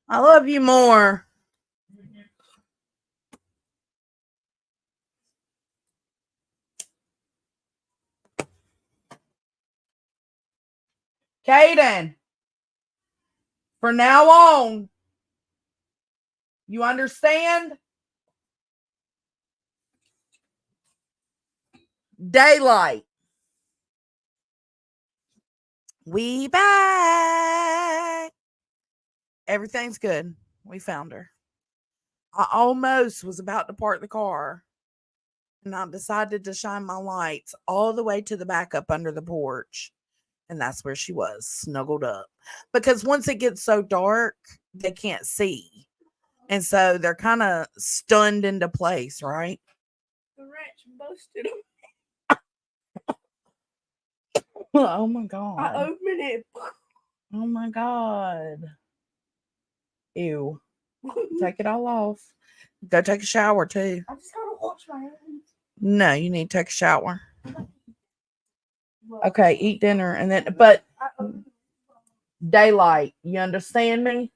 I love you more. Caden, for now on, you understand? Daylight. We back. Everything's good. We found her. I almost was about to park the car, and I decided to shine my lights all the way to the back up under the porch. And that's where she was, snuggled up. Because once it gets so dark, they can't see. And so they're kind of stunned into place, right? The wrench busted them. Oh my God. I opened it. Oh my God. Ew. Take it all off. Go take a shower too. I just gotta wash my hands. No, you need to take a shower. Okay, eat dinner and then, but daylight, you understand me?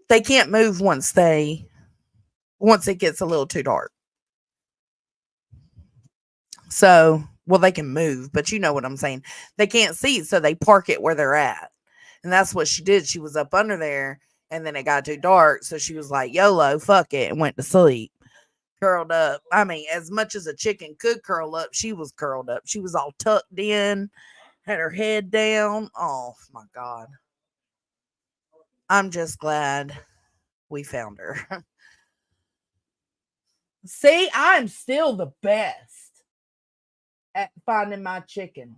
They can't move once it gets a little too dark. So, well, they can move, but you know what I'm saying. They can't see, so they park it where they're at. And that's what she did. She was up under there, and then it got too dark, so she was like, YOLO, fuck it, and went to sleep. Curled up. I mean, as much as a chicken could curl up, she was curled up. She was all tucked in, had her head down. Oh, my God. I'm just glad we found her. See, I'm still the best at finding my chicken.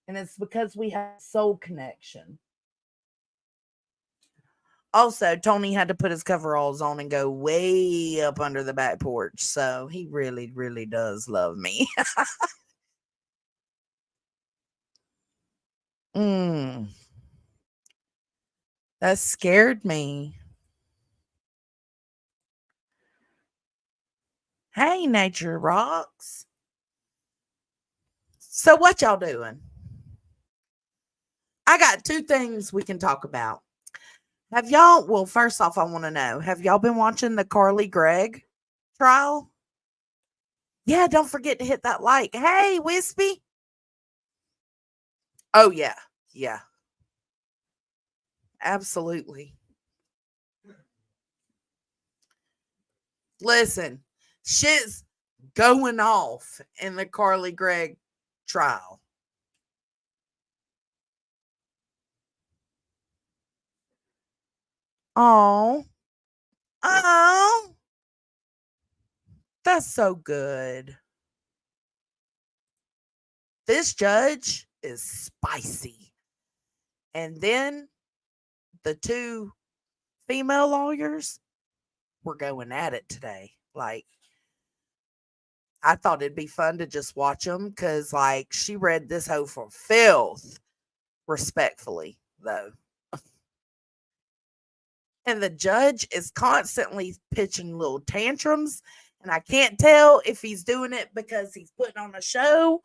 And it's because we have soul connection. Also, Tony had to put his coveralls on and go way up under the back porch. So he really, really does love me. That scared me. Hey, Nature Rocks. So what y'all doing? I got two things we can talk about. Have y'all, well, first off, I want to know, have y'all been watching the Gregg trial? Yeah, don't forget to hit that like. Hey, Wispy. Oh, yeah. Yeah. Absolutely. Listen, shit's going off in the Gregg trial. Oh. That's so good. This judge is spicy. And then the two female lawyers were going at it today. Like, I thought it'd be fun to just watch them because, like, she read this hoe for filth, respectfully, though. And the judge is constantly pitching little tantrums. And I can't tell if he's doing it because he's putting on a show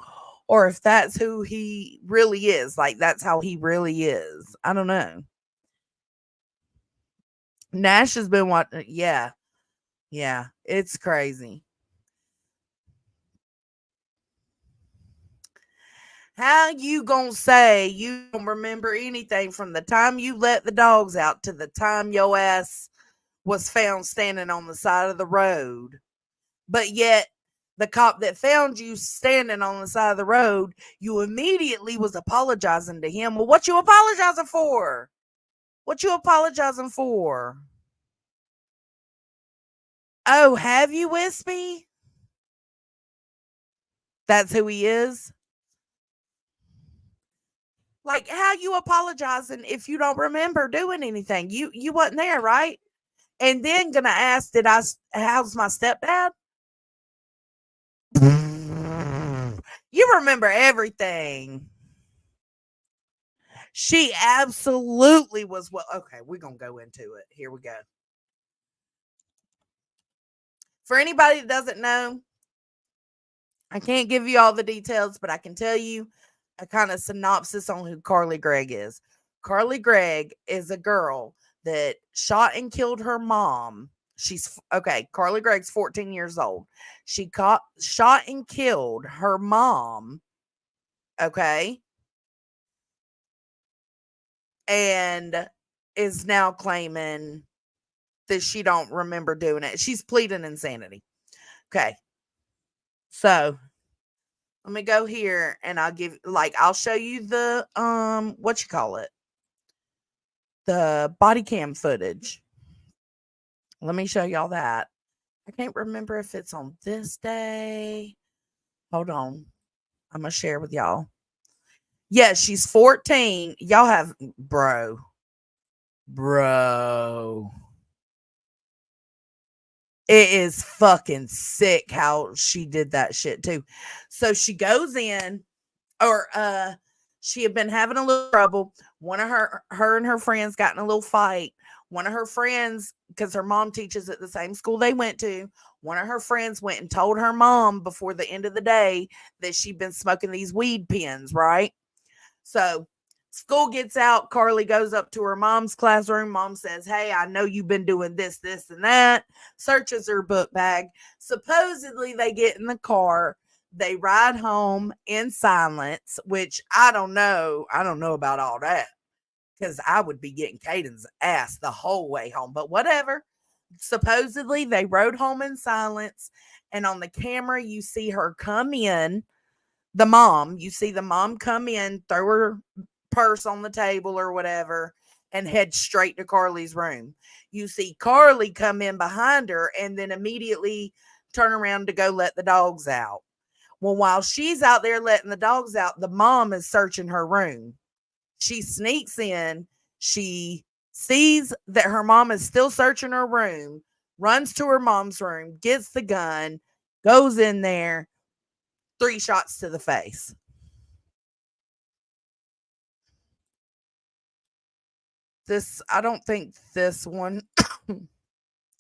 or if that's who he really is. Like, that's how he really is. I don't know. Nash has been watching. Yeah. Yeah. It's crazy. How you gonna say you don't remember anything from the time you let the dogs out to the time your ass was found standing on the side of the road? But yet the cop that found you standing on the side of the road, you immediately was apologizing to him. Well, what you apologizing for? What you apologizing for? Oh, have you, Wispy? That's who he is? Like, how you apologizing if you don't remember doing anything? You wasn't there, right? And then gonna ask, how's my stepdad? You remember everything. She absolutely was. Well, okay, we're gonna go into it. Here we go. For anybody that doesn't know, I can't give you all the details, but I can tell you a kind of synopsis on who Carly Gregg is. Carly Gregg is a girl that shot and killed her mom. She's okay. Carly Gregg's 14 years old. Shot and killed her mom. Okay. And is now claiming that she don't remember doing it. She's pleading insanity. Okay. So let me go here and I'll show you the what you call it? The body cam footage. Let me show y'all that. I can't remember if it's on this day. Hold on. I'm gonna share with y'all. Yeah, she's 14. Y'all have bro. It is fucking sick how she did that shit too. So she goes in, or she had been having a little trouble. One of her and her friends got in a little fight. One of her friends, because her mom teaches at the same school they went to, one of her friends went and told her mom before the end of the day that she'd been smoking these weed pens, right? So school gets out. Carly goes up to her mom's classroom. Mom says, "Hey, I know you've been doing this, this, and that." Searches her book bag. Supposedly, they get in the car. They ride home in silence, which I don't know. I don't know about all that because I would be getting Caden's ass the whole way home, but whatever. Supposedly, they rode home in silence. And on the camera, you see her come in. You see the mom come in, throw her purse on the table or whatever, and head straight to Carly's room. You see Carly come in behind her and then immediately turn around to go let the dogs out. Well, while she's out there letting the dogs out, the mom is searching her room. She sneaks in. She sees that her mom is still searching her room, runs to her mom's room, gets the gun, goes in there, 3 shots to the face. I don't think this one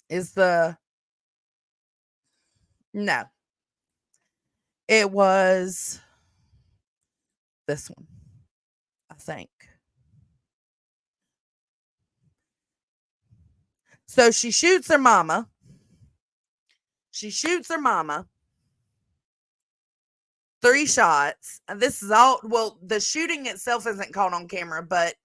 is no, it was this one, I think. So she shoots her mama. She shoots her mama. 3 shots. And this is all, well, the shooting itself isn't caught on camera, but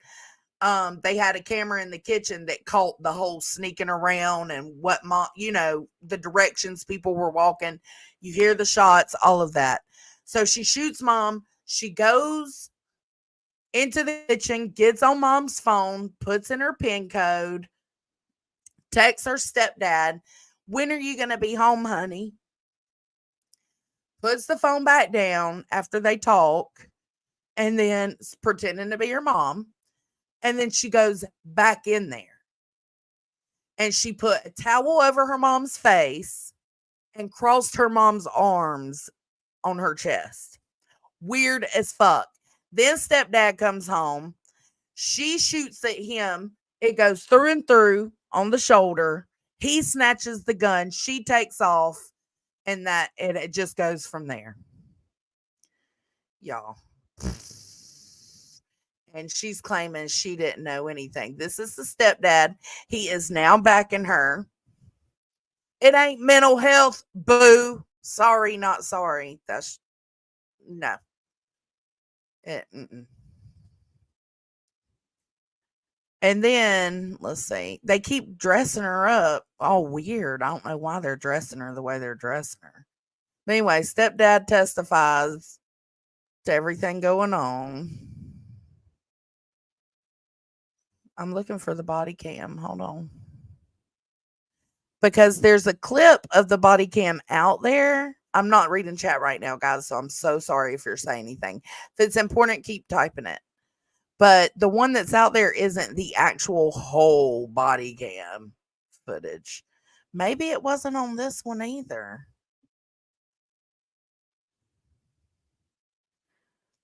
they had a camera in the kitchen that caught the whole sneaking around and what the directions people were walking. You hear the shots, all of that. So she shoots mom. She goes into the kitchen, gets on mom's phone, puts in her PIN code, texts her stepdad, "When are you going to be home, honey?" Puts the phone back down after they talk, and then pretending to be her mom. And then she goes back in there. And she put a towel over her mom's face and crossed her mom's arms on her chest. Weird as fuck. Then stepdad comes home. She shoots at him. It goes through and through on the shoulder. He snatches the gun. She takes off. And it just goes from there. Y'all. And she's claiming she didn't know anything. This is the stepdad. He is now backing her. It ain't mental health, boo. Sorry, not sorry. That's no. Mm-mm. And then let's see. They keep dressing her up all weird. I don't know why they're dressing her the way they're dressing her. But anyway, stepdad testifies to everything going on. I'm looking for the body cam. Hold on. Because there's a clip of the body cam out there. I'm not reading chat right now, guys, so I'm so sorry if you're saying anything. If it's important, keep typing it. But the one that's out there isn't the actual whole body cam footage. Maybe it wasn't on this one either.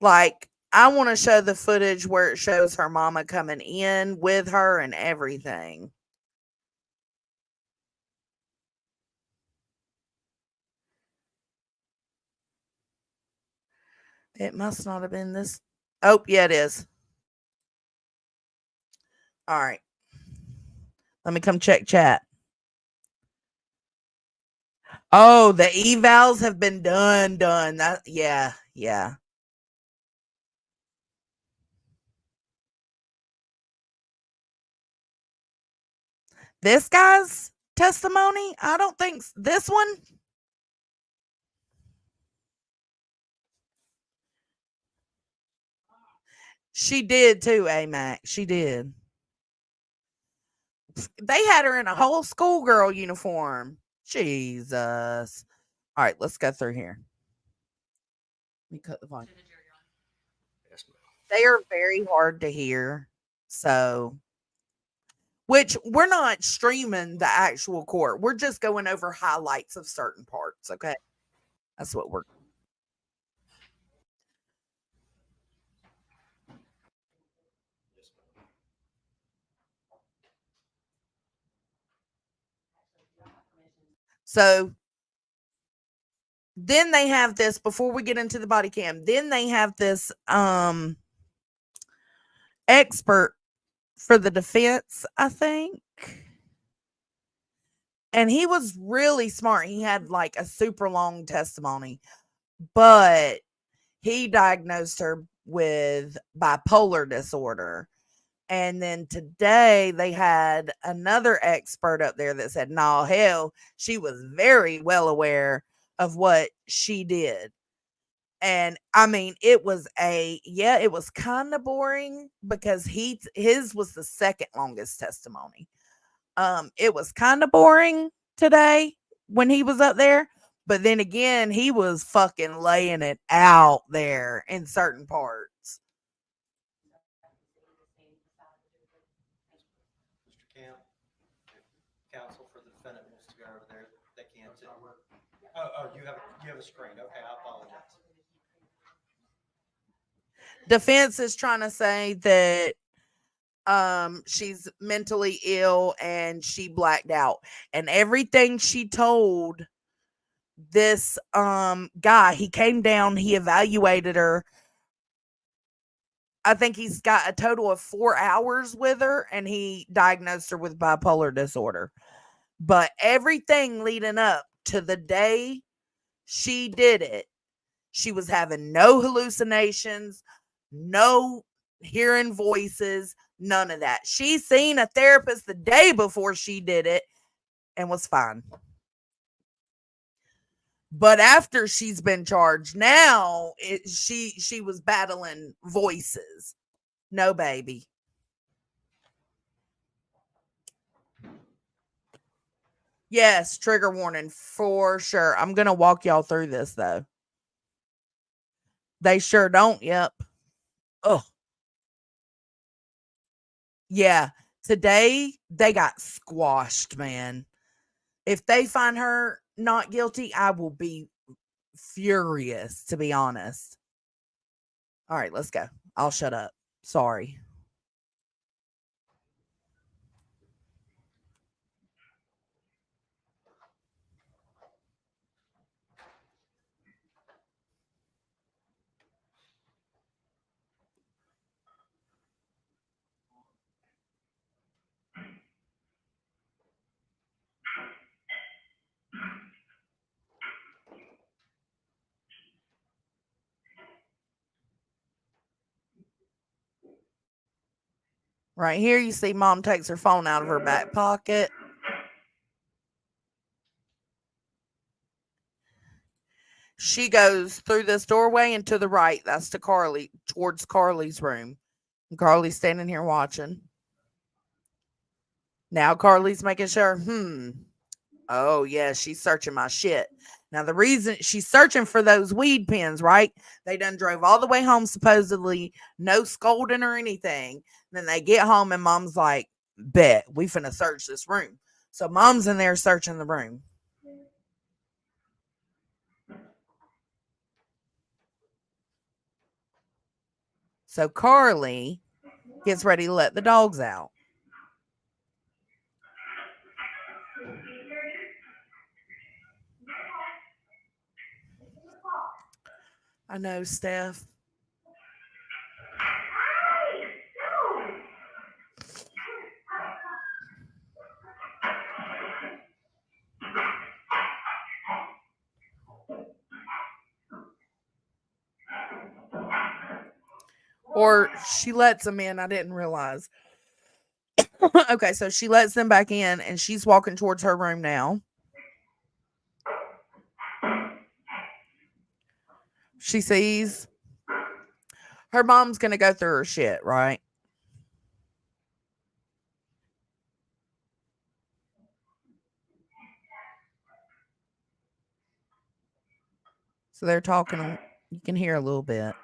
Like, I want to show the footage where it shows her mama coming in with her and everything. It must not have been this. Oh, yeah, it is. All right. Let me come check chat. Oh, the evals have been done. That yeah, yeah. This guy's testimony? I don't think this one. She did too, AMAC. She did. They had her in a whole schoolgirl uniform. Jesus. All right, let's go through here. Let me cut the volume. Yes, ma'am. They are very hard to hear. So, which we're not streaming the actual court. We're just going over highlights of certain parts. Okay. That's what we're. So then they have this before we get into the body cam. Then they have this expert for the defense, I think. And he was really smart. He had like a super long testimony, but he diagnosed her with bipolar disorder. And then today they had another expert up there that said, no, hell, she was very well aware of what she did. And I mean, it was it was kind of boring because his was the second longest testimony. It was kind of boring today when he was up there, but then again, he was fucking laying it out there in certain parts. Mr. Camp, if counsel for the defendant wants to go over there, they can too. Oh, you have a screen. Okay, I apologize. Defense is trying to say that she's mentally ill and she blacked out, and everything she told this guy, he came down, he evaluated her. I think he's got a total of 4 hours with her, and he diagnosed her with bipolar disorder. But everything leading up to the day she did it, she was having no hallucinations, no hearing voices, none of that. She seen a therapist the day before she did it and was fine. But after she's been charged, now she was battling voices. No, baby. Yes, trigger warning for sure. I'm gonna walk y'all through this though. They sure don't. Yep. Oh, yeah. Today they got squashed, man. If they find her not guilty, I will be furious, to be honest. All right, let's go. I'll shut up. Sorry. Right here, you see mom takes her phone out of her back pocket. She goes through this doorway and to the right. That's to Carly, towards Carly's room. And Carly's standing here watching. Now Carly's making sure, oh, yeah, she's searching my shit. Now, the reason she's searching for those weed pens, right? They done drove all the way home, supposedly, no scolding or anything. Then they get home and mom's like, bet, we finna search this room. So mom's in there searching the room. So Carly gets ready to let the dogs out. I know, Steph. Or she lets them in. I didn't realize. Okay, so she lets them back in and she's walking towards her room now. She sees her mom's going to go through her shit, right? So they're talking. You can hear a little bit.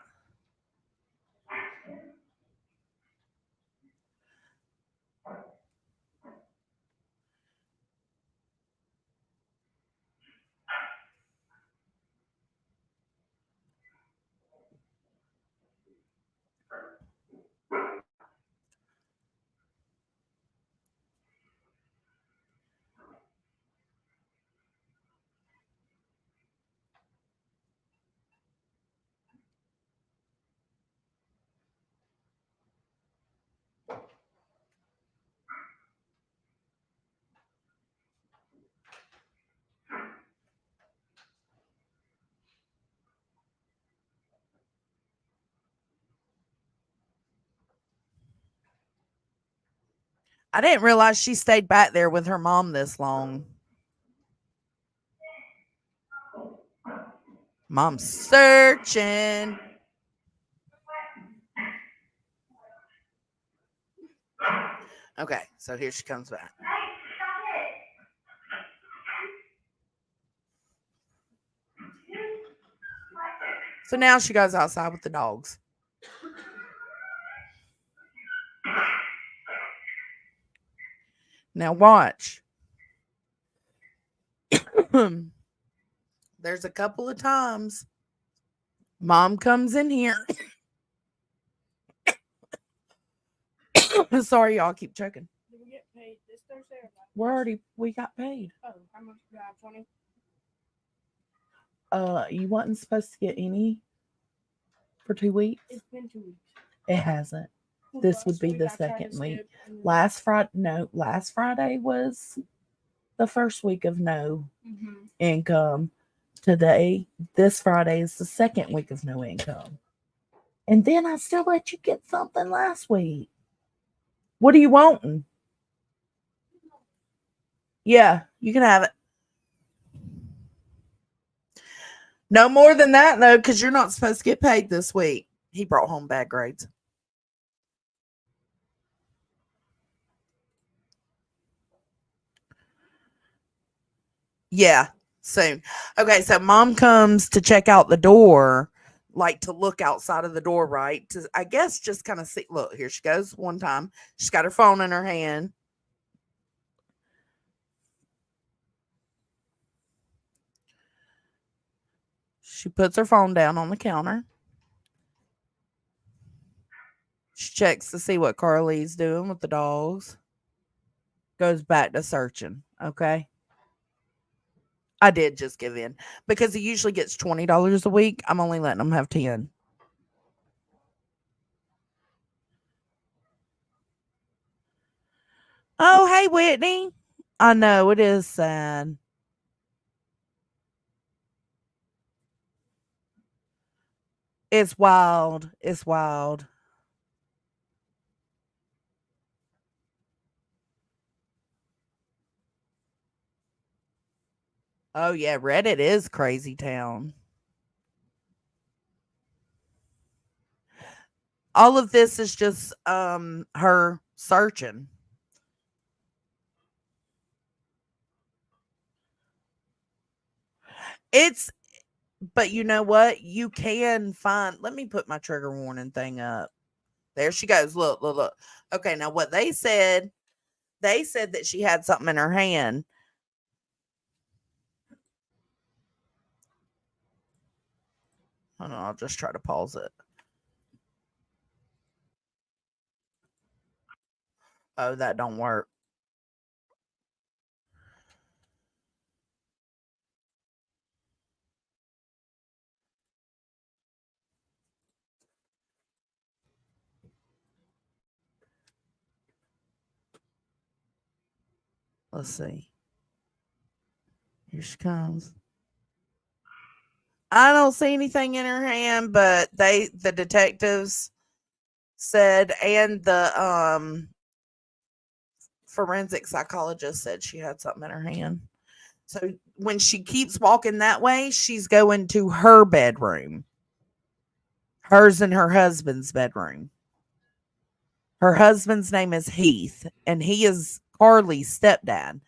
I didn't realize she stayed back there with her mom this long. Mom's searching. Okay, so here she comes back. So now she goes outside with the dogs. Now watch. There's a couple of times mom comes in here. Sorry, y'all, keep checking. Did we get paid this Thursday or We got paid. Oh, how much do I have? 20? You wasn't supposed to get any for 2 weeks. It's been 2 weeks. It hasn't. This Last would be week the I tried second to week. skip and then- Last Friday was the first week of no Mhm. income. Today, this Friday is the second week of no income. And then I still let you get something last week. What are you wanting? Yeah, you can have it. No more than that, though, because you're not supposed to get paid this week. He brought home bad grades. Yeah, soon. Okay, so mom comes to check out the door, like to look outside of the door, right? To, I guess, just kind of see. Look, here she goes one time. She's got her phone in her hand. She puts her phone down on the counter. She checks to see what Carly's doing with the dogs. Goes back to searching. Okay. I did just give in because he usually gets $20 a week. I'm only letting him have 10. Oh, hey, Whitney. I know it is sad. It's wild. It's wild. Oh yeah, Reddit is crazy town. All of this is just her searching. It's but you know what? You can find let me put my trigger warning thing up. There she goes. Look, look, look. Okay, now what they said that she had something in her hand. Hold on, I'll just try to pause it. Oh, that don't work. Let's see. Here she comes. I don't see anything in her hand, but the detectives said, and the forensic psychologist said she had something in her hand. So when she keeps walking that way, she's going to her bedroom. Hers and her husband's bedroom. Her husband's name is Heath, and he is Carly's stepdad.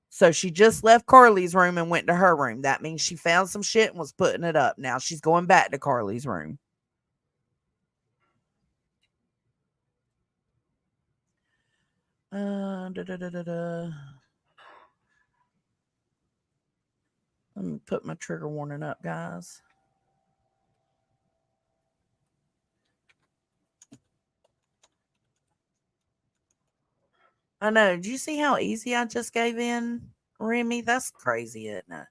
So she just left Carly's room and went to her room. That means she found some shit and was putting it up. Now she's going back to Carly's room. Da, da, da, da, da. Let me put my trigger warning up, guys. I know. Did you see how easy I just gave in, Remy? That's crazy, isn't it?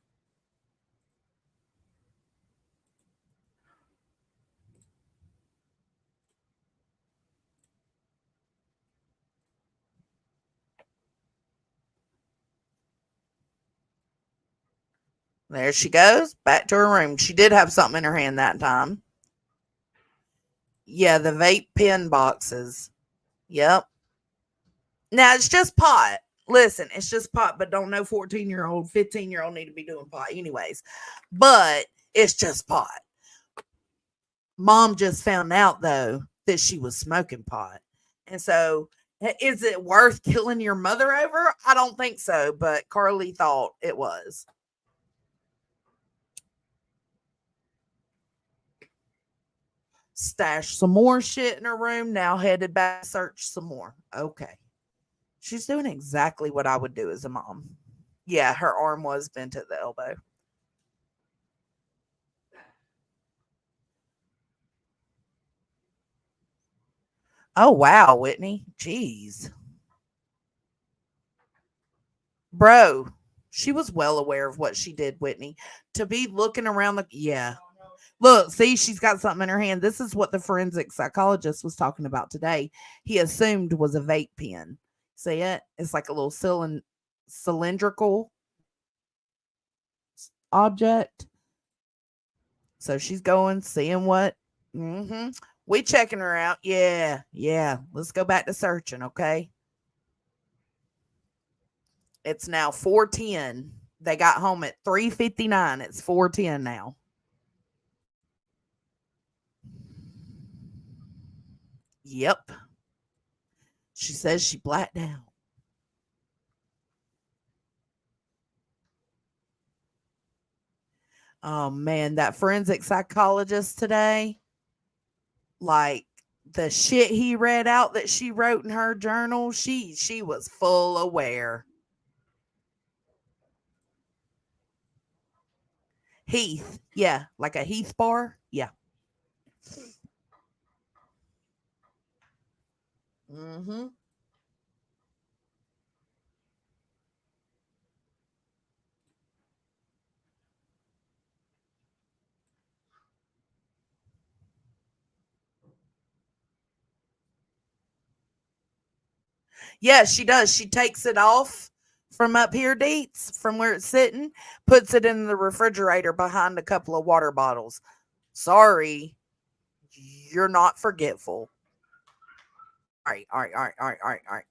There she goes, back to her room. She did have something in her hand that time. Yeah, the vape pen boxes. Yep. Now it's just pot. Listen, it's just pot, but don't no 14-year-old, 15-year-old need to be doing pot anyways. But it's just pot. Mom just found out though that she was smoking pot. And so is it worth killing your mother over? I don't think so, but Carly thought it was. Stashed some more shit in her room. Now headed back to search some more. Okay. She's doing exactly what I would do as a mom. Yeah, her arm was bent at the elbow. Oh, wow, Whitney. Jeez. Bro, she was well aware of what she did, Whitney. To be looking around the. Yeah. Look, see, she's got something in her hand. This is what the forensic psychologist was talking about today. He assumed was a vape pen. See it? It's like a little cylindrical object. So she's going, seeing what. We checking her out. Yeah, yeah. Let's go back to searching, okay? It's now 4:10. They got home at 3:59. It's 4:10 now. Yep. She says she blacked out. Oh man, that forensic psychologist today, like the shit he read out that she wrote in her journal, she was full aware. Heath, yeah, like a Heath bar, yeah. Mm-hmm. Yeah, she does. She takes it off from up here, Deets, from where it's sitting, puts it in the refrigerator behind a couple of water bottles. Sorry, you're not forgetful. All right, all right, all right, all right, all right, all right.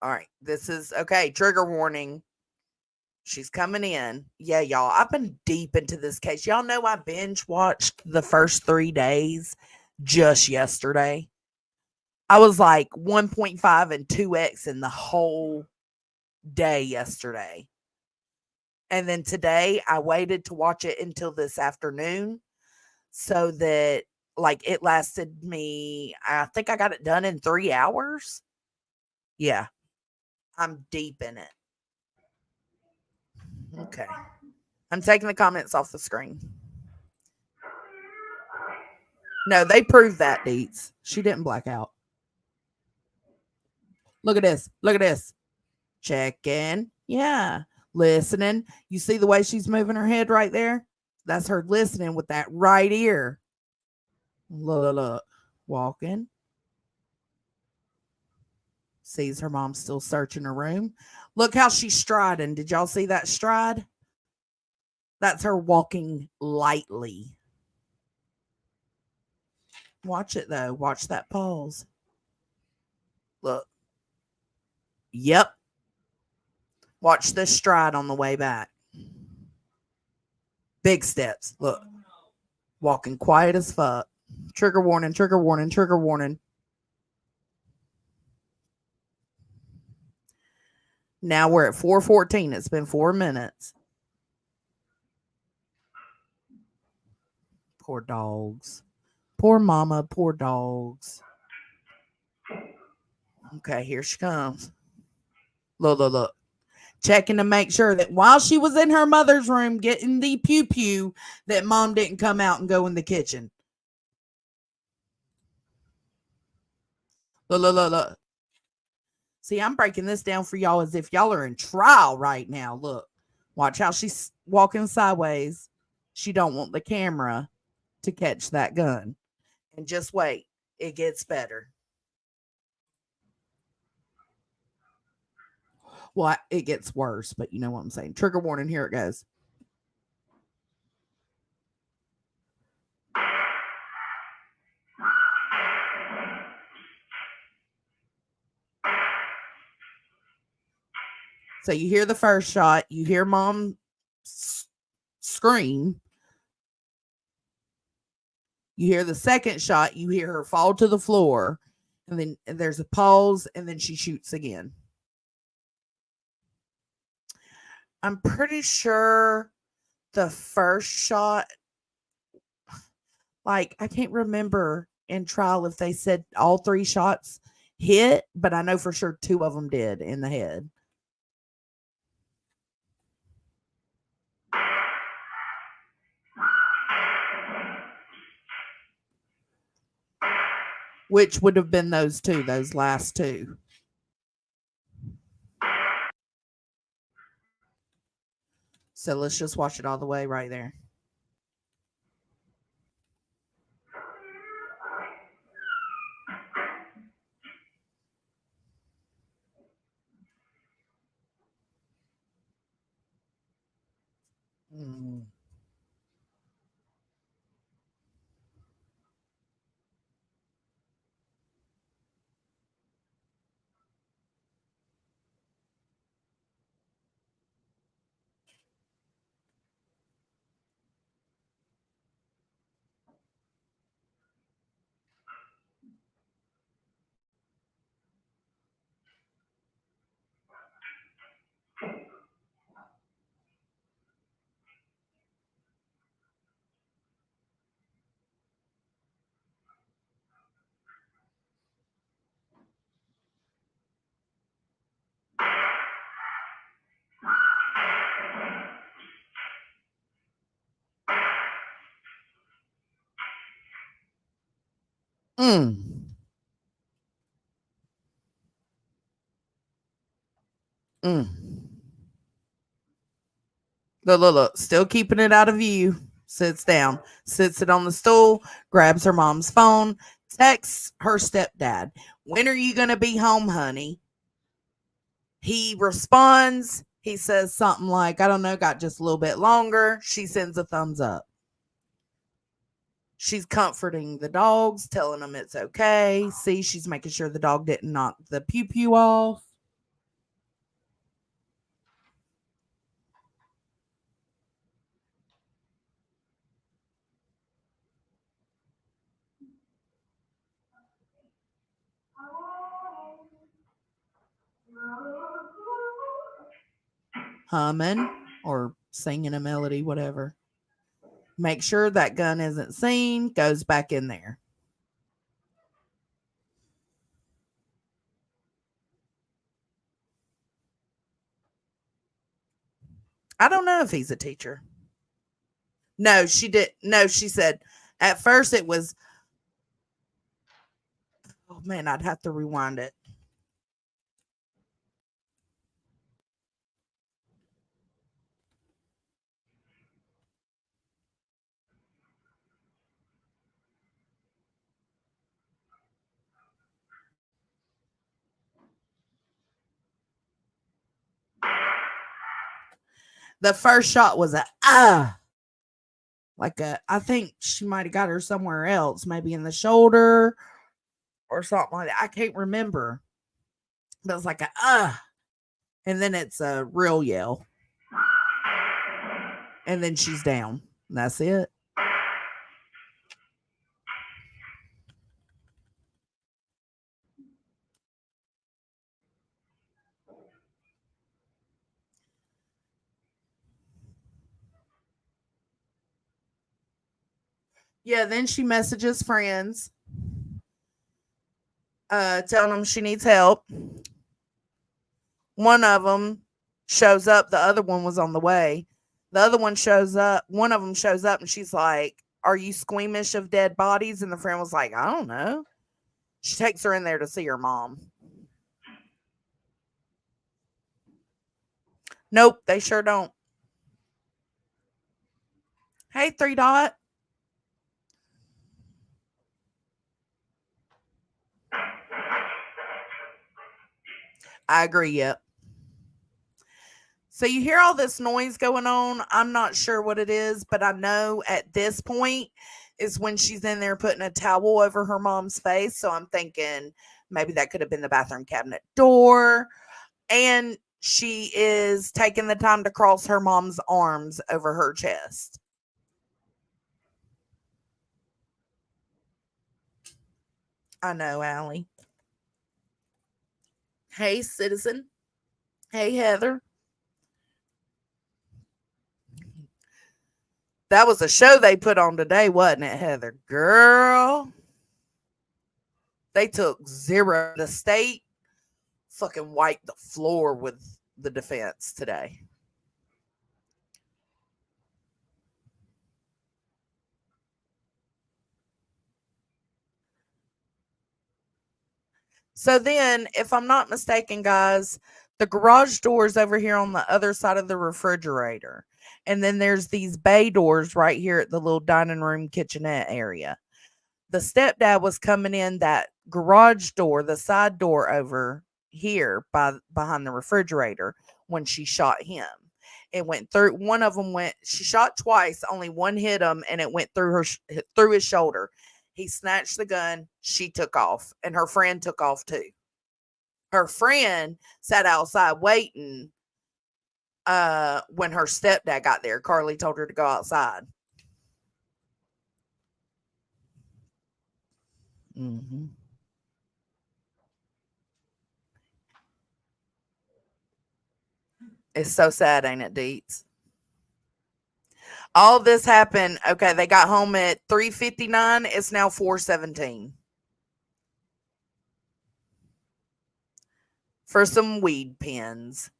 All right. This is okay. Trigger warning. She's coming in. Yeah, y'all. I've been deep into this case. Y'all know I binge watched the first 3 days just yesterday. I was like 1.5 and 2x in the whole day yesterday. And then today I waited to watch it until this afternoon so that like it lasted me, I think I got it done in 3 hours. Yeah, I'm deep in it. Okay. I'm taking the comments off the screen. No, they proved that, Deets. She didn't black out. Look at this. Look at this. Checking. Yeah. Listening. You see the way she's moving her head right there? That's her listening with that right ear. Look, look, look. Walking. Sees her mom still searching her room. Look how she's striding. Did y'all see that stride? That's her walking lightly. Watch it though. Watch that pause. Look. Yep. Watch this stride on the way back. Big steps. Look. Walking quiet as fuck. Trigger warning, trigger warning, trigger warning. Now we're at 4:14. It's been 4 minutes. Poor dogs. Poor mama, poor dogs. Okay, here she comes. Look, look, look. Checking to make sure that while she was in her mother's room getting the pew pew, that mom didn't come out and go in the kitchen. Look, look, look, look. See, I'm breaking this down for y'all as if y'all are in trial right now. Look, watch how she's walking sideways. She don't want the camera to catch that gun. And just wait, it gets better. Well, it gets worse, but you know what I'm saying. Trigger warning, here it goes. So you hear the first shot, you hear mom scream. You hear the second shot, you hear her fall to the floor, and then there's a pause, and then she shoots again. I'm pretty sure the first shot, like, I can't remember in trial if they said all 3 shots hit, but I know for sure 2 of them did in the head. Which would have been those 2, those last 2. So let's just watch it all the way right there. Mm. Mm. Mm. Look, look, look. Still keeping it out of view. Sits down, sits it on the stool, grabs her mom's phone, texts her stepdad. When are you going to be home, honey? He responds. He says something like, I don't know, got just a little bit longer. She sends a thumbs up. She's comforting the dogs, telling them it's okay. See, she's making sure the dog didn't knock the pew pew off. Humming or singing a melody, whatever. Make sure that gun isn't seen, goes back in there. I don't know if he's a teacher. No, she did. No, she said at first it was, oh man, I'd have to rewind it. The first shot was a I think she might have got her somewhere else, maybe in the shoulder or something like that. I can't remember. But it's like and then it's a real yell. And then she's down. That's it. Yeah, then she messages friends, telling them she needs help. One of them shows up, the other one was on the way. The other one shows up, one of them shows up, and she's like, "Are you squeamish of dead bodies?" And the friend was like, "I don't know." She takes her in there to see her mom. Nope, they sure don't. Hey, Three Dot. I agree, yep. So you hear all this noise going on. I'm not sure what it is, but I know at this point is when she's in there putting a towel over her mom's face. So I'm thinking maybe that could have been the bathroom cabinet door. And she is taking the time to cross her mom's arms over her chest. I know, Allie. Hey, citizen. Hey, Heather. That was a show they put on today, wasn't it, Heather? Girl, they took zero. The state fucking wiped the floor with the defense today. So then, if I'm not mistaken, guys, the garage door is over here on the other side of the refrigerator. And then there's these bay doors right here at the little dining room kitchenette area. The stepdad was coming in that garage door, the side door over here behind the refrigerator when she shot him. It went through one of them went she shot twice, only one hit him and it went through through his shoulder. He snatched the gun, she took off, and her friend took off too. Her friend sat outside waiting when her stepdad got there. Carly told her to go outside. Mm-hmm. It's so sad, ain't it, Deets? All this happened. Okay, they got home at 3:59. It's now 4:17 for some weed pens.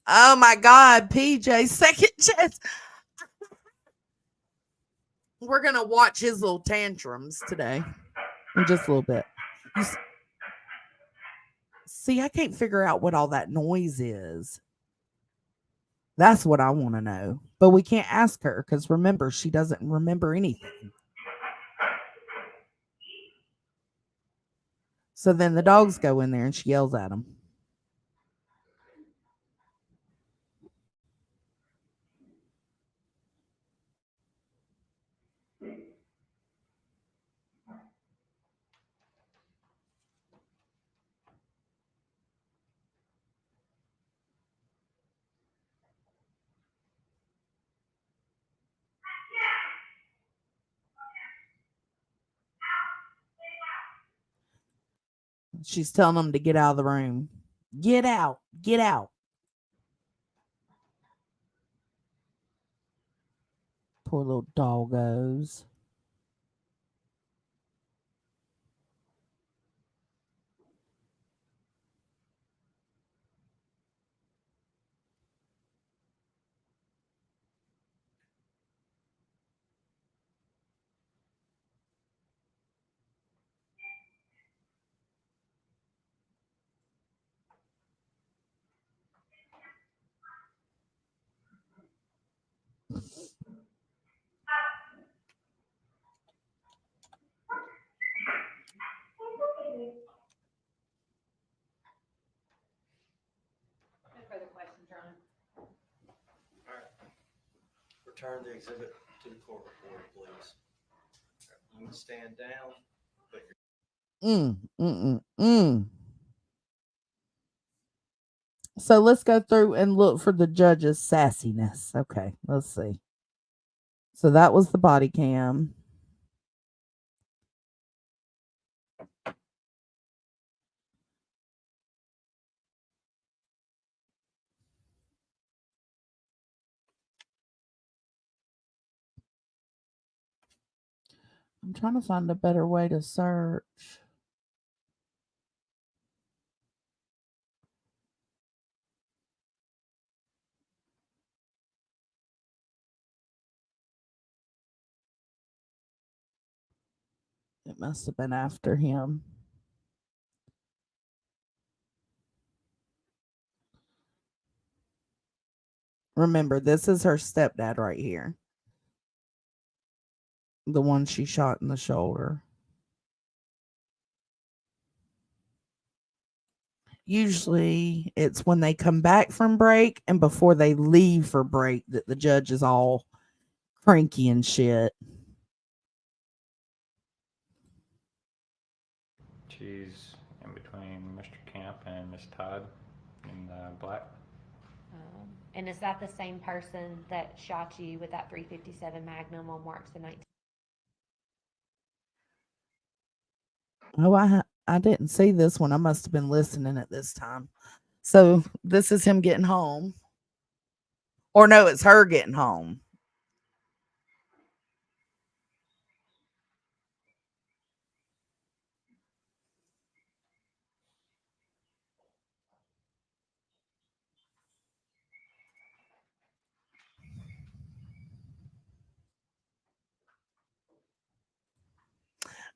Oh my God, PJ, second chance. We're gonna watch his little tantrums today in just a little bit. See, I can't figure out what all that noise is. That's what I want to know. But we can't ask her because remember, she doesn't remember anything. So then the dogs go in there and she yells at them. She's telling them to get out of the room. Get out. Get out. Poor little doggos. Return the exhibit to the court reporter, please. You can stand down, but So let's go through and look for the judge's sassiness. Okay, let's see. So that was the body cam. I'm trying to find a better way to search. It must have been after him. Remember, this is her stepdad right here. The one she shot in the shoulder. Usually it's when they come back from break and before they leave for break that the judge is all cranky and shit. She's in between Mr. Camp and Miss Todd in black. And is that the same person that shot you with that .357 Magnum on March the 19th? Oh, I didn't see this one. I must have been listening at this time. So this is him getting home. Or no, it's her getting home.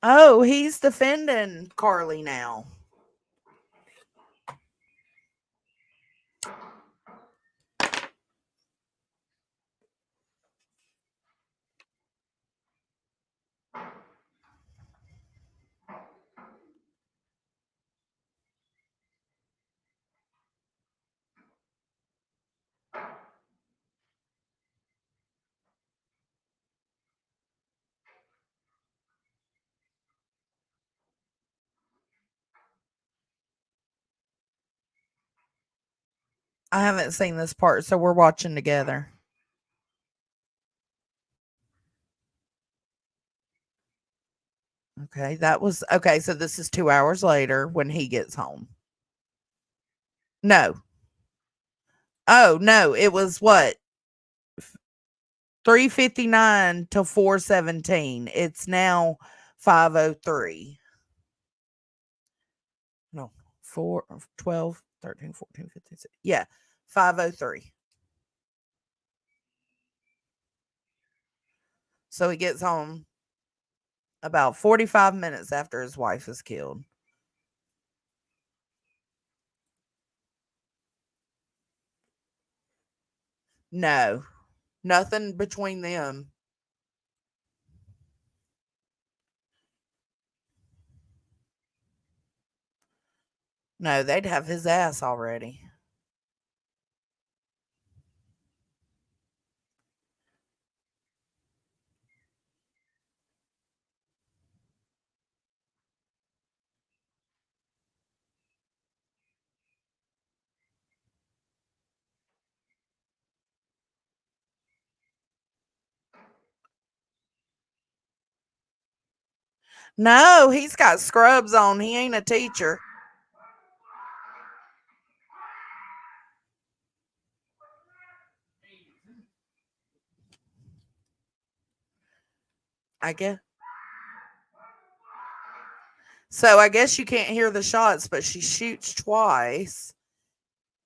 Oh, he's defending Carly now. I haven't seen this part, so we're watching together. Okay, that was okay. So this is 2 hours later when he gets home. No. Oh, no, it was what? 3:59 to 4:17. It's now 5:03. No, 4, 12, 13, 14, 15, 16. Yeah, 5:03. So he gets home about 45 minutes after his wife is killed. No, nothing between them. No, they'd have his ass already. No, he's got scrubs on. He ain't a teacher. I guess. So I guess you can't hear the shots, but she shoots twice.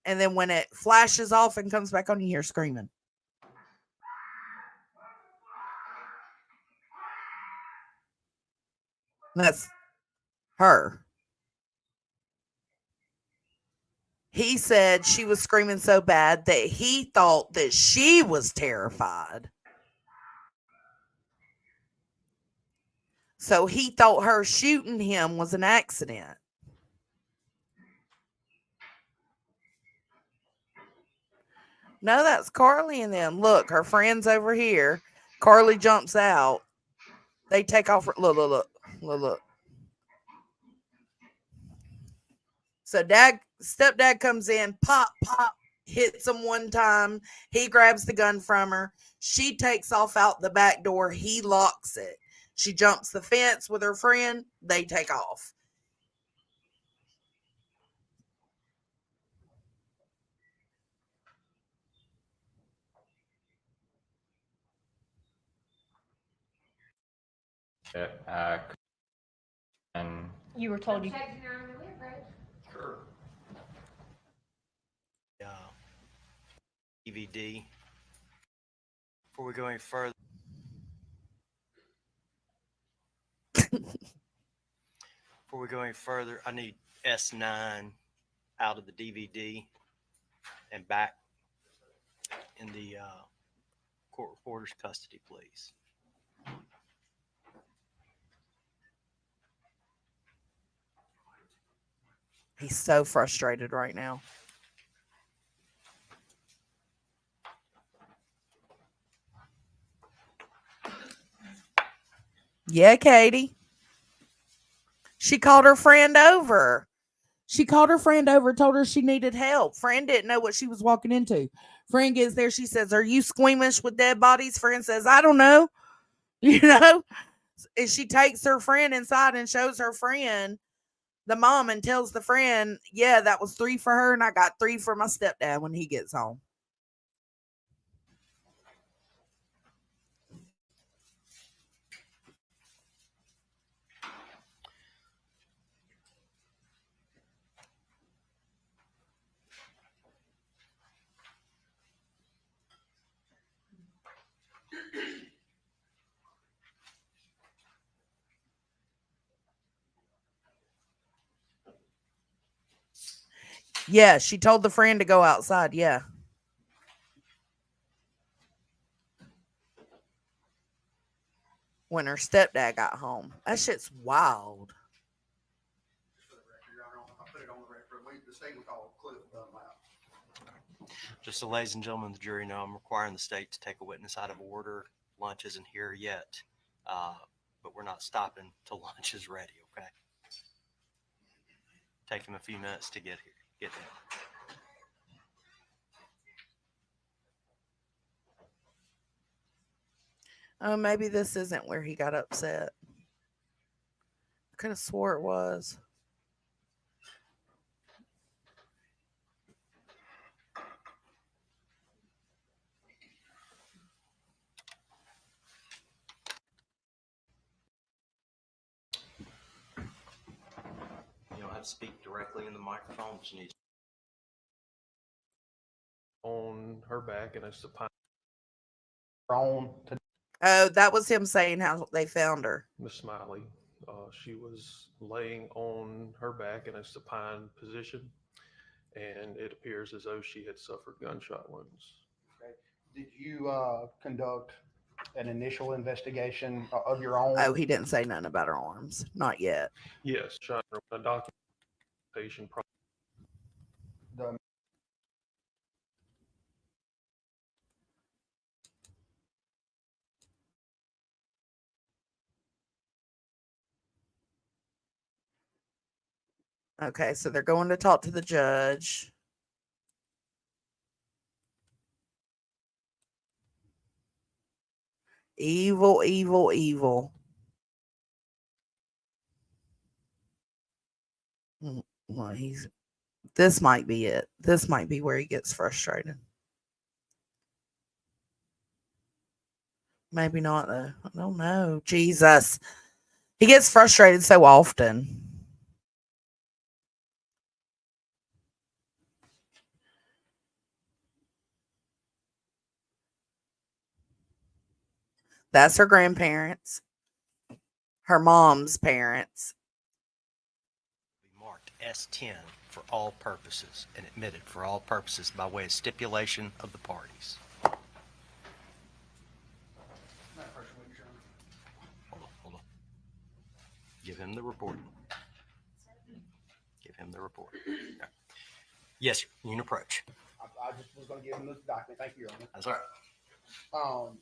And then when it flashes off and comes back on, you hear screaming. That's her. He said she was screaming so bad that he thought that she was terrified. So he thought her shooting him was an accident. No, that's Carly and them. Look, her friend's over here. Carly jumps out. They take off. Look. So stepdad comes in, pop, hits him one time. He grabs the gun from her. She takes off out the back door. He locks it. She jumps the fence with her friend. They take off. And You were told you. sure. DVD. Before we go any further, I need S9 out of the DVD and back in the court reporter's custody, please. He's so frustrated right now. Yeah, Katie. She called her friend over. Told her she needed help. Friend didn't know what she was walking into. Friend gets there. She says, "Are you squeamish with dead bodies?" Friend says, "I don't know." You know? And she takes her friend inside and shows her friend the mom and tells the friend, "Yeah, that was 3 for her, and I got 3 for my stepdad when he gets home." Yeah, she told the friend to go outside. Yeah. When her stepdad got home. That shit's wild. Just so ladies and gentlemen of the jury know, I'm requiring the state to take a witness out of order. Lunch isn't here yet, but we're not stopping till lunch is ready, okay? Take him a few minutes to get here. Get there. Oh, maybe this isn't where he got upset. I could have swore it was. You don't have to speak directly in the microphone, but you need on her back, and it's the pine on to Oh, that was him saying how they found her. Miss Smiley. She was laying on her back in a supine position, and it appears as though she had suffered gunshot wounds. Okay. Did you conduct an initial investigation of your own? Oh, he didn't say nothing about her arms. Not yet. Yes, shot her a documentation. The Okay, so they're going to talk to the judge. Evil, evil, evil. Well, this might be it. This might be where he gets frustrated. Maybe not, though. I don't know. Jesus. He gets frustrated so often. That's her grandparents. Her mom's parents. marked S10 for all purposes and admitted for all purposes by way of stipulation of the parties. Hold on. Give him the report. Give him the report. Okay. Yes, sir. You can approach. I just was gonna give him this document. Thank you, Your Honor. That's all right.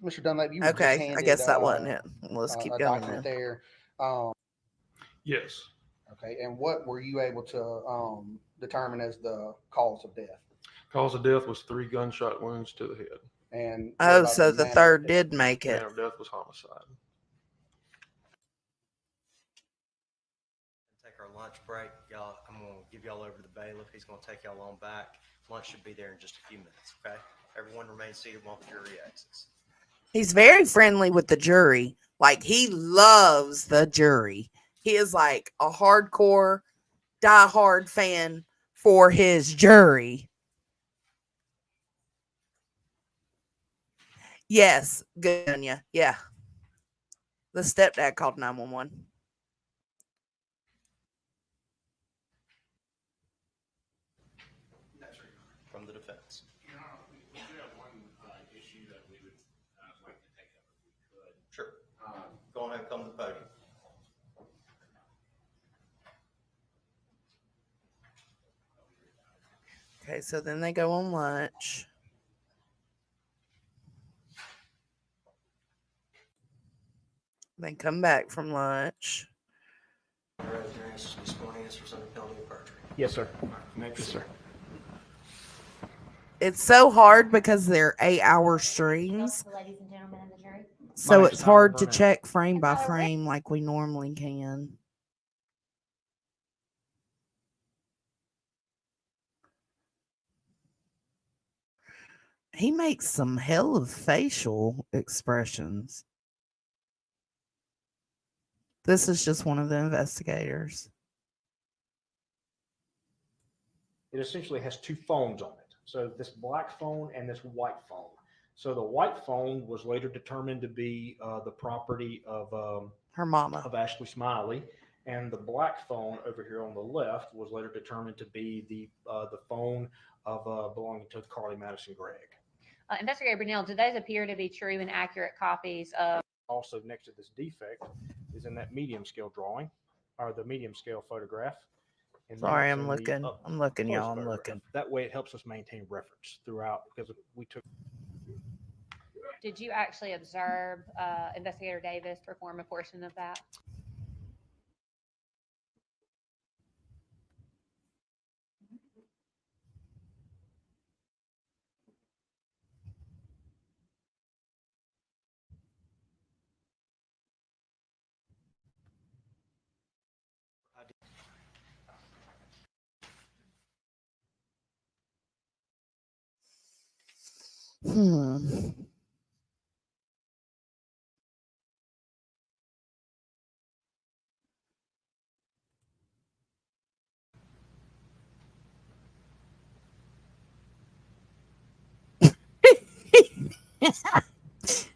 Mr. Dunlap, you were just Okay, handed, I guess that wasn't it. Let's keep a going document then. there. Yes. Okay, and what were you able to determine as the cause of death? Cause of death was 3 gunshot wounds to the head. And what Oh, about so the manner of third death? did make it. Manner of death was homicide. Take our lunch break. Y'all, I'm going to give y'all over to the bailiff. He's going to take y'all on back. Lunch should be there in just a few minutes, okay? Everyone remain seated while the jury exits. He's very friendly with the jury. Like, he loves the jury. He is like a hardcore, diehard fan for his jury. Yes, good on you. Yeah. The stepdad called 911. From the defense. We do have one issue that we would like to take up if we could. Sure. Go ahead and come to the podium. Okay, so then they go on lunch. Then come back from lunch. Sworn answers under penalty of perjury. Yes, sir. Yes, sir. It's so hard because they're 8-hour streams. The ladies and gentlemen in the jury. So name's it's Tyler hard to Burnett. check frame by frame like we normally can. He makes some hell of facial expressions. This is just one of the investigators. It essentially has 2 phones on it. So this black phone and this white phone. So the white phone was later determined to be the property of Her mama. Ashley Smiley, and the black phone over here on the left was later determined to be the phone of belonging to Carly Madison Gregg. Investigator Brunel, do those appear to be true and accurate copies of? Also next to this defect is in that medium scale drawing, or the medium scale photograph. And then Sorry, it's I'm in the looking. up I'm looking, close y'all. I'm photograph. looking. That way it helps us maintain reference throughout, because we took. Did you actually observe Investigator Davis perform a portion of that?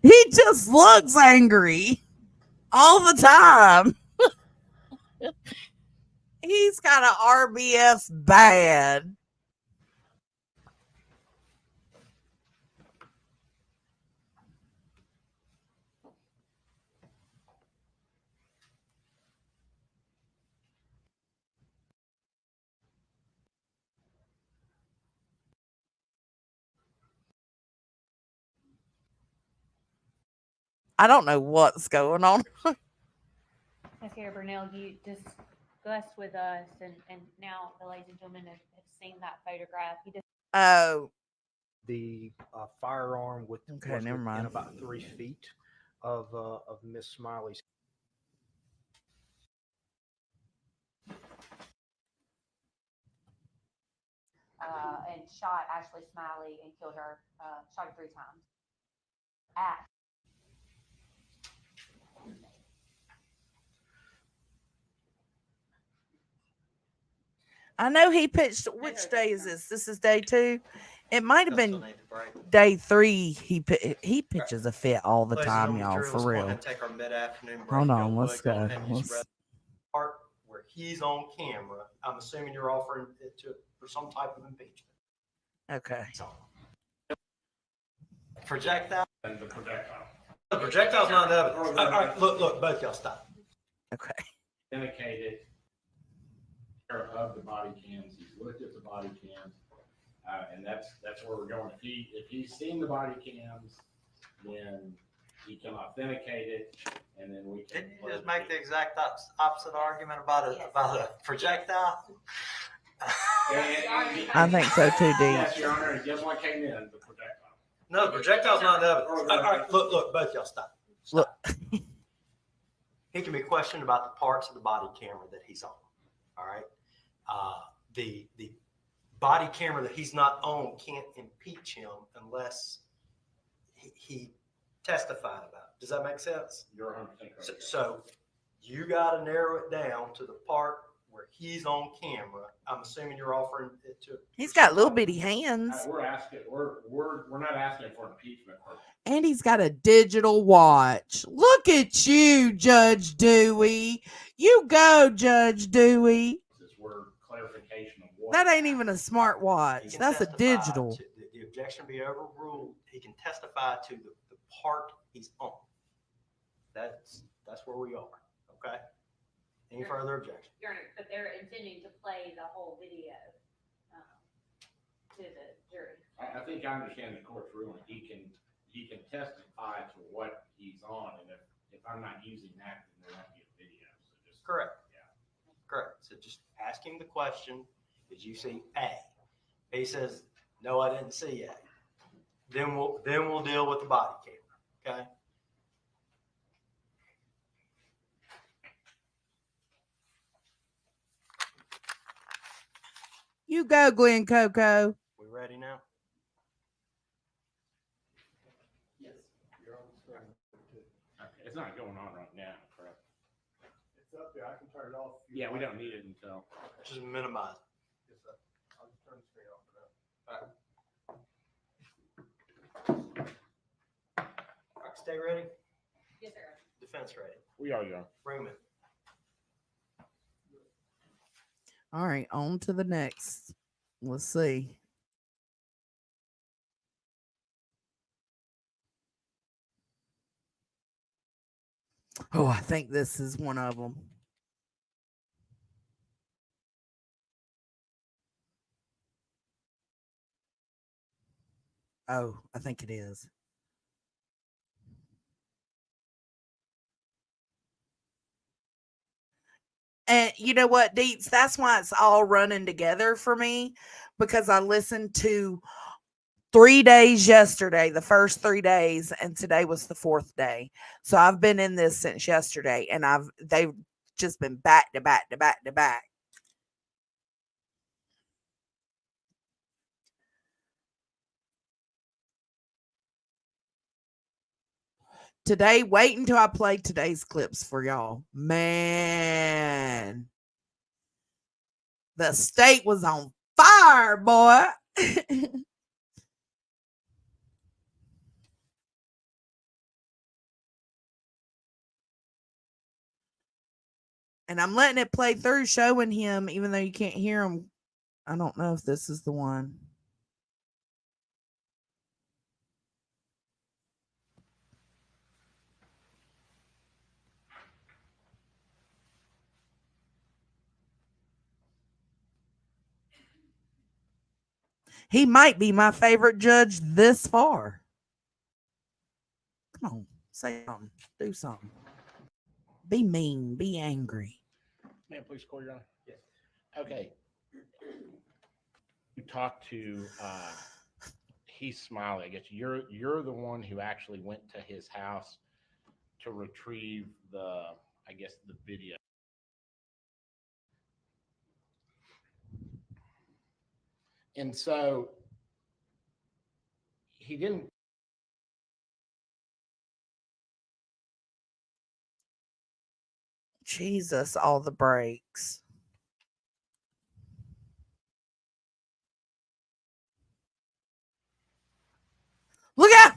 He just looks angry all the time. He's got an RBF bad. I don't know what's going on. Investigator Brunel, you discussed with us, and now the ladies and gentlemen have seen that photograph. You just Oh, The firearm was Okay, never within mind. about 3 feet of Miss Smiley's. and shot Ashley Smiley and killed her, shot her 3 times. At I know he pitched. Which day is this? This is day 2. It might have Still been need the break. day 3. He pitches a fit all the Ladies and time, gentlemen, y'all. jury, For let's go ahead real. and take our mid-afternoon break. Hold Y'all on, go let's ahead go. and use Let's- the part where he's on camera. I'm assuming you're offering it for some type of impeachment. Okay. So, projectile. And the projectile. The projectile's not evidence. All right, look, both y'all stop. Okay. Indicated of the body cams. He's looked at the body cams. And that's where we're going. If he's seen the body cams, then he can authenticate it, and then we can. Didn't you just make the exact opposite argument about a projectile? I think so too, D. Yes, Your Honor, and guess what came in? The projectile. No, the projectile's not evidence. All right, look, both y'all stop. He can be questioned about the parts of the body camera that he's on. All right. The body camera that he's not on can't impeach him unless he testified about it. Does that make sense? You're 100% correct. So you got to narrow it down to the part where he's on camera. I'm assuming you're offering it to. He's got little bitty hands. We're asking. We're not asking for impeachment. And he's got a digital watch. Look at you, Judge Dewey. You go, Judge Dewey. This word clarification of what. That ain't even a smart watch. That's a digital. The objection be overruled. He can testify to the part he's on. That's where we are. Okay. Any further objection? Your Honor, but they're intending to play the whole video to the jury. I think I understand the court's ruling. He can testify to what he's on, and if I'm not using that, then there won't be a video. So just Correct. Yeah. Correct. So just ask him the question, did you see A? He says, no, I didn't see A. Then we'll deal with the body camera. Okay. You go, Glen Coco. We ready now? Yes. You're on the screen. Okay. It's not going on right now, correct? It's up there. I can turn it off. Yeah, we don't need it until. Just minimize it. Yes, sir. I'll just turn the screen off for now. All right, stay ready. Yes, sir. Defense ready. We are young. Bring him in. All right, on to the next. Let's see. Oh, I think this is one of them. Oh, I think it is. And you know what, Deets? That's why it's all running together for me, because I listened to 3 days yesterday, the first 3 days, and today was the 4th day. So I've been in this since yesterday, and they've just been back to back to back to back. Today, wait until I play today's clips for y'all. Man, the state was on fire, boy. And I'm letting it play through, showing him, even though you can't hear him. I don't know if this is the one. He might be my favorite judge this far. Come on, say something. Do something. Be mean. Be angry. Ma'am, please call your honor. Yes. Okay. You talked to he's Smiley. I guess you're the one who actually went to his house to retrieve the video. And so he didn't. Jesus, all the breaks. Look out!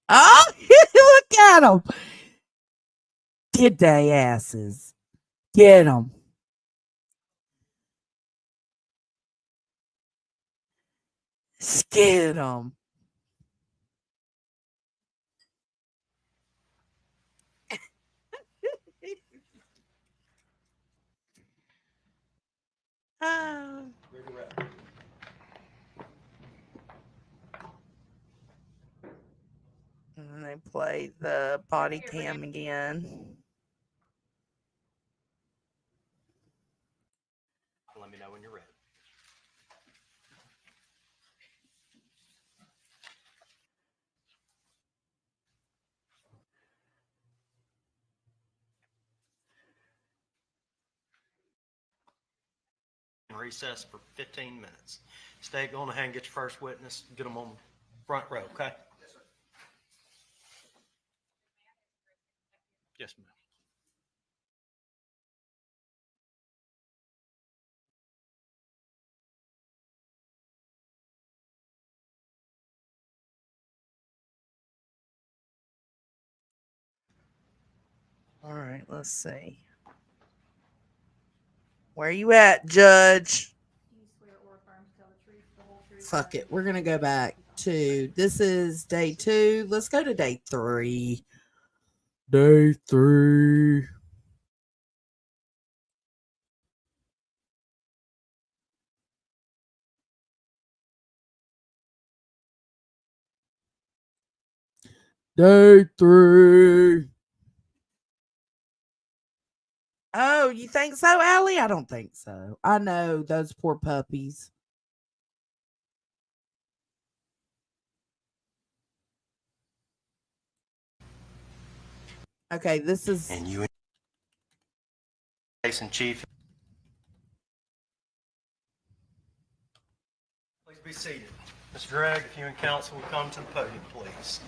Oh, look at them. Get they asses. Get them. Skid them. play the body cam again. Let me know when you're ready. Recess for 15 minutes. Stay, go on ahead and get your first witness. Get them on front row, okay? Yes, sir. Yes, ma'am. All right, let's see. Where you at, Judge? Do you swear or affirm to tell the truth, the whole truth? Fuck it. We're going to go back to this is day 2. Let's go to day 3. Day 3. Day 3. Oh, you think so, Allie? I don't think so. I know those poor puppies. Okay, this is. And you, case in chief. Please be seated. Mr. Gregg, if you and counsel will come to the podium, please.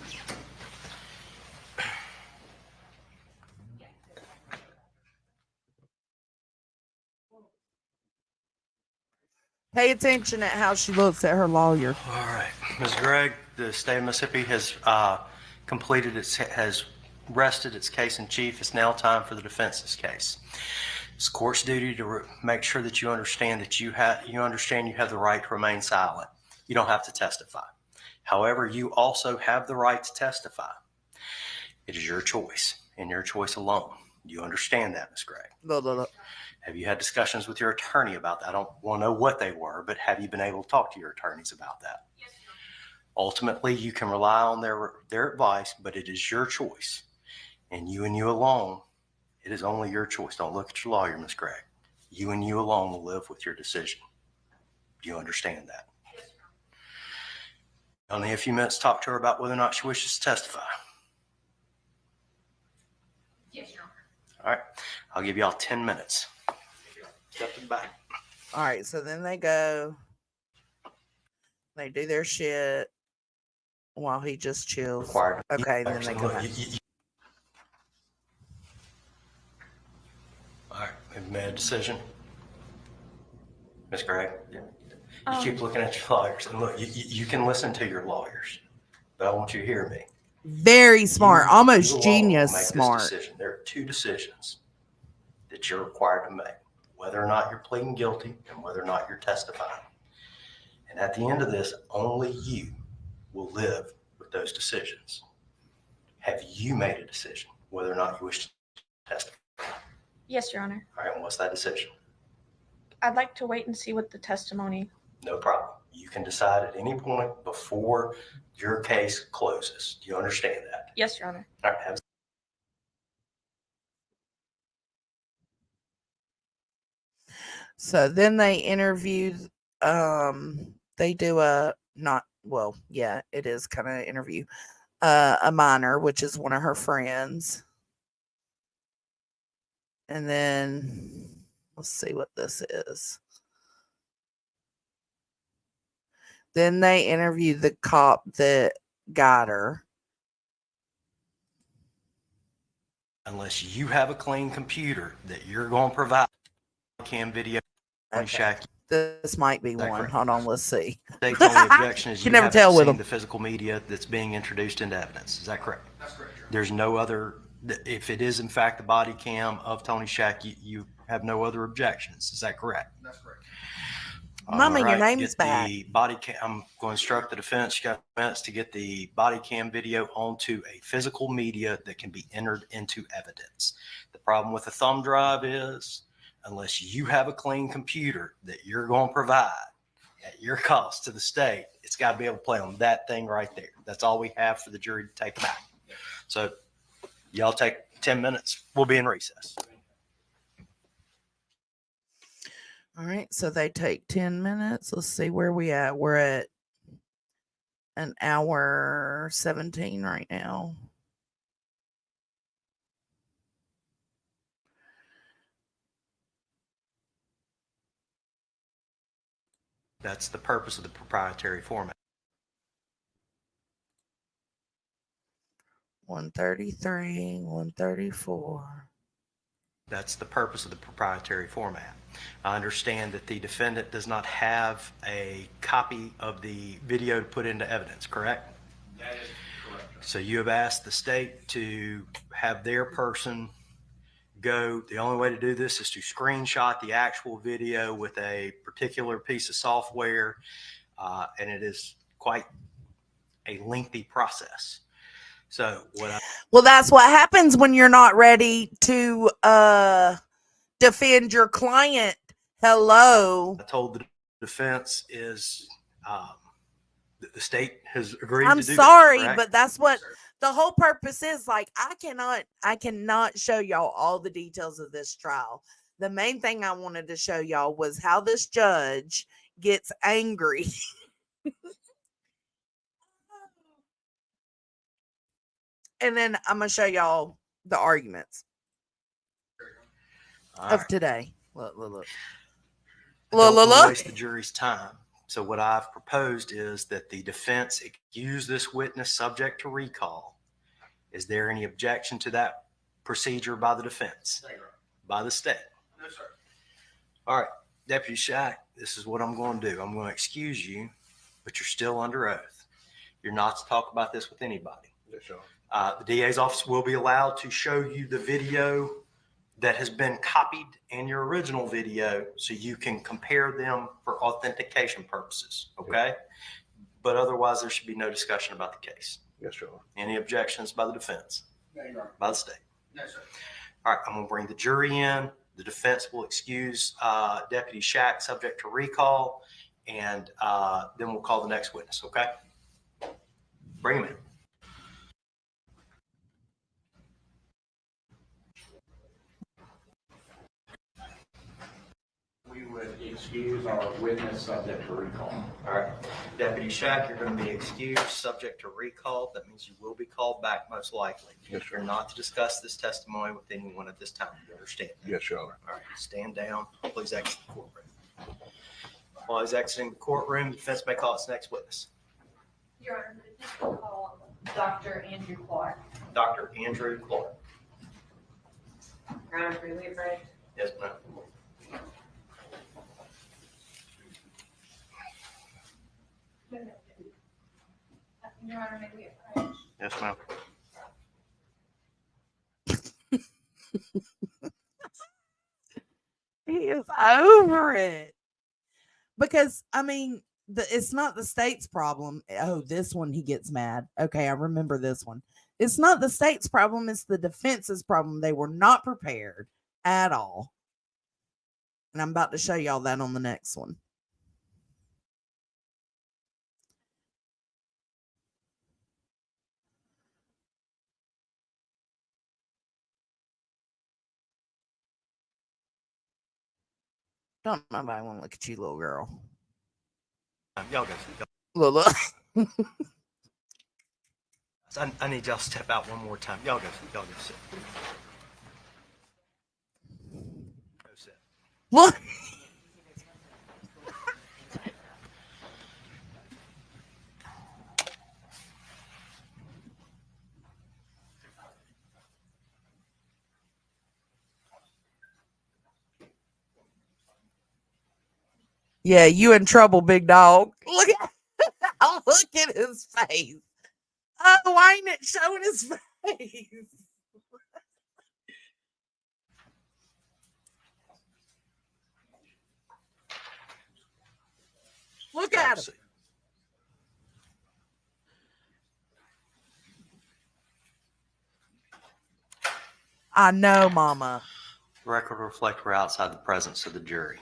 Pay attention at how she looks at her lawyer. All right, Ms. Gregg, the state of Mississippi has has rested its case in chief. It's now time for the defense's case. It's the court's duty to make sure that you understand that you have the right to remain silent. You don't have to testify. However, you also have the right to testify. It is your choice and your choice alone. Do you understand that, Ms. Gregg? Look. Have you had discussions with your attorney about that? I don't want to know what they were, but have you been able to talk to your attorneys about that? Yes, sir. Ultimately, you can rely on their advice, but it is your choice. And you alone, it is only your choice. Don't look at your lawyer, Ms. Gregg. You and you alone will live with your decision. Do you understand that? Yes, sir. Only a few minutes to talk to her about whether or not she wishes to testify. Yes, Your Honor. All right. I'll give y'all 10 minutes. Step to the back. All right, so then they go. They do their shit while he just chills. Required. Okay, and then they go back. All right, we've made a decision. Ms. Gregg, you keep looking at your lawyers. And look, you can listen to your lawyers, but I want you to hear me. Very smart, You almost alone genius will make smart. this decision. There are 2 decisions that you're required to make, whether or not you're pleading guilty and whether or not you're testifying. And at the end of this, only you will live with those decisions. Have you made a decision whether or not you wish to testify? Yes, Your Honor. All right, and what's that decision? I'd like to wait and see what the testimony. No problem. You can decide at any point before your case closes. Do you understand that? Yes, Your Honor. All right, have So then they interviewed. They do a not well, yeah, it is kind of interview. A minor, which is one of her friends, and then let's see what this is. Then they interview the cop that got her. unless you have a clean computer that you're going to provide cam video on Okay. Shaq. This might be that one. correct? Hold on, let's see. State's only objection is Can you never haven't tell with seen them. the physical media that's being introduced into evidence. Is that correct? That's correct, Your Honor. There's no other, if it is in fact the body cam of Tony Shack, you have no other objections. Is that correct? That's correct. Mama, your All right, name's get back. the body cam. I'm going to instruct the defense. You got minutes to get the body cam video onto a physical media that can be entered into evidence. The problem with the thumb drive is, unless you have a clean computer that you're going to provide at your cost to the state, it's got to be able to play on that thing right there. That's all we have for the jury to take back. So y'all take 10 minutes. We'll be in recess. All right, so they take 10 minutes. Let's see where we at. We're at an hour 17 right now. That's the purpose of the proprietary format. 133, 134. That's the purpose of the proprietary format. I understand that the defendant does not have a copy of the video to put into evidence, correct? That is correct. So you have asked the state to have their person go. The only way to do this is to screenshot the actual video with a particular piece of software, and it is quite a lengthy process. So Well, that's what happens when you're not ready to defend your client. Hello. I told the defense is the state has agreed I'm to do sorry, this, but that's what the whole purpose is. Like, I cannot show y'all all the details of this trial. The main thing I wanted to show y'all was how this judge gets angry. And then I'm going to show y'all the arguments of today. Look. I don't want to waste the jury's time. So what I've proposed is that the defense accuse this witness subject to recall. Is there any objection to that procedure by the defense? By the state? No, sir. All right, Deputy Shack, this is what I'm going to do. I'm going to excuse you, but you're still under oath. You're not to talk about this with anybody. Yes, sir. The DA's office will be allowed to show you the video that has been copied and your original video so you can compare them for authentication purposes, okay? But otherwise, there should be no discussion about the case. Yes, sir. Any objections by the defense? No, Your By the state? No, sir. All right, I'm going to bring the jury in. The defense will excuse Deputy Shack subject to recall, and then we'll call the next witness, okay? Bring him in. We would excuse our witness subject to recall. All right. Deputy Shack, you're going to be excused subject to recall. That means you will be called back most likely. Yes, sir. You're not to discuss this testimony with anyone at this time. You understand? Yes, sir. All right. Stand down. Please exit the courtroom. While he's exiting the courtroom, the defense may call its next witness. Your Honor, the defense will call Dr. Andrew Clark. Dr. Andrew Clark. Your Honor, we read. Yes, ma'am. Your Honor, may we approach? Yes, ma'am. He is over it. Because, I mean, it's not the state's problem. Oh, this one, he gets mad. Okay, I remember this one. It's not the state's problem. It's the defense's problem. They were not prepared at all. And I'm about to show y'all that on the next one. Don't nobody want to look at you, little girl. Y'all go. Look. I need y'all to step out one more time. Y'all go sit. Go sit. Look. Yeah, you in trouble, big dog. Look at his face. Oh, why ain't it showing his face? Look at him. I know, Mama. The record will reflect we're outside the presence of the jury.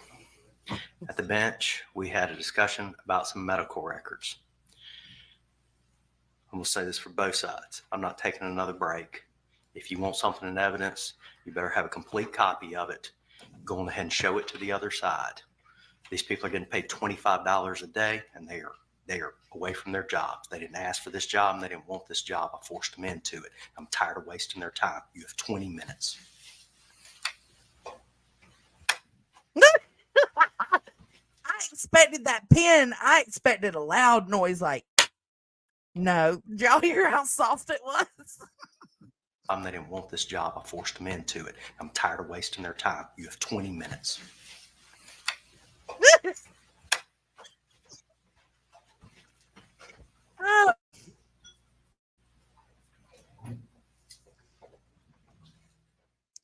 At the bench, we had a discussion about some medical records. I'm gonna say this for both sides. I'm not taking another break. If you want something in evidence, you better have a complete copy of it. Go on ahead and show it to the other side. These people are getting paid $25 a day, and they are away from their jobs. They didn't ask for this job, and they didn't want this job. I forced them into it. I'm tired of wasting their time. You have 20 minutes. I expected that pen. I expected a loud noise like, no. Did y'all hear how soft it was? They didn't want this job. I forced them into it. I'm tired of wasting their time. You have 20 minutes. Oh.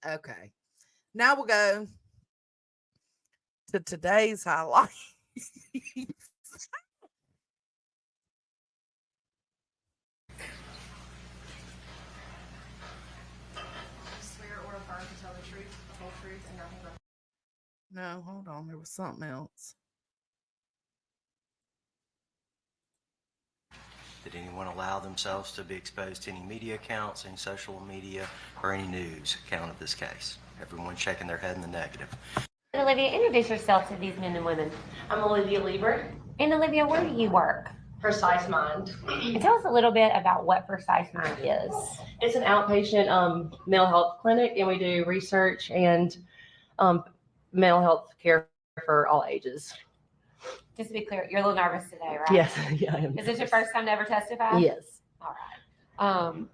Okay. Now we'll go to today's highlight. Swear or affirm to tell the truth, the whole truth, and nothing but. No, hold on. There was something else. Did anyone allow themselves to be exposed to any media accounts, any social media, or any news account of this case? Everyone shaking their head in the negative. Olivia, introduce yourself to these men and women. I'm Olivia Lieber, And Olivia, where do you work? Precise Mind. And tell us a little bit about what Precise Mind is. It's an outpatient mental health clinic, and we do research and mental health care for all ages. Just to be clear, you're a little nervous today, right? Yes, yeah, I am. Is this your first time to ever testify? Yes. All right.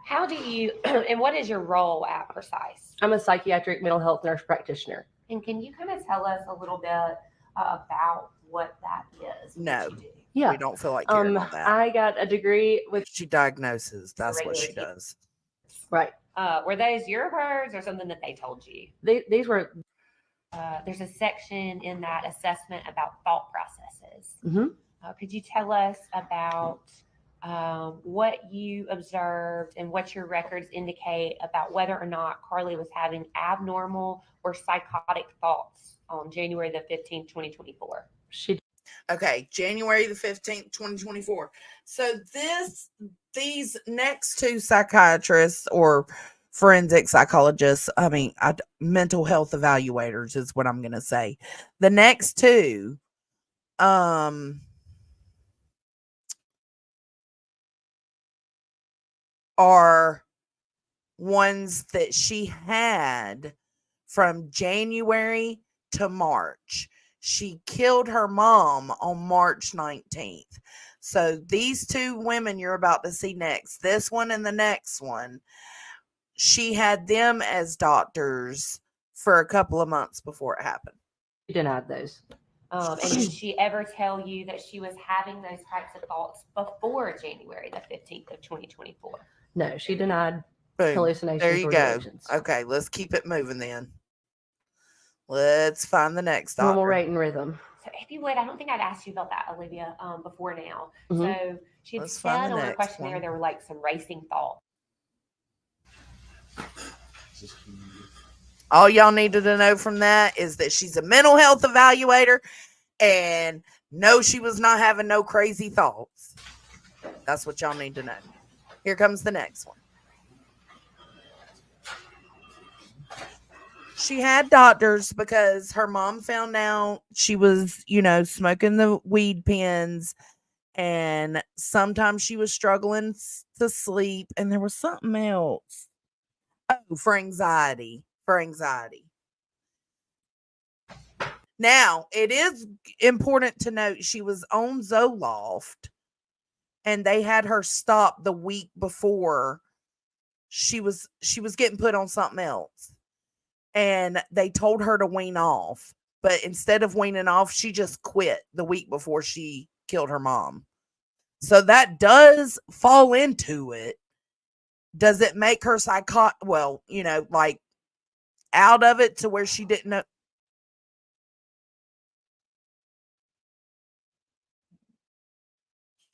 How do you, and what is your role at Precise? I'm a psychiatric mental health nurse practitioner. And can you kind of tell us a little bit about what that is? No. What you do? Yeah. We don't feel like hearing about that. I got a degree with. She diagnoses. That's what she regular does. Right. Were those your words or something that they told you? These were. There's a section in that assessment about thought processes. Mhm. Could you tell us about what you observed and what your records indicate about whether or not Carly was having abnormal or psychotic thoughts on January the 15th, 2024? She. Okay, January the 15th, 2024. So these next two psychiatrists or forensic psychologists, mental health evaluators is what I'm going to say. The next two are ones that she had from January to March. She killed her mom on March 19th. So these two women you're about to see next, this one and the next one, she had them as doctors for a couple of months before it happened. She denied those. And did she ever tell you that she was having those types of thoughts before January the 15th of 2024? No, she denied Boom. hallucinations. There you or go. delusions. Okay, let's keep it moving then. Let's find the next doctor. Normal rate and rhythm. So if you would, I don't think I'd asked you about that, Olivia, before now. Mhm. So she had Let's find said the on the next questionnaire one. there were like some racing thoughts. All y'all needed to know from that is that she's a mental health evaluator and no, she was not having no crazy thoughts. That's what y'all need to know. Here comes the next one. She had doctors because her mom found out she was, smoking the weed pens, and sometimes she was struggling to sleep, and there was something else. Oh, for anxiety. Now, it is important to note she was on Zoloft, and they had her stop the week before she was getting put on something else. And they told her to wean off. But instead of weaning off, she just quit the week before she killed her mom. So that does fall into it. Does it make her psychotic? Well, like out of it to where she didn't know.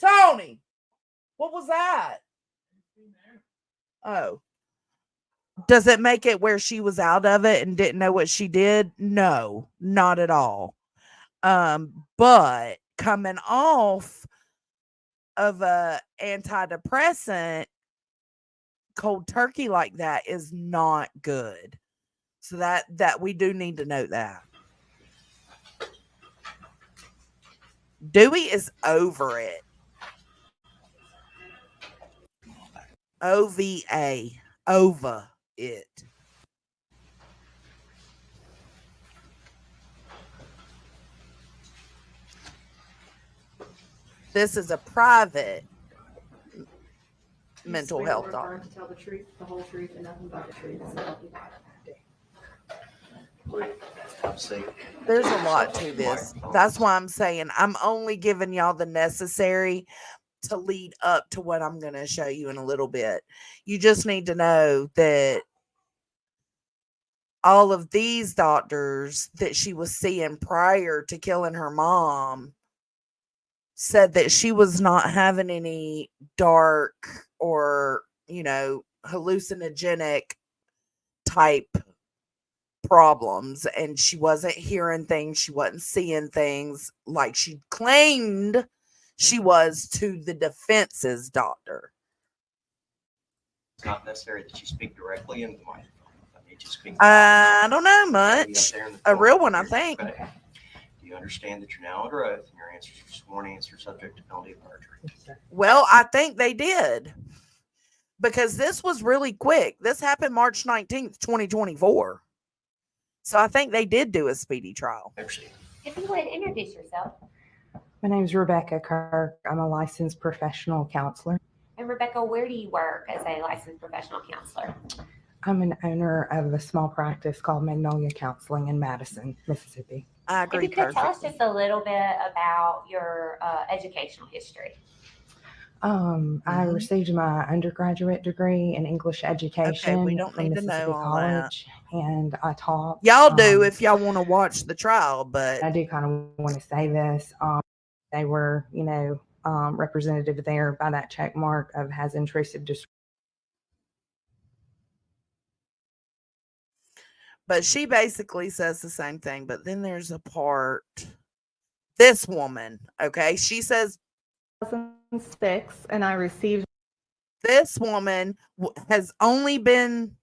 Tony, what was that? Oh. Does it make it where she was out of it and didn't know what she did? No, not at all. But coming off of a antidepressant cold turkey like that is not good. So that we do need to note that. Dewey is over it. OVA. Over it. This is a private mental health doctor. To tell the truth, the whole truth, and nothing but the truth. There's a lot to this. That's why I'm saying I'm only giving y'all the necessary to lead up to what I'm going to show you in a little bit. You just need to know that all of these doctors that she was seeing prior to killing her mom said that she was not having any dark or, hallucinogenic type problems, and she wasn't hearing things, she wasn't seeing things like she claimed she was to the defense's doctor. It's not necessary that you speak directly into the microphone. I need you to speak. I don't know much. A real one, I think. Do you understand that you're now under oath and your answers are sworn answers subject to penalty of perjury? Well, I think they did, because this was really quick. This happened March 19th, 2024. So I think they did do a speedy trial. If you would introduce yourself. My name is Rebecca Kirk. I'm a licensed professional counselor. And Rebecca, where do you work as a licensed professional counselor? I'm an owner of a small practice called Magnolia Counseling in Madison, Mississippi. I agree. If you could tell us just a little bit about your educational history. I received my undergraduate degree in English education. Okay, we don't need to know all College, and I taught. Y'all do if y'all want to watch the trial, but I do kind of want to say this. They were, representative there by that check mark of has intrusive disorder. But she basically says the same thing. But then there's a part. This woman, okay, she says 2006, and I received. This woman has only been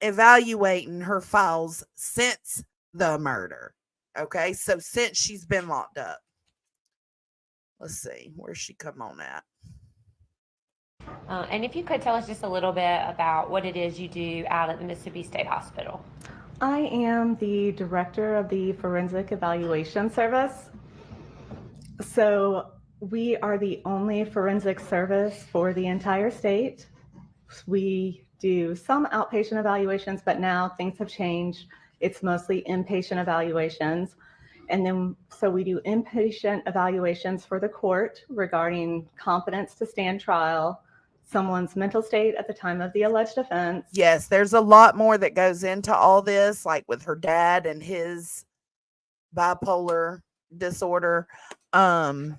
evaluating her files since the murder. Okay, so since she's been locked up. Let's see, where's she come on at? And if you could tell us just a little bit about what it is you do out at the Mississippi State Hospital. I am the director of the Forensic Evaluation Service. So we are the only forensic service for the entire state. We do some outpatient evaluations, but now things have changed. It's mostly inpatient evaluations. And then, so we do inpatient evaluations for the court regarding competence to stand trial, someone's mental state at the time of the alleged offense. Yes, there's a lot more that goes into all this, like with her dad and his bipolar disorder. But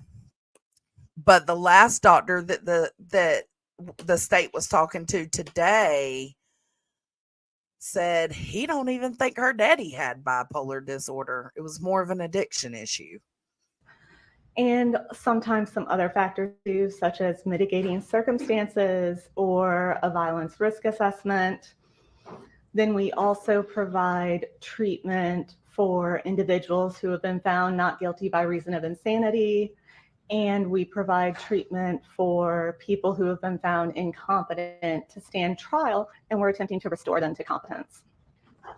the last doctor that the state was talking to today said he don't even think her daddy had bipolar disorder. It was more of an addiction issue. And sometimes some other factors too, such as mitigating circumstances or a violence risk assessment. Then we also provide treatment for individuals who have been found not guilty by reason of insanity. And we provide treatment for people who have been found incompetent to stand trial, and we're attempting to restore them to competence.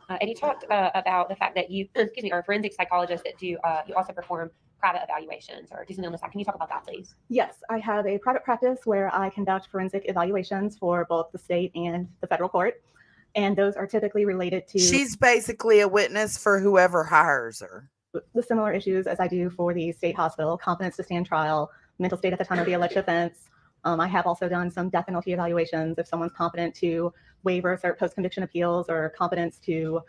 And you talked about the fact that you, are a forensic psychologist that you also perform private evaluations or do something on the side. Can you talk about that, please? Yes, I have a private practice where I conduct forensic evaluations for both the state and the federal court. And those are typically related to... She's basically a witness for whoever hires her. The similar issues as I do for the state hospital, competence to stand trial, mental state at the time of the alleged offense. I have also done some death penalty evaluations if someone's competent to waive or assert post-conviction appeals or competence to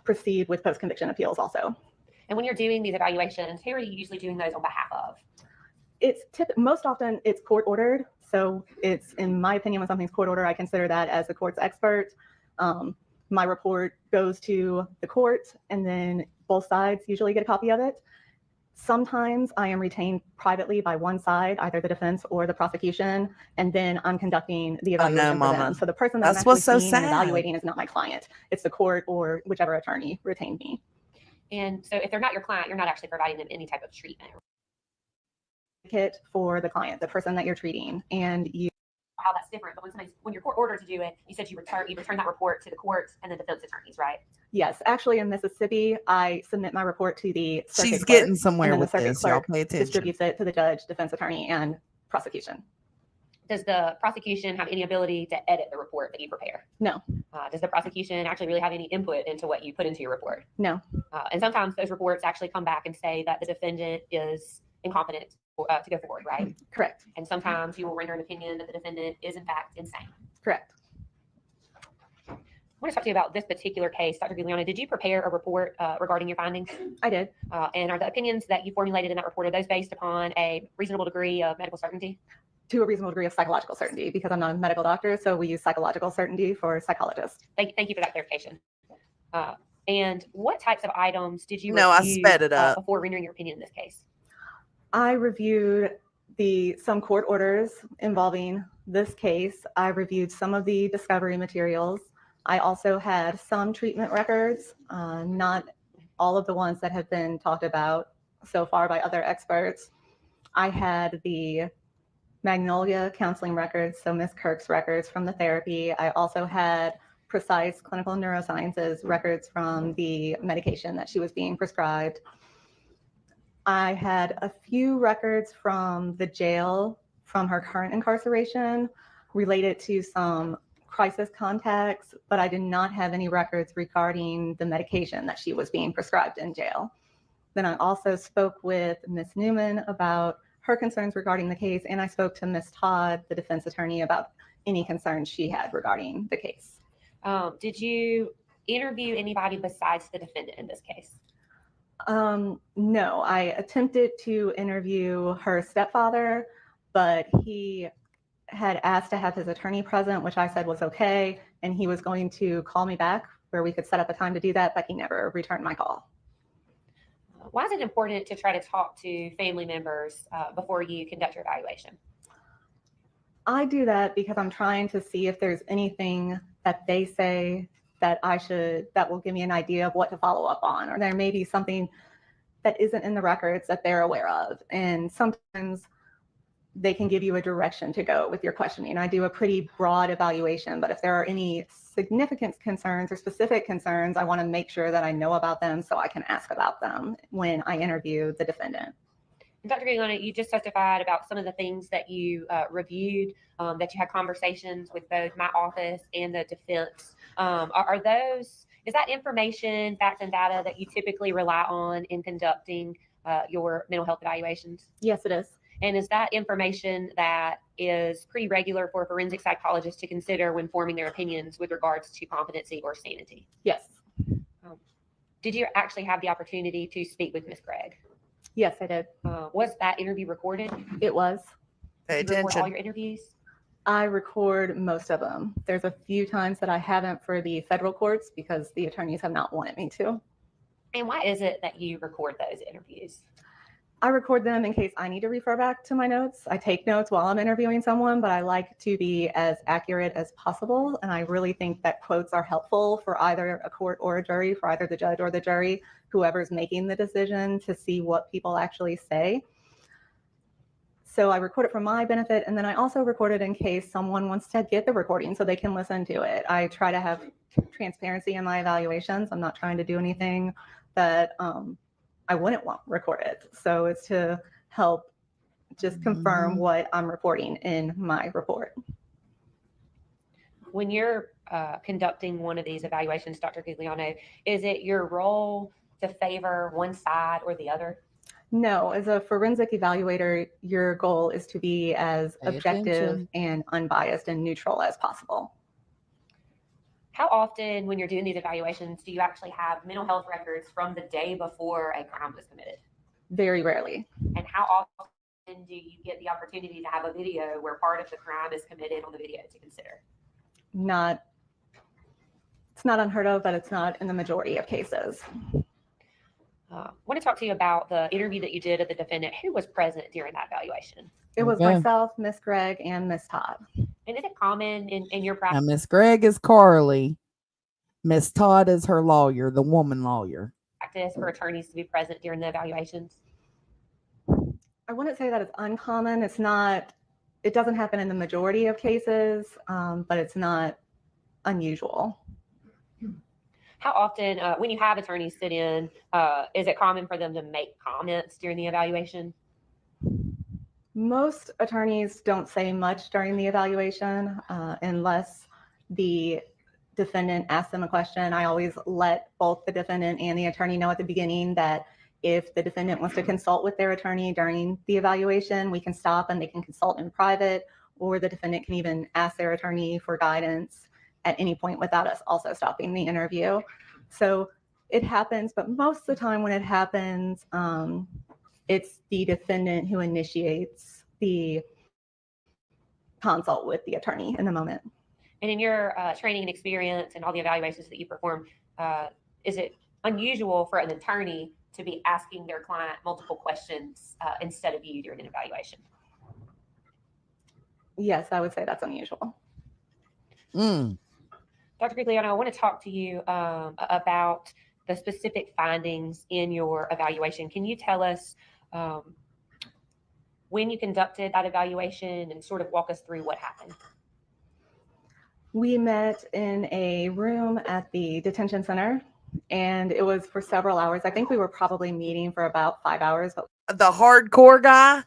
proceed with post-conviction appeals also. And when you're doing these evaluations, who are you usually doing those on behalf of? It's most often it's court ordered. So it's, in my opinion, when something's court order, I consider that as the court's expert. My report goes to the court, and then both sides usually get a copy of it. Sometimes I am retained privately by one side, either the defense or the prosecution, and then I'm conducting the I know, evaluation for them. Mama. So the person that I'm That's actually what's so seeing and sad. evaluating is not my client. It's the court or whichever attorney retained me. And so if they're not your client, you're not actually providing them any type of treatment. Advocate for the client, the person that you're treating, and you. How that's different, but when you're court ordered to do it, you said you return that report to the courts and the defense attorneys, right? Yes, actually in Mississippi, I submit my report to the circuit She's clerk, getting somewhere and then the with circuit this. Y'all clerk pay attention. distributes it to the judge, defense attorney, and prosecution. Does the prosecution have any ability to edit the report that you prepare? No. Does the prosecution actually really have any input into what you put into your report? No. And sometimes those reports actually come back and say that the defendant is incompetent to go forward, right? Correct. And sometimes you will render an opinion that the defendant is in fact insane. Correct. I want to talk to you about this particular case. Dr. Giuliano, did you prepare a report regarding your findings? I did. And are the opinions that you formulated in that report, are those based upon a reasonable degree of medical certainty? To a reasonable degree of psychological certainty, because I'm not a medical doctor, so we use psychological certainty for psychologists. Thank you for that clarification. And what types of items did you No, I review sped it up. before rendering your opinion in this case? I reviewed some court orders involving this case. I reviewed some of the discovery materials. I also had some treatment records, not all of the ones that have been talked about so far by other experts. I had the Magnolia counseling records, so Ms. Kirk's records from the therapy. I also had precise clinical neurosciences records from the medication that she was being prescribed. I had a few records from the jail from her current incarceration related to some crisis contacts, but I did not have any records regarding the medication that she was being prescribed in jail. Then I also spoke with Ms. Newman about her concerns regarding the case, and I spoke to Ms. Todd, the defense attorney, about any concerns she had regarding the case. Did you interview anybody besides the defendant in this case? No, I attempted to interview her stepfather, but he had asked to have his attorney present, which I said was okay, and he was going to call me back where we could set up a time to do that, but he never returned my call. Why is it important to try to talk to family members before you conduct your evaluation? I do that because I'm trying to see if there's anything that they say that that will give me an idea of what to follow up on, or there may be something that isn't in the records that they're aware of. And sometimes they can give you a direction to go with your questioning. I do a pretty broad evaluation, but if there are any significant concerns or specific concerns, I want to make sure that I know about them so I can ask about them when I interview the defendant. Dr. Giuliano, you just testified about some of the things that you reviewed, that you had conversations with both my office and the defense. Is that information, facts, and data that you typically rely on in conducting your mental health evaluations? Yes, it is. And is that information that is pretty regular for a forensic psychologist to consider when forming their opinions with regards to competency or sanity? Yes. Did you actually have the opportunity to speak with Ms. Gregg? Yes, I did. Was that interview recorded? It was. Pay Did you record attention. all your interviews? I record most of them. There's a few times that I haven't for the federal courts because the attorneys have not wanted me to. And why is it that you record those interviews? I record them in case I need to refer back to my notes. I take notes while I'm interviewing someone, but I like to be as accurate as possible. And I really think that quotes are helpful for either a court or a jury, for either the judge or the jury, whoever's making the decision, to see what people actually say. So I record it for my benefit, and then I also record it in case someone wants to get the recording so they can listen to it. I try to have transparency in my evaluations. I'm not trying to do anything that I wouldn't want recorded. So it's to help just confirm what I'm reporting in my report. When you're conducting one of these evaluations, Dr. Giuliano, is it your role to favor one side or the other? No, as a forensic evaluator, your goal is to be as objective and unbiased and neutral as possible. How often, when you're doing these evaluations, do you actually have mental health records from the day before a crime was committed? Very rarely. And how often do you get the opportunity to have a video where part of the crime is committed on the video to consider? It's not unheard of, but it's not in the majority of cases. I want to talk to you about the interview that you did of the defendant. Who was present during that evaluation? It was Okay. myself, Miss Gregg, and Miss Todd. And is it common in your Now, practice Miss Gregg is Carly. Miss Todd is her lawyer, the woman lawyer. for attorneys to be present during the evaluations? I wouldn't say that it's uncommon. It's not, it doesn't happen in the majority of cases, but it's not unusual. How often, when you have attorneys sit in, is it common for them to make comments during the evaluation? Most attorneys don't say much during the evaluation unless the defendant asks them a question. I always let both the defendant and the attorney know at the beginning that if the defendant wants to consult with their attorney during the evaluation, we can stop and they can consult in private, or the defendant can even ask their attorney for guidance at any point without us also stopping the interview. So it happens, but most of the time when it happens, it's the defendant who initiates the consult with the attorney in the moment. And in your training and experience and all the evaluations that you perform, is it unusual for an attorney to be asking their client multiple questions instead of you during an evaluation? Yes, I would say that's unusual. Dr. Grigliano, I want to talk to you about the specific findings in your evaluation. Can you tell us when you conducted that evaluation and sort of walk us through what happened? We met in a room at the detention center, and it was for several hours. I think we were probably meeting for about 5 hours. But The hardcore guy,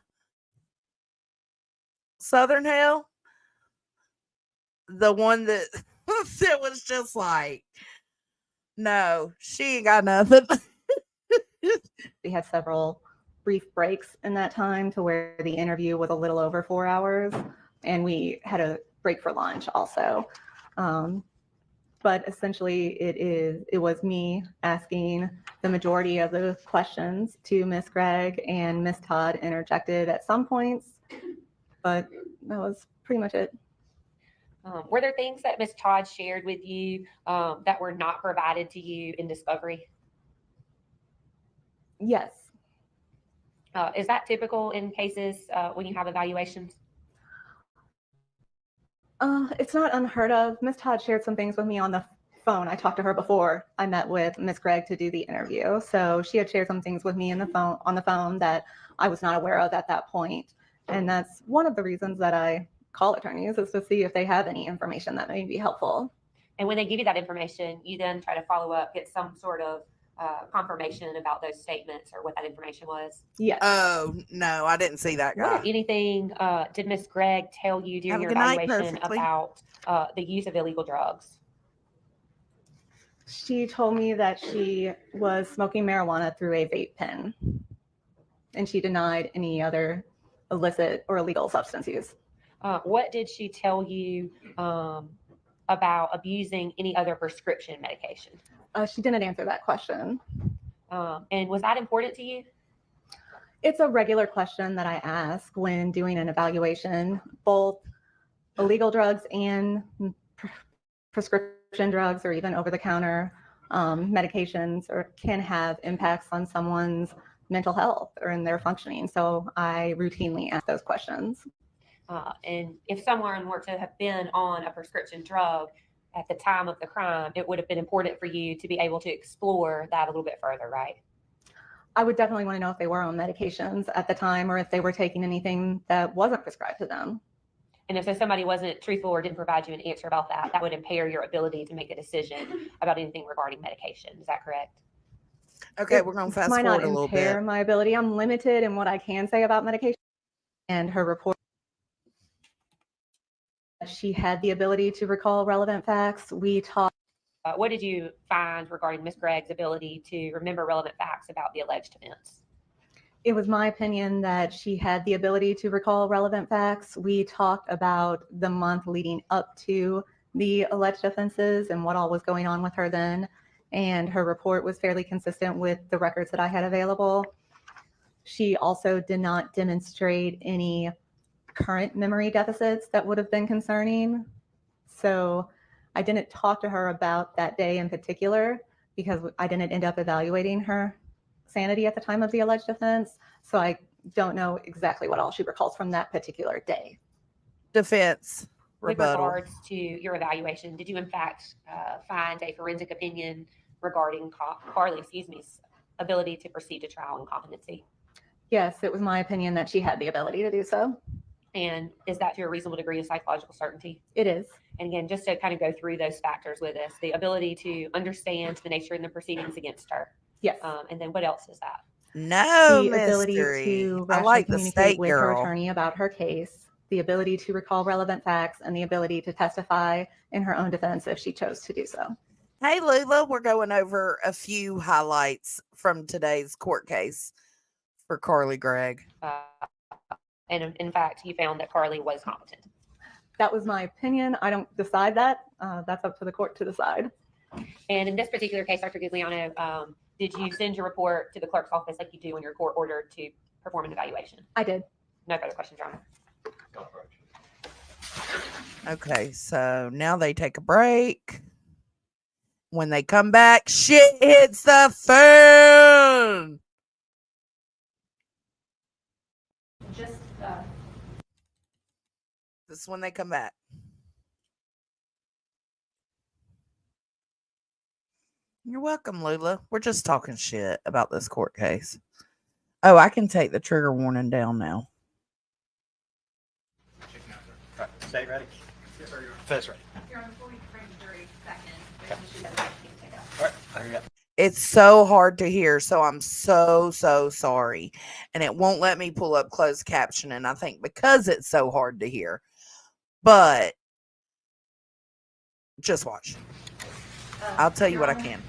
Southern Hell, the one that it was just like, no, she ain't got nothing. we had several brief breaks in that time to where the interview was a little over 4 hours, and we had a break for lunch also. But essentially it was me asking the majority of the questions to Miss Gregg, and Miss Todd interjected at some points, but that was pretty much it. Were there things that Ms. Todd shared with you that were not provided to you in discovery? Yes. Is that typical in cases when you have evaluations? It's not unheard of. Miss Todd shared some things with me on the phone. I talked to her before I met with Miss Gregg to do the interview. So she had shared some things with me on the phone that I was not aware of at that point. And that's one of the reasons that I call attorneys, is to see if they have any information that may be helpful. And when they give you that information, you then try to follow up, get some sort of confirmation about those statements or what that information was? Yes. Oh, no, I didn't see that guy. What, if anything, did Ms. Gregg tell you during your evaluation about the use of illegal drugs? She told me that she was smoking marijuana through a vape pen, and she denied any other illicit or illegal substance use. What did she tell you about abusing any other prescription medication? She didn't answer that question. And was that important to you? It's a regular question that I ask when doing an evaluation. Both illegal drugs and prescription drugs, or even over-the-counter medications, can have impacts on someone's mental health or in their functioning. So I routinely ask those questions. And if someone were to have been on a prescription drug at the time of the crime, it would have been important for you to be able to explore that a little bit further, right? I would definitely want to know if they were on medications at the time, or if they were taking anything that wasn't prescribed to them. And if somebody wasn't truthful or didn't provide you an answer about that, that would impair your ability to make a decision about anything regarding medication. Is that correct? Okay, we're going to fast forward a little bit. Might not impair my ability. I'm limited in what I can say about medication. And her report, she had the ability to recall relevant facts. We talked. What did you find regarding Ms. Gregg's ability to remember relevant facts about the alleged events? It was my opinion that she had the ability to recall relevant facts. We talked about the month leading up to the alleged offenses and what all was going on with her then. And her report was fairly consistent with the records that I had available. She also did not demonstrate any current memory deficits that would have been concerning. So I didn't talk to her about that day in particular because I didn't end up evaluating her. sanity at the time of the alleged offense. So I don't know exactly what all she recalls from that particular day. Defense With rebuttal. regards to your evaluation, did you in fact find a forensic opinion regarding Carly's ability to proceed to trial and competency? Yes, it was my opinion that she had the ability to do so. And is that to a reasonable degree of psychological certainty? It is. And again, just to kind of go through those factors with us, the ability to understand the nature and the proceedings against her. Yes. And then what else is that? No The ability mystery. to I rationally like the communicate state with her girl. attorney about her case, the ability to recall relevant facts, and the ability to testify in her own defense if she chose to do so. Hey, Lula, we're going over a few highlights from today's court case for Carly Gregg. And in fact, you found that Carly was competent. That was my opinion. I don't decide that. That's up to the court to decide. And in this particular case, Dr. Giuliano, did you send your report to the clerk's office like you do when you're court ordered to perform an evaluation? I did. No further questions, Your Honor. Okay, so now they take a break. When they come back, shit hits the fan. This is when they come back. You're welcome, Lula. We're just talking shit about this court case. Oh, I can take the trigger warning down now. Stay ready. Fez ready. It's so hard to hear, so I'm so sorry. And it won't let me pull up closed captioning, I think, because it's so hard to hear. But just watch. I'll tell you what I can.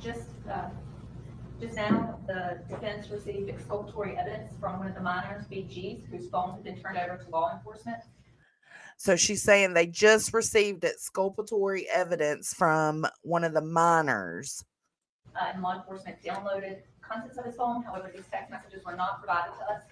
Just now, the defense received exculpatory evidence from one of the minors, BGs, whose phone had been turned over to law enforcement. So she's saying they just received exculpatory evidence from one of the minors. And law enforcement downloaded contents of his phone. However, these text messages were not provided to us.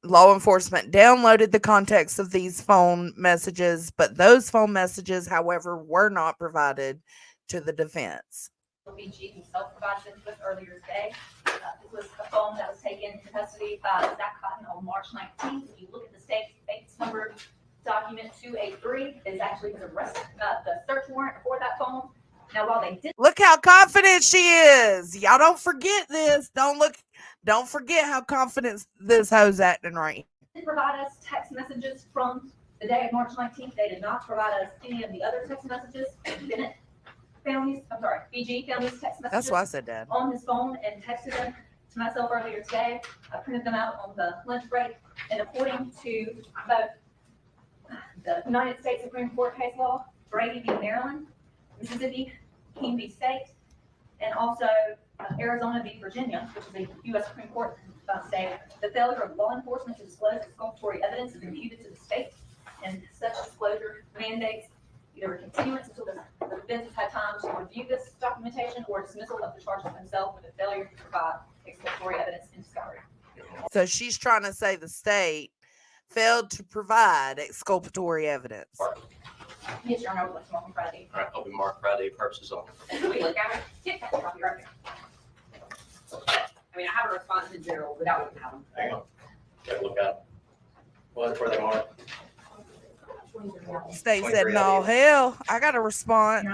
Law enforcement downloaded the context of these phone messages, but those phone messages, however, were not provided to the defense. BG himself provided them to us earlier today. This was a phone that was taken into custody by Zach Cotton on March 19th. If you look at the state number document 283, is actually his arrest, the search warrant for that phone. Now, while they did Look how confident she is. Y'all don't forget this. Don't forget how confident this hoe's acting right. provide us text messages from the day of March 19th, they did not provide us any of the other text messages. BG found these text messages. That's why I said that. On his phone and texted them to myself earlier today. I printed them out on the lunch break, and according to both the United States Supreme Court case law, Brady v. Maryland, Mississippi, King v. State, and also Arizona v. Virginia, which is a U.S. Supreme Court state, the failure of law enforcement to disclose exculpatory evidence is imputed to the state, and such disclosure mandates either a continuance until the defense has had time to review this documentation or dismissal of the charges themselves with a failure to provide exculpatory evidence in discovery. So she's trying to say the state failed to provide exculpatory evidence. Yes, Your Honor, let's mark Friday. All right, I'll be marked Friday purposes only. We look at it. Get that copy right there. I mean, I have a response in general without looking at them. Hang on. Take a look at them. What, where they are? State said, no, hell, I got a response.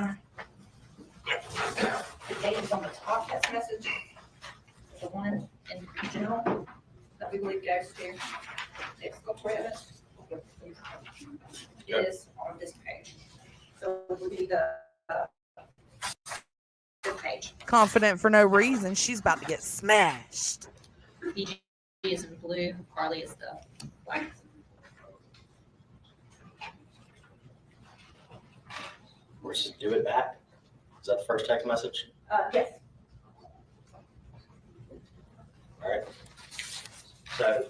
The date is on the top text message. The one in general that we believe goes to the exculpatory evidence is on this page. So it would be this page. Confident for no reason. She's about to get smashed. BG is in blue, Carly is the black. We're just do it back. Is that the first text message? Yes. All right. So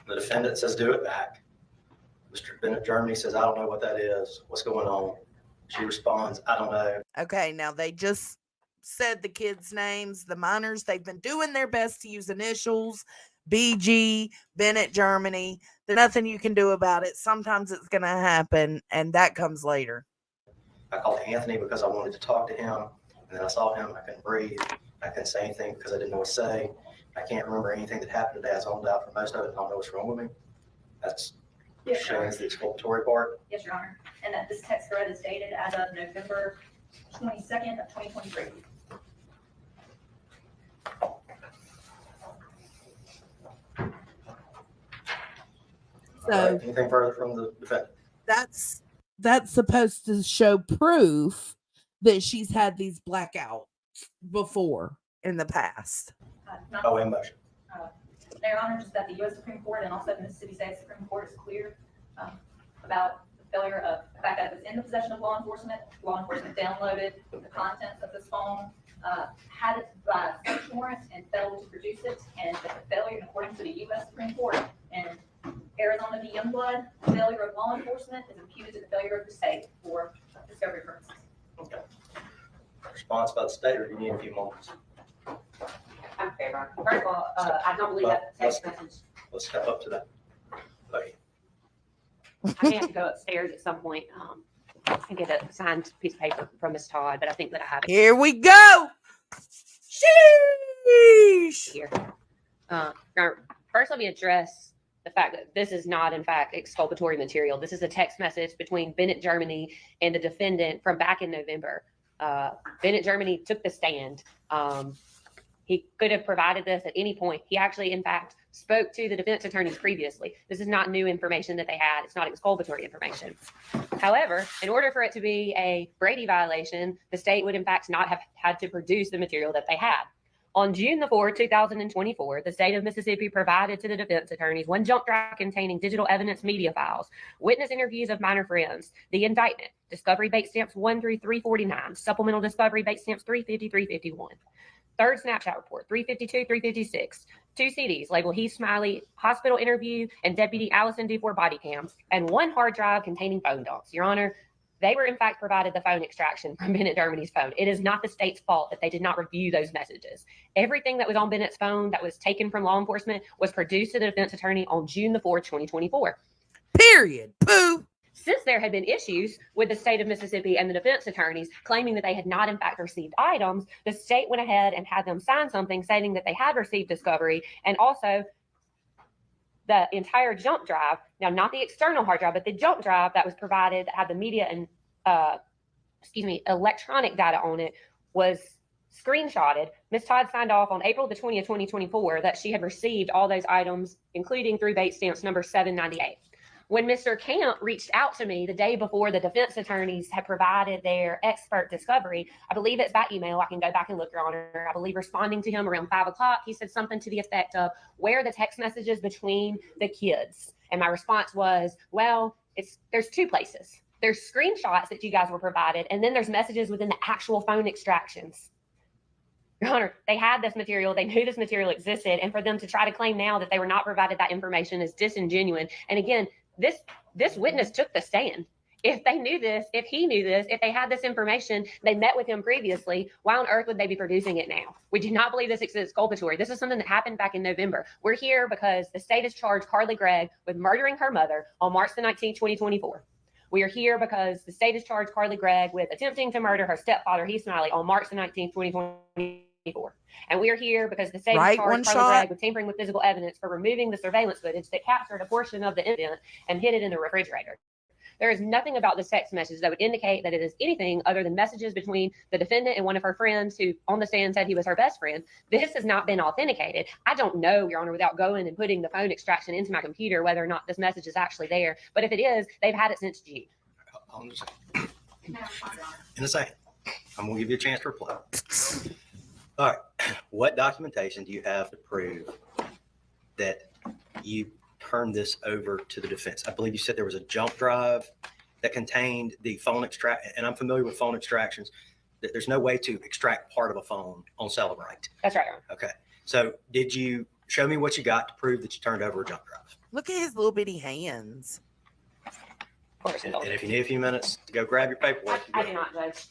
the defendant says, do it back. Mr. Bennett Germany says, I don't know what that is. What's going on? She responds, I don't know. Okay, now they just said the kids' names, the minors. They've been doing their best to use initials. BG, Bennett Germany. There's nothing you can do about it. Sometimes it's going to happen, and that comes later. I called Anthony because I wanted to talk to him, and then I saw him. I couldn't breathe. I couldn't say anything because I didn't know what to say. I can't remember anything that happened today. I zoned out for most of it. I don't know what's wrong with me. That's Yes, Your showing Honor. as the exculpatory part. Yes, Your Honor. And that this text thread is dated as of November 22nd of 2023. All right. So Anything further from the defendant? that's supposed to show proof that she's had these blackouts before in the past. Not- Oh, in motion. Your Honor, just that the U.S. Supreme Court and also the Mississippi State Supreme Court is clear about the failure of the fact that it was in the possession of law enforcement. Law enforcement downloaded the contents of this phone, had it by search warrant, and failed to produce it. And that the failure, according to the U.S. Supreme Court and Arizona v. Youngblood, the failure of law enforcement is imputed to the failure of the state for discovery purposes. Okay. Response by the state, or do you need a few moments? I'm fair. First of all, I don't believe that text message. Let's step up to that. Okay. I may have to go upstairs at some point and get a signed piece of paper from Ms. Todd, but I think that I have it Here we go. Sheesh. here. Now, first, let me address the fact that this is not, in fact, exculpatory material. This is a text message between Bennett Germany and the defendant from back in November. Bennett Germany took the stand. He could have provided this at any point. He actually, in fact, spoke to the defense attorneys previously. This is not new information that they had. It's not exculpatory information. However, in order for it to be a Brady violation, the state would, in fact, not have had to produce the material that they had. On June the 4th, 2024, the state of Mississippi provided to the defense attorneys one jump drive containing digital evidence media files, witness interviews of minor friends, the indictment, discovery bait stamps 1 through 349, supplemental discovery bait stamps 350, 351. Third snapshot report, 352, 356. 2 CDs labeled He Smiley Hospital Interview and Deputy Allison Dufour Body Cam, and 1 hard drive containing phone dumps. Your Honor, they were in fact provided the phone extraction from Bennett Germany's phone. It is not the state's fault that they did not review those messages. Everything that was on Bennett's phone that was taken from law enforcement was produced to the defense attorney on June the 4th, 2024. Period. Pooh. Since there had been issues with the state of Mississippi and the defense attorneys claiming that they had not in fact received items, the state went ahead and had them sign something stating that they had received discovery, and also the entire jump drive, now not the external hard drive, but the jump drive that was provided that had the media and electronic data on it was screenshotted. Ms. Todd signed off on April the 20th, 2024 that she had received all those items, including through bait stamps number 798. When Mr. Camp reached out to me the day before the defense attorneys had provided their expert discovery, I believe it's by email. I can go back and look, Your Honor. I believe responding to him around 5 o'clock, he said something to the effect of, where are the text messages between the kids? And my response was, well, there's 2 places. There's screenshots that you guys were provided, and then there's messages within the actual phone extractions. Your Honor, they had this material. They knew this material existed. And for them to try to claim now that they were not provided that information is disingenuous. And again, this witness took the stand. If they knew this, if he knew this, if they had this information, they met with him previously, why on earth would they be producing it now? We do not believe this is exculpatory. This is something that happened back in November. We're here because the state has charged Gregg with murdering her mother on March the 19th, 2024. We are here because the state has charged Gregg with attempting to murder her stepfather, He Smiley, on March the 19th, 2024. And we are here because the state has charged Gregg with tampering with physical evidence for removing the surveillance footage that captured a portion of the incident and hid it in the refrigerator. There is nothing about this text message that would indicate that it is anything other than messages between the defendant and one of her friends who on the stand said he was her best friend. This has not been authenticated. I don't know, Your Honor, without going and putting the phone extraction into my computer, whether or not this message is actually there. But if it is, they've had it since June. In a second, I'm going to give you a chance to reply. All right. What documentation do you have to prove that you turned this over to the defense? I believe you said there was a jump drive that contained the phone extract, and I'm familiar with phone extractions. There's no way to extract part of a phone on Celebrate. That's right, Your Honor. Okay. So did you show me what you got to prove that you turned over a jump drive? Look at his little bitty hands. And if you need a few minutes to go grab your paperwork, I do not, Judge.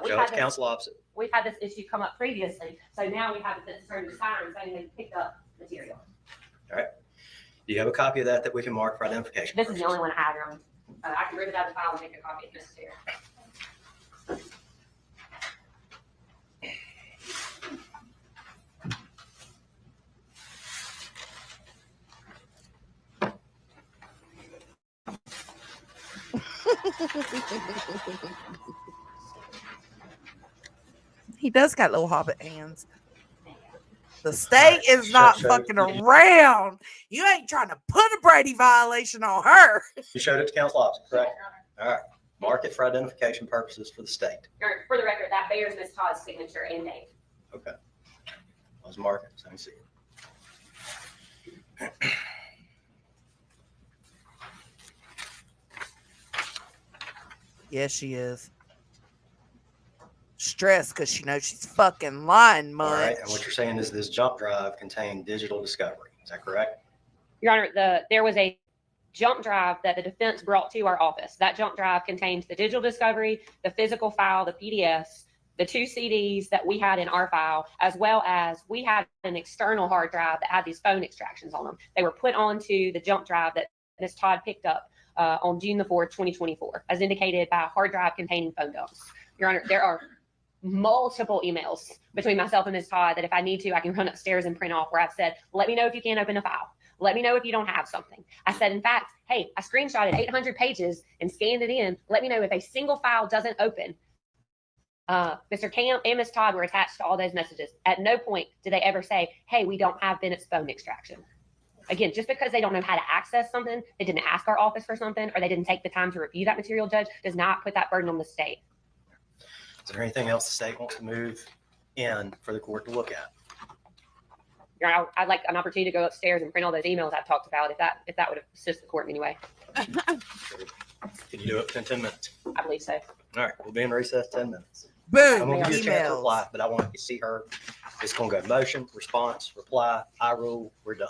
show us counsel opposite. We've had this issue come up previously, so now we have the attorney sign saying they picked up material. All right. Do you have a copy of that we can mark for identification? This is the only one I have, Your Honor. I can rip it out of the file and make a copy if necessary. He does got little hobbit hands. The state All right, is not show- fucking around. You ain't trying to put a Brady violation on her. You showed it to council officer, correct? All right. Mark it for identification purposes for the state. For the record, that bears Ms. Todd's signature and date. Okay. Let's mark it. So I can see it. Yes, she is. Stressed because she knows she's fucking lying much. All right. And what you're saying is this jump drive contained digital discovery. Is that correct? Your Honor, there was a jump drive that the defense brought to our office. That jump drive contains the digital discovery, the physical file, the PDFs, the 2 CDs that we had in our file, as well as we had an external hard drive that had these phone extractions on them. They were put onto the jump drive that Ms. Todd picked up on June the 4th, 2024, as indicated by a hard drive containing phone dumps. Your Honor, there are multiple emails between myself and Ms. Todd that if I need to, I can run upstairs and print off where I've said, let me know if you can't open a file. Let me know if you don't have something. I said, in fact, hey, I screenshotted 800 pages and scanned it in. Let me know if a single file doesn't open. Mr. Camp and Ms. Todd were attached to all those messages. At no point did they ever say, hey, we don't have Bennett's phone extraction. Again, just because they don't know how to access something, they didn't ask our office for something, or they didn't take the time to review that material, Judge, does not put that burden on the state. Is there anything else the state wants to move in for the court to look at? Your Honor, I'd like an opportunity to go upstairs and print all those emails I've talked about if that would assist the court in any way. Can you do it within 10 minutes? I believe so. All right. We'll be in recess 10 minutes. Boom. I'm going to give you a chance to Emails. reply, but I want to see her. It's going to go motion, response, reply, I rule, we're done.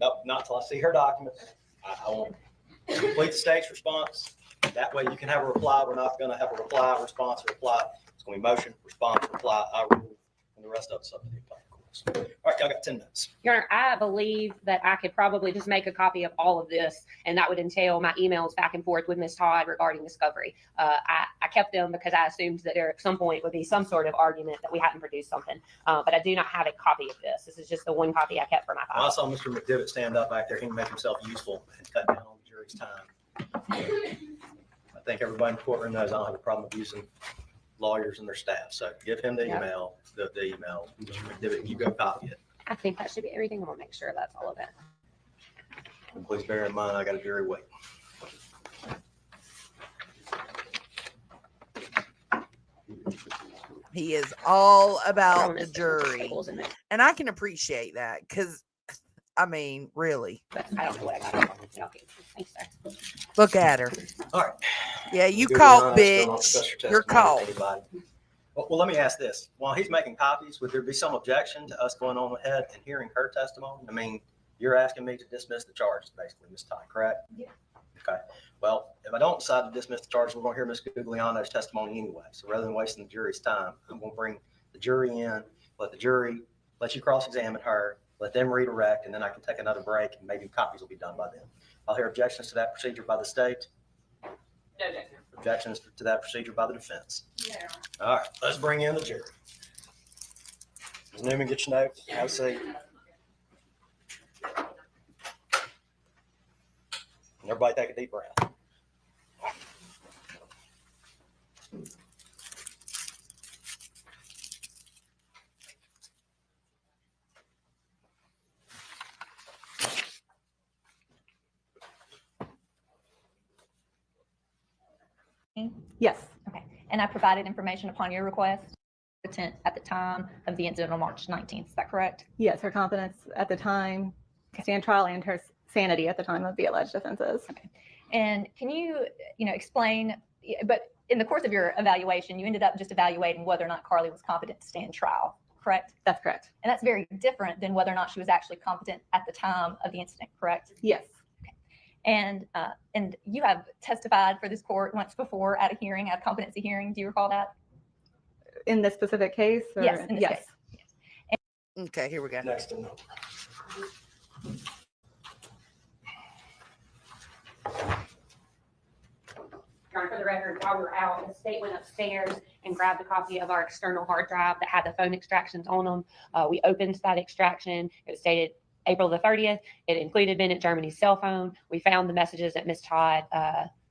Nope, not till I see her document. I want to complete the state's response. That way you can have a reply. We're not going to have a reply, response, reply. It's going to be motion, response, reply, I rule, and the rest of it's up to the appellate courts. All right, y'all got 10 minutes. Your Honor, I believe that I could probably just make a copy of all of this, and that would entail my emails back and forth with Ms. Todd regarding discovery. I kept them because I assumed that there at some point would be some sort of argument that we hadn't produced something, but I do not have a copy of this. This is just the one copy I kept for my Well, I file. saw Mr. McDivitt stand up back there. He can make himself useful and cut down on the jury's time. I think everybody in the courtroom knows I don't have a problem with using lawyers and their staff. So give him the email, the email. Mr. McDivitt, you go copy it. I think that should be everything. I'm going to make sure that's all of it. And please bear in mind, I got a jury waiting. He is all about Throwing the this jury. tables in there, And I can appreciate that because, I mean, really, but I don't know what I got. Okay. Thanks, sir. look at her. All right. Yeah, you Good caught, to don't discuss bitch. your You're testimony with caught. anybody. Well, let me ask this. While he's making copies, would there be some objection to us going on ahead and hearing her testimony? I mean, you're asking me to dismiss the charges, basically, Ms. Todd, correct? Yeah. Okay. Well, if I don't decide to dismiss the charges, we're going to hear Ms. Gugliano's testimony anyway. So rather than wasting the jury's time, I'm going to bring the jury in, let you cross-examine her, let them redirect, and then I can take another break and maybe copies will be done by then. I'll hear objections to that procedure by the state. No objection. Objections to that procedure by the defense. Yeah. All right, let's bring in the jury. Ms. Newman, get your notes. Have a seat. Everybody take a deep breath. Yes, Okay. And I provided information upon your request at the time of the incident on March 19th. Is that correct? yes, her competence at the time, stand trial, and her sanity at the time of the alleged offenses. And can you, explain, but in the course of your evaluation, you ended up just evaluating whether or not Carly was competent to stand trial, correct? That's correct. And that's very different than whether or not she was actually competent at the time of the incident, correct? Yes, And you have testified for this court once before at a hearing, at a competency hearing. Do you recall that? in this specific case? Or? Yes, in this Yes. case. Okay, here we go. Next to no. Your Honor, for the record, while we were out, the state went upstairs and grabbed a copy of our external hard drive that had the phone extractions on them. We opened that extraction. It stated April the 30th. It included Bennett Germany's cell phone. We found the messages that Ms. Todd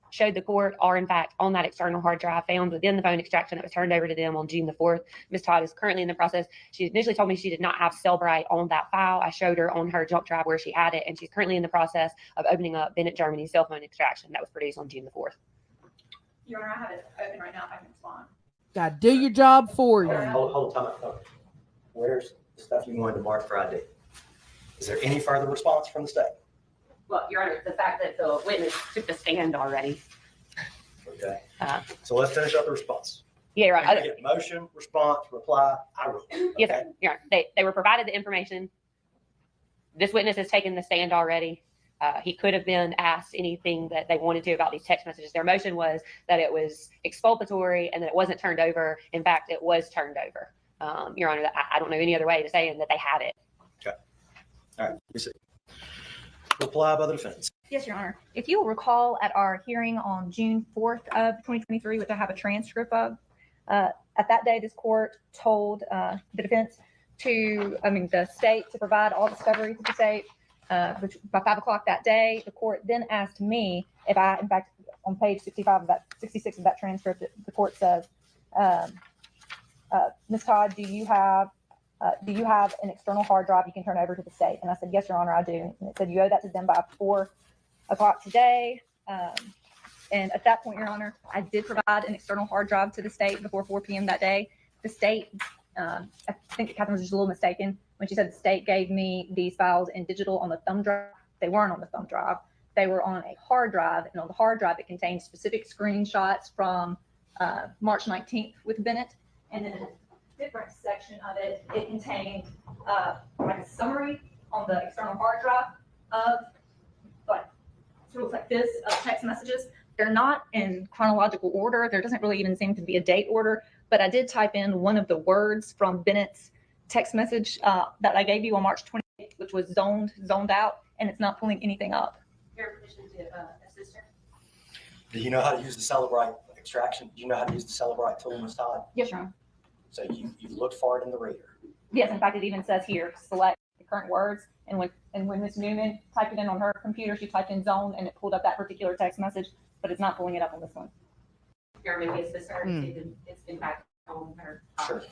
showed the court are in fact on that external hard drive found within the phone extraction that was turned over to them on June the 4th. Ms. Todd is currently in the process. She initially told me she did not have Cellbrite on that file. I showed her on her jump drive where she had it, and she's currently in the process of opening up Bennett Germany's cell phone extraction that was produced on June the 4th. Your Honor, I have it open right now if I can respond. God, do your job for you. Hold time out. Where's the stuff you wanted to mark for ID? Is there any further response from the state? Well, Your Honor, the fact that the witness took the stand already. Okay. So let's finish up the response. Yeah, Your Honor. Get motion, response, reply, I rule. Yes, sir. Your Honor. They were provided the information. This witness has taken the stand already. He could have been asked anything that they wanted to about these text messages. Their motion was that it was exculpatory and that it wasn't turned over. In fact, it was turned over. Your Honor, I don't know any other way to say that they had it. Okay. All right. You see. Reply by the defense. Yes, Your Honor. If you will recall at our hearing on June 4th of 2023, which I have a transcript of, at that day, this court told the defense the state to provide all discovery to the state. Which by 5 o'clock that day, the court then asked me if I, in fact, on page 66 of that transcript, the court says, Ms. Todd, do you have an external hard drive you can turn over to the state? And I said, yes, Your Honor, I do. And it said, you owe that to them by 4 o'clock today. And at that point, Your Honor, I did provide an external hard drive to the state before 4 p.m. that day. The state, I think Catherine was just a little mistaken when she said the state gave me these files in digital on the thumb drive. They weren't on the thumb drive. They were on a hard drive. And on the hard drive, it contained specific screenshots from March 19th with Bennett. And then a different section of it, it contained like a summary on the external hard drive of like, so it looks like this, of text messages. They're not in chronological order. There doesn't really even seem to be a date order, but I did type in one of the words from Bennett's text message that I gave you on March 28th, which was zoned out, and it's not pulling anything up. Your permission to assist her? Do you know how to use the Cellbrite extraction? Do you know how to use the Cellbrite tool, Ms. Todd? Yes, Your Honor. So you've looked for it in the reader. Yes, in fact, it even says here, select the current words. And when Ms. Newman typed it in on her computer, she typed in zone and it pulled up that particular text message, but it's not pulling it up on this one. Your Honor, maybe assist her. It's in fact on her. Sure.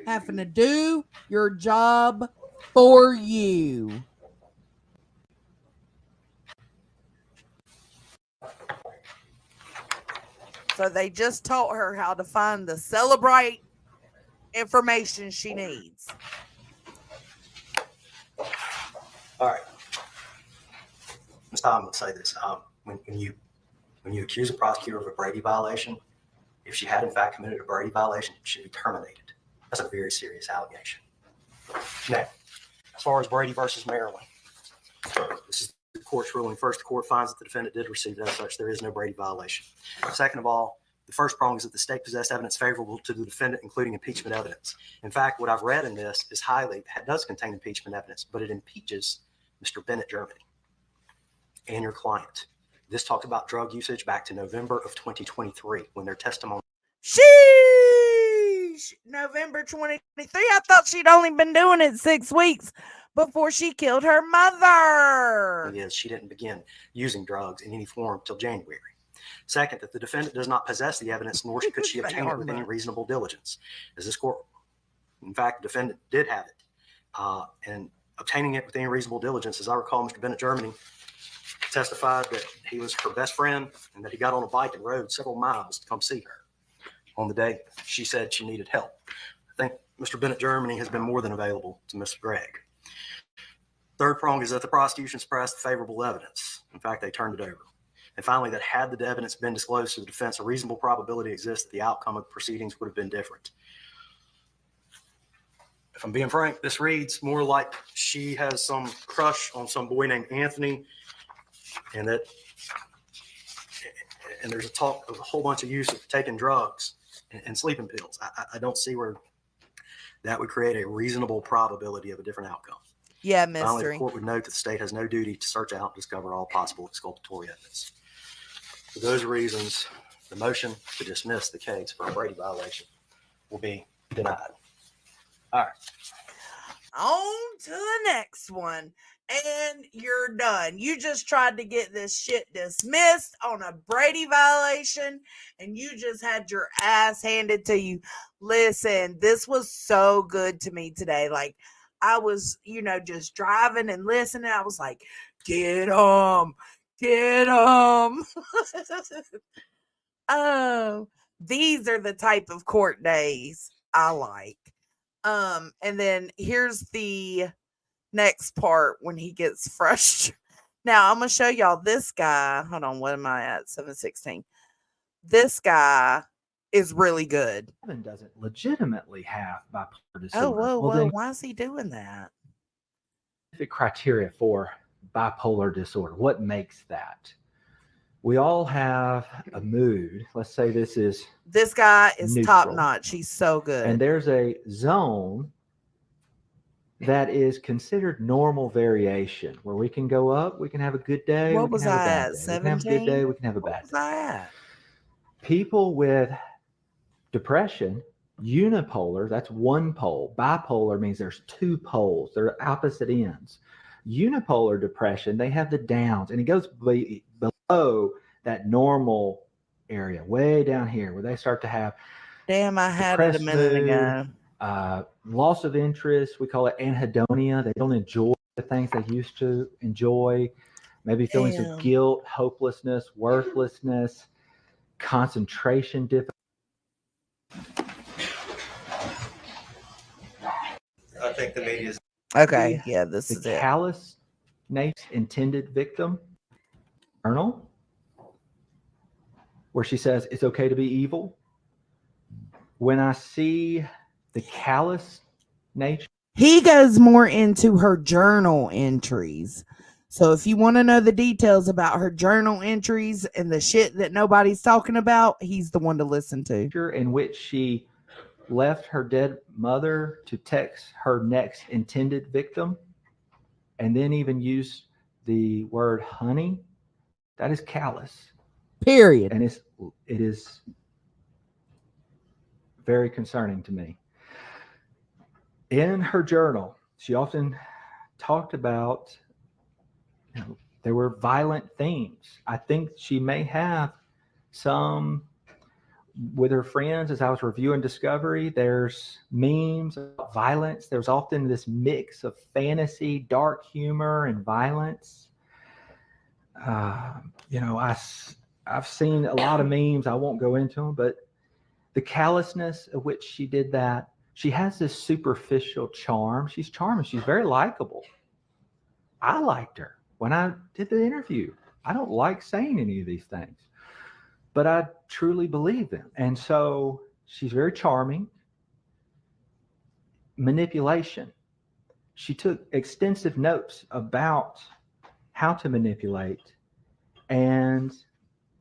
Having to do your job for you. So they just taught her how to find the Cellbrite information she needs. All right. Ms. Todd, I'm going to say this. When you accuse a prosecutor of a Brady violation, if she had in fact committed a Brady violation, she should be terminated. That's a very serious allegation. Now, as far as Brady versus Maryland, this is the court's ruling. First, the court finds that the defendant did receive it as such. There is no Brady violation. Second of all, the first prong is that the state possessed evidence favorable to the defendant, including impeachment evidence. In fact, what I've read in this is does contain impeachment evidence, but it impeaches Mr. Bennett Germany and your client. This talks about drug usage back to November of 2023 when their testimony. Sheesh! November 2023. I thought she'd only been doing it 6 weeks before she killed her mother. Is she didn't begin using drugs in any form till January. Second, that the defendant does not possess the evidence, nor could she obtain it with any reasonable diligence. As this court, in fact, the defendant did have it, and obtaining it with any reasonable diligence, as I recall, Mr. Bennett Germany testified that he was her best friend and that he got on a bike and rode several miles to come see her on the day she said she needed help. I think Mr. Bennett Germany has been more than available to Mr. Gregg. Third prong is that the prosecution suppressed the favorable evidence. In fact, they turned it over. And finally, that had the evidence been disclosed to the defense, a reasonable probability exists that the outcome of the proceedings would have been different. If I'm being frank, this reads more like she has some crush on some boy named Anthony, and there's a talk of a whole bunch of use of taking drugs and sleeping pills. I don't see where that would create a reasonable probability of a different outcome. Yeah, Finally, mystery. the court would note that the state has no duty to search out and discover all possible exculpatory evidence. For those reasons, the motion to dismiss the case for a Brady violation will be denied. All right. On to the next one. And you're done. You just tried to get this shit dismissed on a Brady violation, and you just had your ass handed to you. Listen, this was so good to me today. Like, I was, just driving and listening. I was like, get him. Oh, these are the type of court days I like. And then here's the next part when he gets frustrated. Now I'm gonna show y'all this guy. Hold on, what am I at? 716. This guy is really good. Doesn't legitimately have bipolar Oh, disorder. whoa, Well, whoa. then Why is he doing that? specific criteria for bipolar disorder. What makes that? We all have a mood. Let's say this is This guy is neutral, top notch. He's so good. and there's a zone that is considered normal variation where we can go up, we can have a good day, What we was can have a I bad at? day. We can have a good 17? day, we can have a What bad was day. I at? People with depression, unipolar, that's one pole. Bipolar means there's two poles. They're opposite ends. Unipolar depression, they have the downs, and it goes below that normal area, way down here, where they start to have Damn, I had it a minute ago. Loss of interest. We call it anhedonia. They don't enjoy the things they used to enjoy. Maybe feelings of guilt, hopelessness, worthlessness, concentration difficulty. I think the media is Okay, yeah, this is the it. callous intended victim journal, where she says it's okay to be evil. When I see the callous nature, He goes more into her journal entries. So if you want to know the details about her journal entries and the shit that nobody's talking about, he's the one to listen to. in which she left her dead mother to text her next intended victim, and then even used the word honey, that is callous. Period. And it is very concerning to me. In her journal, she often talked about, there were violent themes. I think she may have some with her friends. As I was reviewing Discovery, there's memes about violence. There's often this mix of fantasy, dark humor, and violence. I've seen a lot of memes. I won't go into them, but the callousness of which she did that, she has this superficial charm. She's charming. She's very likable. I liked her when I did the interview. I don't like saying any of these things, but I truly believe them. And so she's very charming. Manipulation. She took extensive notes about how to manipulate. And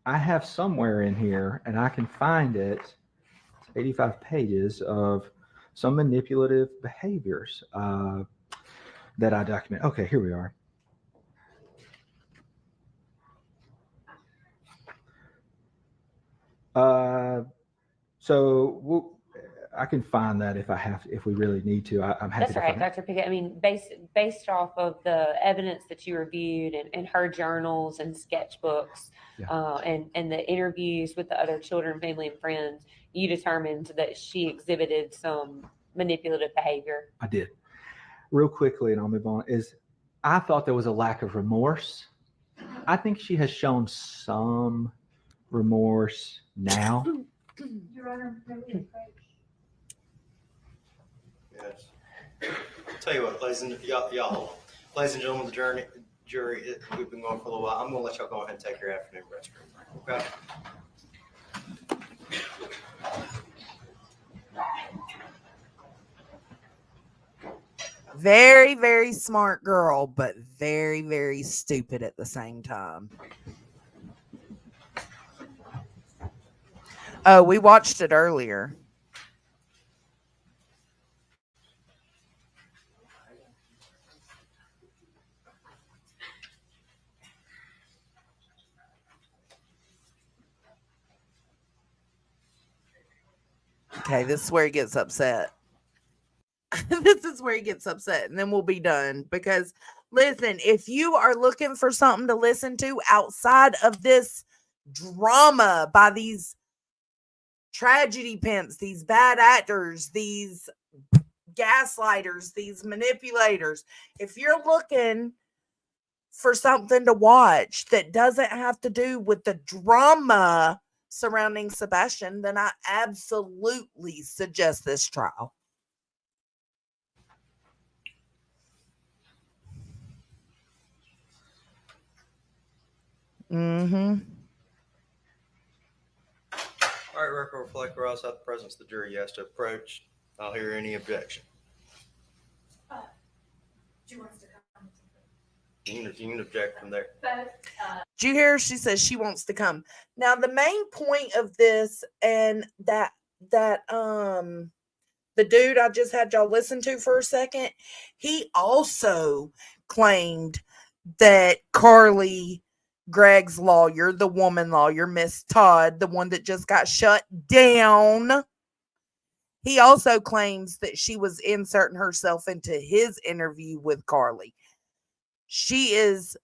I have somewhere in here, and I can find it, it's 85 pages of some manipulative behaviors that I document. Okay, here we are. I can find that if we really need to. I'm happy That's to all right, find it. Dr. Pickett. I mean, based off of the evidence that you reviewed and her journals and sketchbooks, and the interviews with the other children, family, and friends, you determined that she exhibited some manipulative behavior. I did. Real quickly, and I'll move on, I thought there was a lack of remorse. I think she has shown some remorse now. Your Honor, Yes. Tell you what, ladies and gentlemen, the jury, we've been going for a little while. I'm going to let y'all go ahead and take your afternoon restroom break. Okay. Very, very smart girl, but very, very stupid at the same time. Oh, we watched it earlier. Okay, this is where he gets upset. This is where he gets upset, and then we'll be done. Because listen, if you are looking for something to listen to outside of this drama by these tragedy pimps, these bad actors, these gaslighters, these manipulators, if you're looking for something to watch that doesn't have to do with the drama surrounding Sebastian, then I absolutely suggest this trial. Mm-hmm. All right, record reflect where outside the presence of the jury, yes to approach. I'll hear any objection. Do you want us to come? You can object from there. Did you hear her? She says she wants to come. Now, the main point of this, and that the dude I just had y'all listen to for a second, he also claimed that Carly, Gregg's lawyer, the woman lawyer, Miss Todd, the one that just got shut down, he also claims that she was inserting herself into his interview with Carly. She is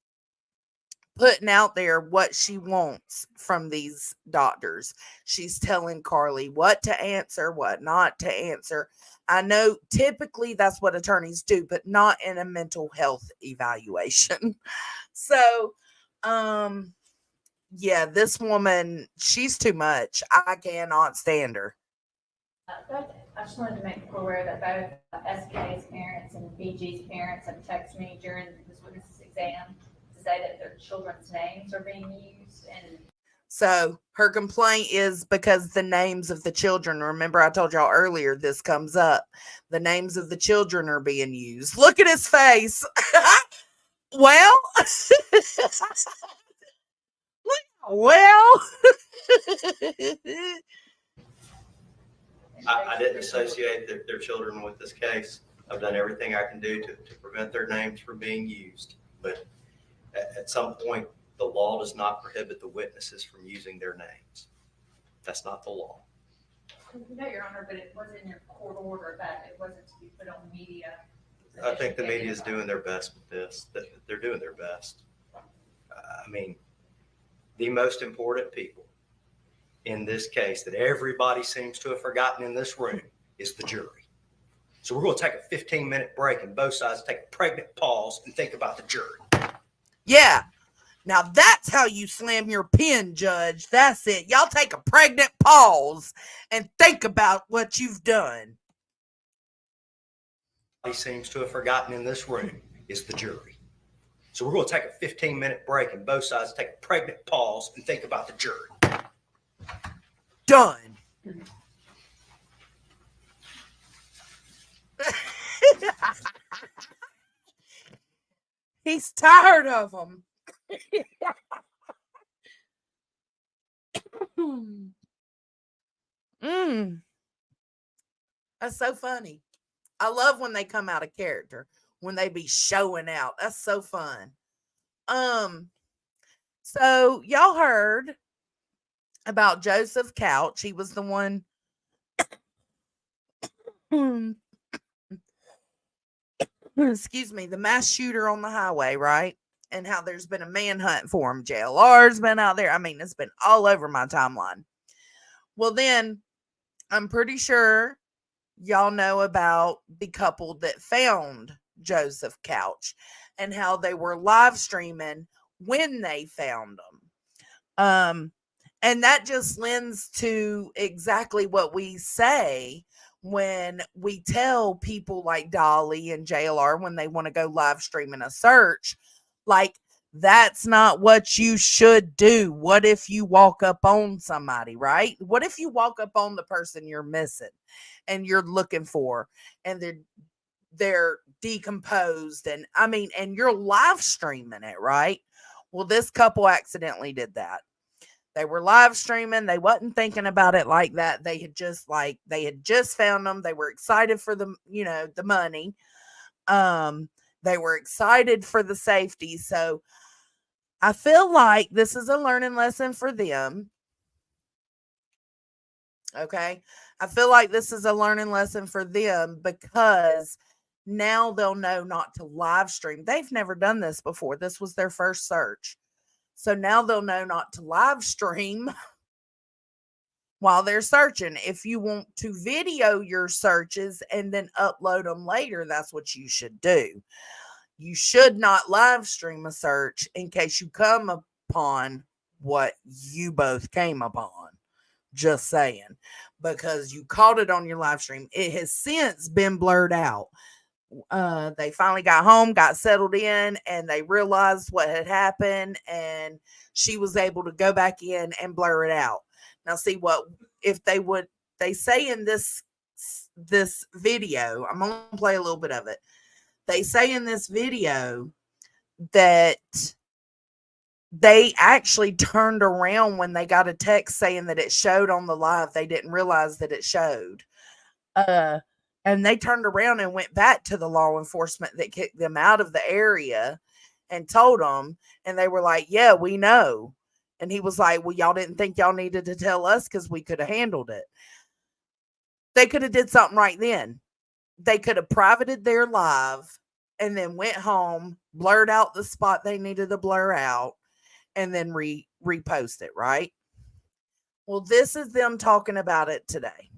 putting out there what she wants from these doctors. She's telling Carly what to answer, what not to answer. I know typically that's what attorneys do, but not in a mental health evaluation. So, yeah, this woman, she's too much. I cannot stand her. I just wanted to make you aware that both SK's parents and BG's parents have texted me during this witness's exam to say that their children's names are being used. And so her complaint is because the names of the children, remember I told y'all earlier, this comes up. The names of the children are being used. Look at his face. Well, well. I didn't associate their children with this case. I've done everything I can do to prevent their names from being used. But at some point, the law does not prohibit the witnesses from using their names. That's not the law. no, Your Honor, but it was in your court order that it wasn't to be put on media. I think the media is doing their best with this. They're doing their best. I mean, the most important people in this case that everybody seems to have forgotten in this room is the jury. So we're going to take a 15-minute break and both sides take a pregnant pause and think about the jury. Yeah. Now that's how you slam your pen, Judge. That's it. Y'all take a pregnant pause and think about what you've done. He seems to have forgotten in this room is the jury. So we're going to take a 15-minute break and both sides take a pregnant pause and think about the jury. Done. He's tired of them. That's so funny. I love when they come out of character, when they be showing out. That's so fun. So y'all heard about Joseph Couch. He was the one. Excuse me, the mass shooter on the highway, right? And how there's been a manhunt for him. JLR's been out there. I mean, it's been all over my timeline. Well, then I'm pretty sure y'all know about the couple that found Joseph Couch and how they were live streaming when they found him. And that just lends to exactly what we say when we tell people like Dolly and JLR when they want to go live streaming a search, like, that's not what you should do. What if you walk up on somebody, right? What if you walk up on the person you're missing and you're looking for, and they're decomposed, and I mean, and you're live streaming it, right? Well, this couple accidentally did that. They were live streaming. They wasn't thinking about it like that. They had just found them. They were excited for the money. They were excited for the safety. So I feel like this is a learning lesson for them. Okay. I feel like this is a learning lesson for them because now they'll know not to live stream. They've never done this before. This was their first search. So now they'll know not to live stream while they're searching. If you want to video your searches and then upload them later, that's what you should do. You should not live stream a search in case you come upon what you both came upon. Just saying, because you caught it on your live stream. It has since been blurred out. They finally got home, got settled in, and they realized what had happened, and she was able to go back in and blur it out. Now, see what if they say in this video, I'm gonna play a little bit of it. They say in this video that they actually turned around when they got a text saying that it showed on the live. They didn't realize that it showed. And they turned around and went back to the law enforcement that kicked them out of the area and told them. And they were like, yeah, we know. And he was like, well, y'all didn't think y'all needed to tell us because we could have handled it. They could have did something right then. They could have privated their live and then went home, blurred out the spot they needed to blur out, and then repost it, right? Well, this is them talking about it today.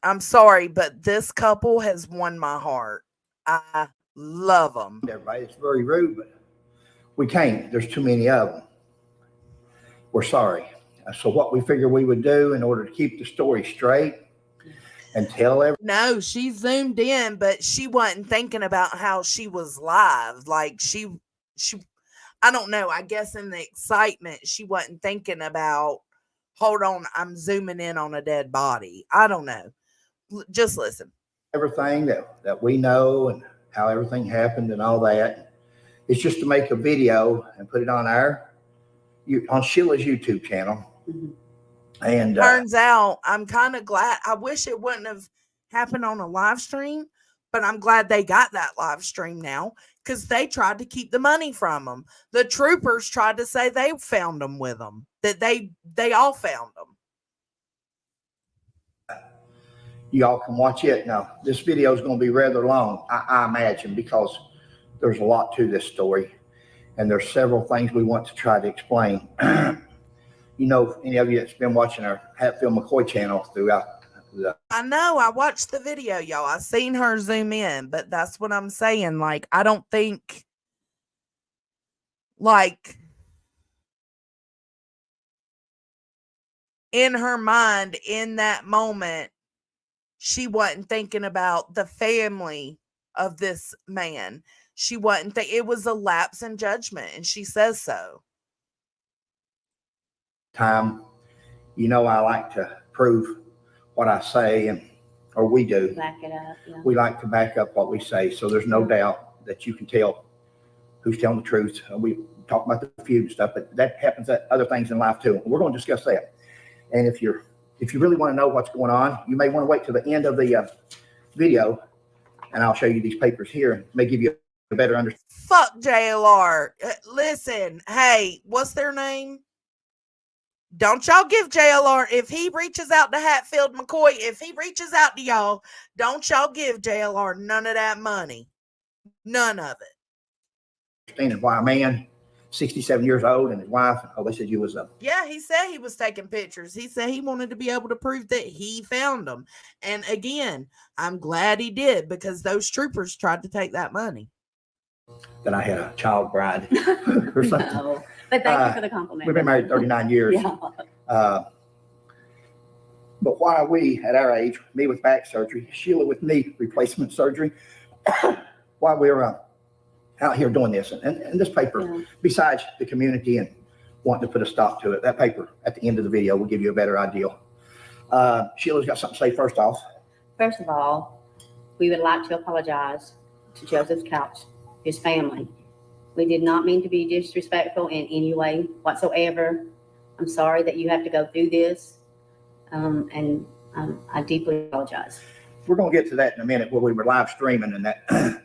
I'm sorry, but this couple has won my heart. I love them. Everybody, it's very rude, but we can't. There's too many of them. We're sorry. So what we figured we would do in order to keep the story straight and tell everyone. No, she zoomed in, but she wasn't thinking about how she was live. Like she, I don't know. I guess in the excitement, she wasn't thinking about, hold on, I'm zooming in on a dead body. I don't know. Just listen. Everything that we know and how everything happened and all that. It's just to make a video and put it on on Sheila's YouTube channel. Mm-hmm. And turns out I'm kind of glad. I wish it wouldn't have happened on a live stream, but I'm glad they got that live stream now because they tried to keep the money from them. The troopers tried to say they found them with them, that they all found them. Y'all can watch it. Now, this video is going to be rather long, I imagine, because there's a lot to this story, and there's several things we want to try to explain. You know, any of you that's been watching our Hatfield McCoy channel throughout I know. I watched the video, y'all. I seen her zoom in, but that's what I'm saying. Like, I don't think, like, in her mind, in that moment, she wasn't thinking about the family of this man. She wasn't it was a lapse in judgment, and she says so. Time, you know, I like to prove what I say, or we do. Back it up. Yeah. We like to back up what we say, so there's no doubt that you can tell who's telling the truth. We talk about the feud and stuff, but that happens at other things in life too. We're going to discuss that. And if you really want to know what's going on, you may want to wait till the end of the video, and I'll show you these papers here. It may give you a better understanding. Fuck JLR. Listen, hey, what's their name? Don't y'all give JLR, if he reaches out to Hatfield McCoy, if he reaches out to y'all, don't y'all give JLR none of that money. None of it. Understanding why a man, 67 years old, and his wife, they said you was a. Yeah, he said he was taking pictures. He said he wanted to be able to prove that he found them. And again, I'm glad he did, because those troopers tried to take that money. That I had a child bride or something. No, but thank you for the compliment. We've been married 39 years. Yeah. But why we, at our age, me with back surgery, Sheila with knee replacement surgery, why we're out here doing this. And this paper, besides the community and wanting to put a stop to it, that paper at the end of the video will give you a better idea. Sheila's got something to say first off. First of all, we would like to apologize to Joseph Couch, his family. We did not mean to be disrespectful in any way whatsoever. I'm sorry that you have to go through this, and I deeply apologize. We're going to get to that in a minute, where we were live streaming and that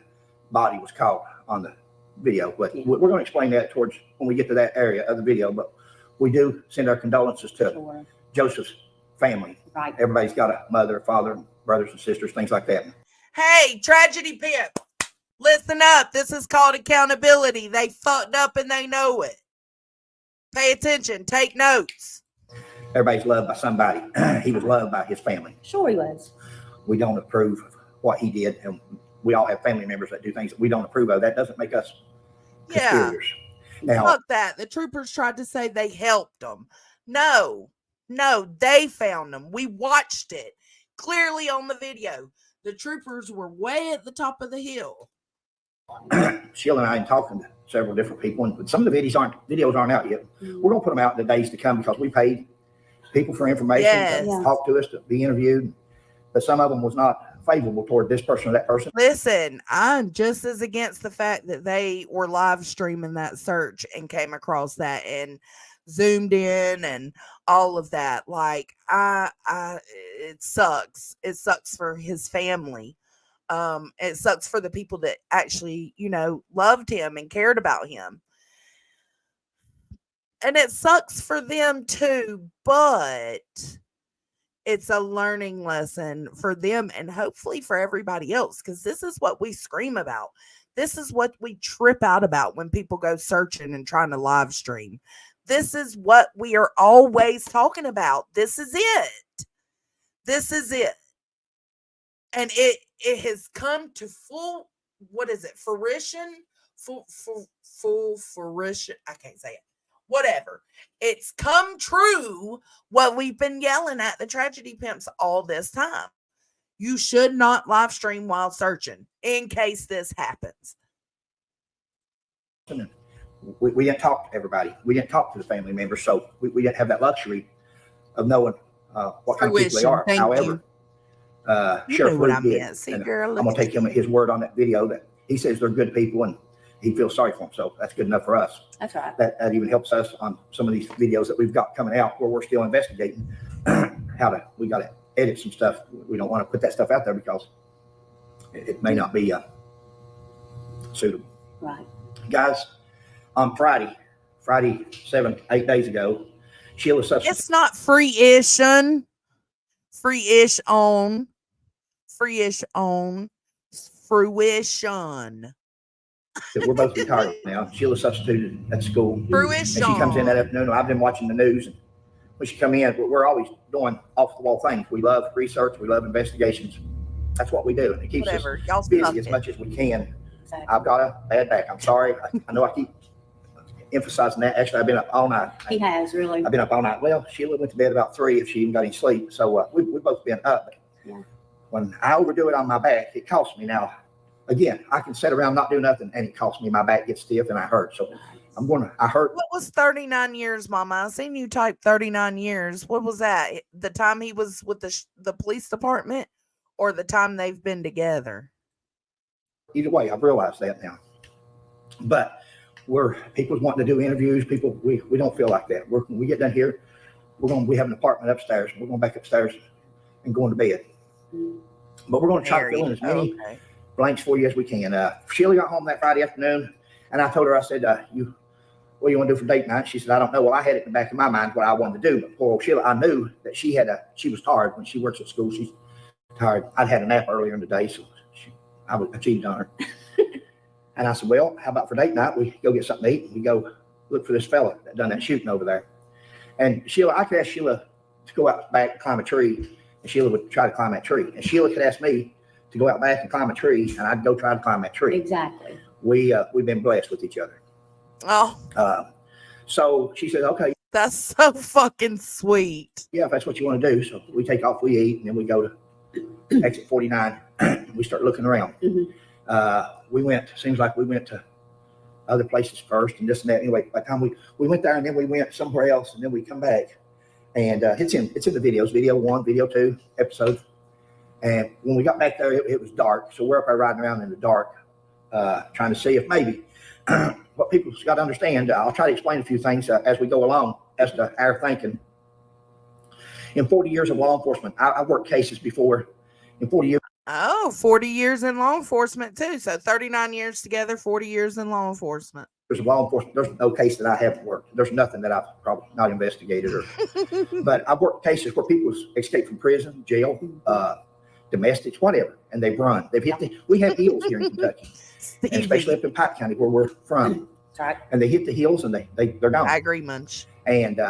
body was caught on the video, but we're going to explain that towards when we get to that area of the video. But we do send our condolences to Sure. Joseph's family. Right. Everybody's got a mother, father, brothers and sisters, things like that. Hey, Tragedy Pip, listen up. This is called accountability. They fucked up and they know it. Pay attention. Take notes. Everybody's loved by somebody. He was loved by his family. Sure he was. We don't approve of what he did, and we all have family members that do things that we don't approve of. That doesn't make us conspirators. Now, Fuck that. The troopers tried to say they helped them. No, they found them. We watched it clearly on the video. The troopers were way at the top of the hill. Sheila and I have talking to several different people, and some of the videos aren't out yet. We're going to put them out in the days to come because we paid people for information to talk to us, to be interviewed, but some of them was not favorable toward this person or that person. Listen, I'm just as against the fact that they were live streaming that search and came across that and zoomed in and all of that. Like, it sucks. It sucks for his family. It sucks for the people that actually, loved him and cared about him. And it sucks for them too, but it's a learning lesson for them and hopefully for everybody else, because this is what we scream about. This is what we trip out about when people go searching and trying to live stream. This is what we are always talking about. This is it. This is it. And it has come to full, fruition? Full fruition. I can't say it. Whatever. It's come true what we've been yelling at the Tragedy Pimps all this time. You should not live stream while searching in case this happens. We didn't talk to everybody. We didn't talk to the family members, so we didn't have that luxury of knowing what kind of people they are. However, Sheriff Luke did. And I'm going to take him at his word on that video that he says they're good people and he feels sorry for them. So that's good enough for us. That's right. That even helps us on some of these videos that we've got coming out where we're still investigating we got to edit some stuff. We don't want to put that stuff out there because it may not be suitable. Right. Guys, on Friday, 8 days ago, Sheila substituted. It's not free-ish on. Fruition. We're both retired now. Sheila substituted at school. Fruition. And she comes in that afternoon. I've been watching the news. And when she come in, we're always doing off-the-wall things. We love research. We love investigations. That's what we do. And it keeps us busy as much as we can. Exactly. I've got a bad back. I'm sorry. I know I keep emphasizing that. Actually, I've been up all night. He has, really. I've been up all night. Well, Sheila went to bed about 3 if she even got any sleep. So we've both been up. Yeah. When I overdo it on my back, it costs me now. Again, I can sit around not do nothing and it costs me. My back gets stiff and I hurt. So I hurt. What was 39 years, Mama? I seen you type 39 years. What was that? The time he was with the police department or the time they've been together? Either way, I've realized that now. But people's wanting to do interviews. People, we don't feel like that. When we get done here, we have an apartment upstairs. We're going back upstairs and going to bed. But we're going to try to fill in as many blanks for you as we can. Sheila got home that Friday afternoon, and I told her, I said, what do you want to do for date night? She said, I don't know. Well, I had it in the back of my mind what I wanted to do. But poor old Sheila, I knew that she was tired when she works at school. She's tired. I'd had a nap earlier in the day, so I cheated on her. And I said, well, how about for date night? We go get something to eat. We go look for this fella that done that shooting over there. And Sheila, I could ask Sheila to go out back and climb a tree, and Sheila would try to climb that tree. And Sheila could ask me to go out back and climb a tree, and I'd go try to climb that tree. Exactly. We've been blessed with each other. Oh. So she said, okay. That's so fucking sweet. Yeah, if that's what you want to do. So we take off, we eat, and then we go to exit 49. We start looking around. Seems like we went to other places first and this and that. Anyway, by the time we went there and then we went somewhere else and then we come back. And it's in the videos, video 1, video 2 episodes. And when we got back there, it was dark. So we're up there riding around in the dark, trying to see if maybe what people's got to understand. I'll try to explain a few things as we go along as to our thinking. In 40 years of law enforcement, I've worked cases before. In 40 years. Oh, 40 years in law enforcement too. So 39 years together, 40 years in law enforcement. there's law enforcement. There's no case that I haven't worked. There's nothing that I've probably not investigated but I've worked cases where people escape from prison, jail, domestics, whatever, and they've run. They've hit we have hills here in Kentucky, and especially up in Pike County where we're from. Right. And they hit the hills and they're gone. I agree, Munch. And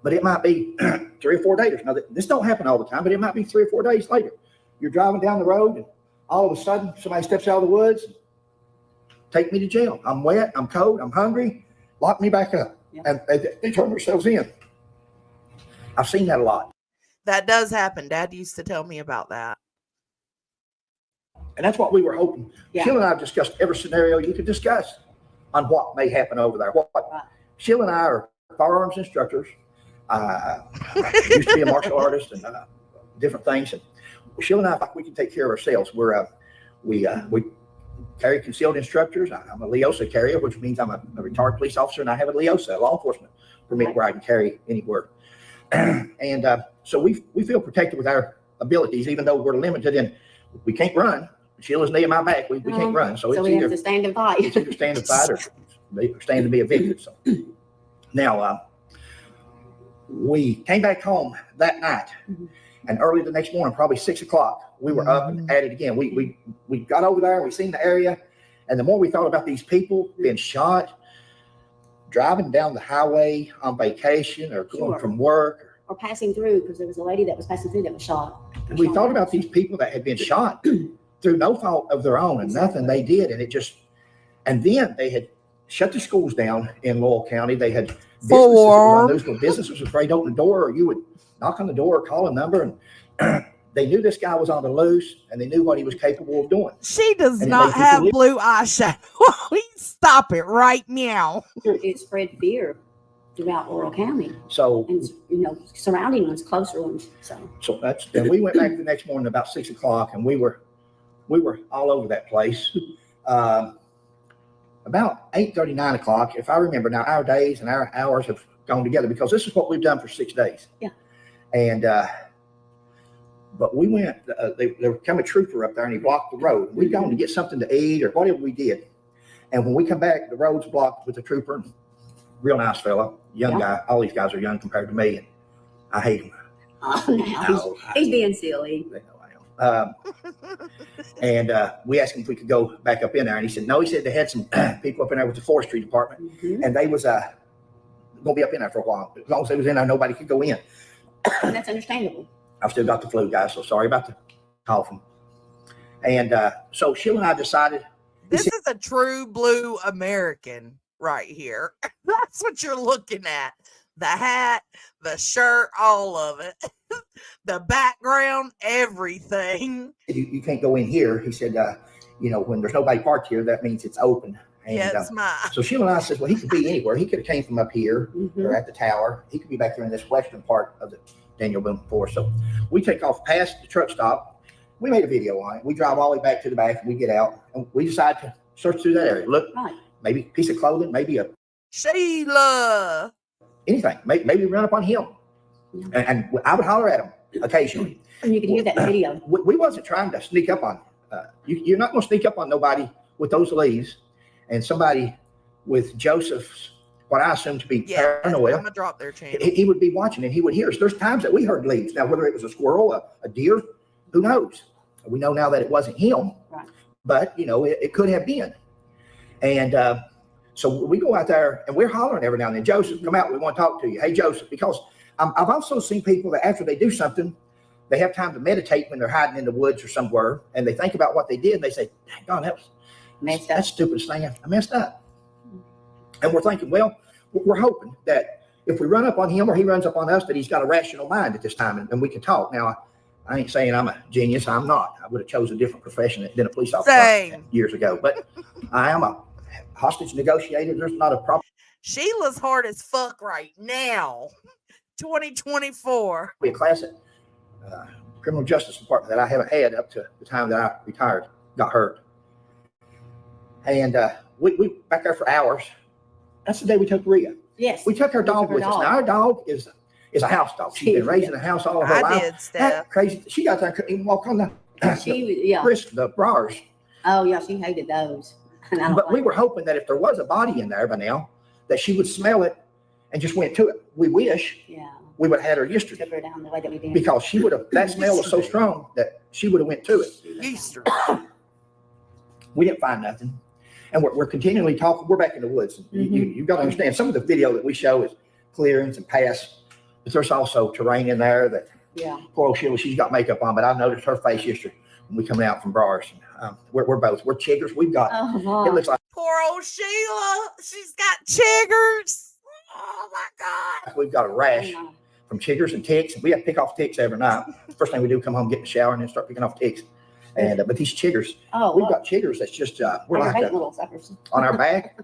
but it might be 3 or 4 days. Now this don't happen all the time, but it might be 3 or 4 days later. You're driving down the road and all of a sudden somebody steps out of the woods, take me to jail. I'm wet, I'm cold, I'm hungry, lock me back up. And they turn themselves in. I've seen that a lot. That does happen. Dad used to tell me about that. And that's what we were hoping. Sheila and I have discussed every scenario you could discuss on what may happen over there. Sheila and I are firearms instructors. Used to be a martial artist and different things. And Sheila and I, we can take care of ourselves. We carry concealed instructors. I'm a LEOSA carrier, which means I'm a retired police officer, and I have a LEOSA, a law enforcement permit where I can carry anywhere. And so we feel protected with our abilities, even though we're limited and we can't run. Sheila's knee in my back. We can't run. So it's we either have to stand and fight. It's either stand and fight or stand to be evicted. So now we came back home that night, and early the next morning, probably 6 o'clock, we were up and at it again. We got over there and we seen the area, and the more we thought about these people being shot, driving down the highway on vacation or going from work, or passing through, because there was a lady that was passing through that was shot. and we thought about these people that had been shot through no fault of their own and nothing they did, and it just, and then they had shut the schools down in Lowell County. They had businesses that were on those, businesses was afraid to open the door, or you would knock on the door or call a number, and they knew this guy was on the loose, and they knew what he was capable of doing. She does And not they have believe- blue eyeshadow. Stop it right now. It spread fear throughout Laurel County So, and, surrounding ones, closer ones. so that's, then we went back the next morning about 6 o'clock, and we were all over that place. About 8:30, 9 o'clock, if I remember. Now our days and our hours have gone together because this is what we've done for 6 days. Yeah. And but we went. There came a trooper up there and he blocked the road. We'd gone to get something to eat or whatever we did. And when we come back, the road's blocked with the trooper. Real nice fella, young guy. All these guys are young compared to me, and I hate him. Oh, no, he's being silly. And we asked him if we could go back up in there, and he said no. He said they had some people up in there with the forestry department, and they was gonna be up in there for a while. As long as they was in there, nobody could go in. And that's understandable. I've still got the flu, guys, so sorry about the coughing. And so Sheila and I decided. This is a true blue American right here. That's what you're looking at. The hat, the shirt, all of it. The background, everything. You can't go in here. He said, when there's nobody parked here, that means it's open. And, Yes, mine. So Sheila and I said, well, he could be anywhere. He could have came from up here or at the tower. He could be back there in this western part of the Daniel Boone Forest. So we take off past the truck stop. We made a video on it. We drive all the way back to the back, and we get out, and we decide to search through that area. Look, maybe a piece of clothing, maybe a Sheila. anything. Maybe run up on him. And I would holler at him occasionally. And you can hear that video. We wasn't trying to sneak up on. You're not going to sneak up on nobody with those leaves, and somebody with Joseph's, what I assume to be paranoia. I'm gonna drop their channel. He would be watching, and he would hear us. There's times that we heard leaves. Now, whether it was a squirrel, a deer, who knows? We know now that it wasn't him, but it could have been. And so we go out there, and we're hollering every now and then, Joseph, come out. We want to talk to you. Hey, Joseph, because I've also seen people that after they do something, they have time to meditate when they're hiding in the woods or somewhere, and they think about what they did, and they say, dang God, that's stupidest thing. I messed up. And we're thinking, well, we're hoping that if we run up on him or he runs up on us, that he's got a rational mind at this time, and we can talk. Now, I ain't saying I'm a genius. I'm not. I would have chosen a different profession than a police officer years ago, but I am a hostage negotiator. There's not a problem. Sheila's hard as fuck right now. 2024. Be a class at criminal justice department that I haven't had up to the time that I retired, got hurt. And we back there for hours. That's the day we took Rhea. Yes. We took her dog with us. Now, our dog is a house dog. She's been raised in a house all of her life. did, Steph. That crazy. She got there and couldn't even walk on the She, the bars. Oh, yeah, she hated those. But we were hoping that if there was a body in there by now, that she would smell it and just went to it. We wish we would have had her yesterday. Took her down the way that we did. Because she would have, that smell was so strong that she would have went to it. Yesterday. We didn't find nothing. And we're continually talking. We're back in the woods. You've got to understand, some of the video that we show is clearings and paths, but there's also terrain in there that poor old Sheila, she's got makeup on, but I noticed her face yesterday when we coming out from bars. We're chiggers. We've got, it looks like Poor old Sheila. She's got chiggers. Oh my God. we've got a rash from chiggers and ticks. We have to pick off ticks every night. First thing we do, come home, get in the shower, and then start picking off ticks. And but these chiggers, we've got chiggers that's just we're like little suckers on our back.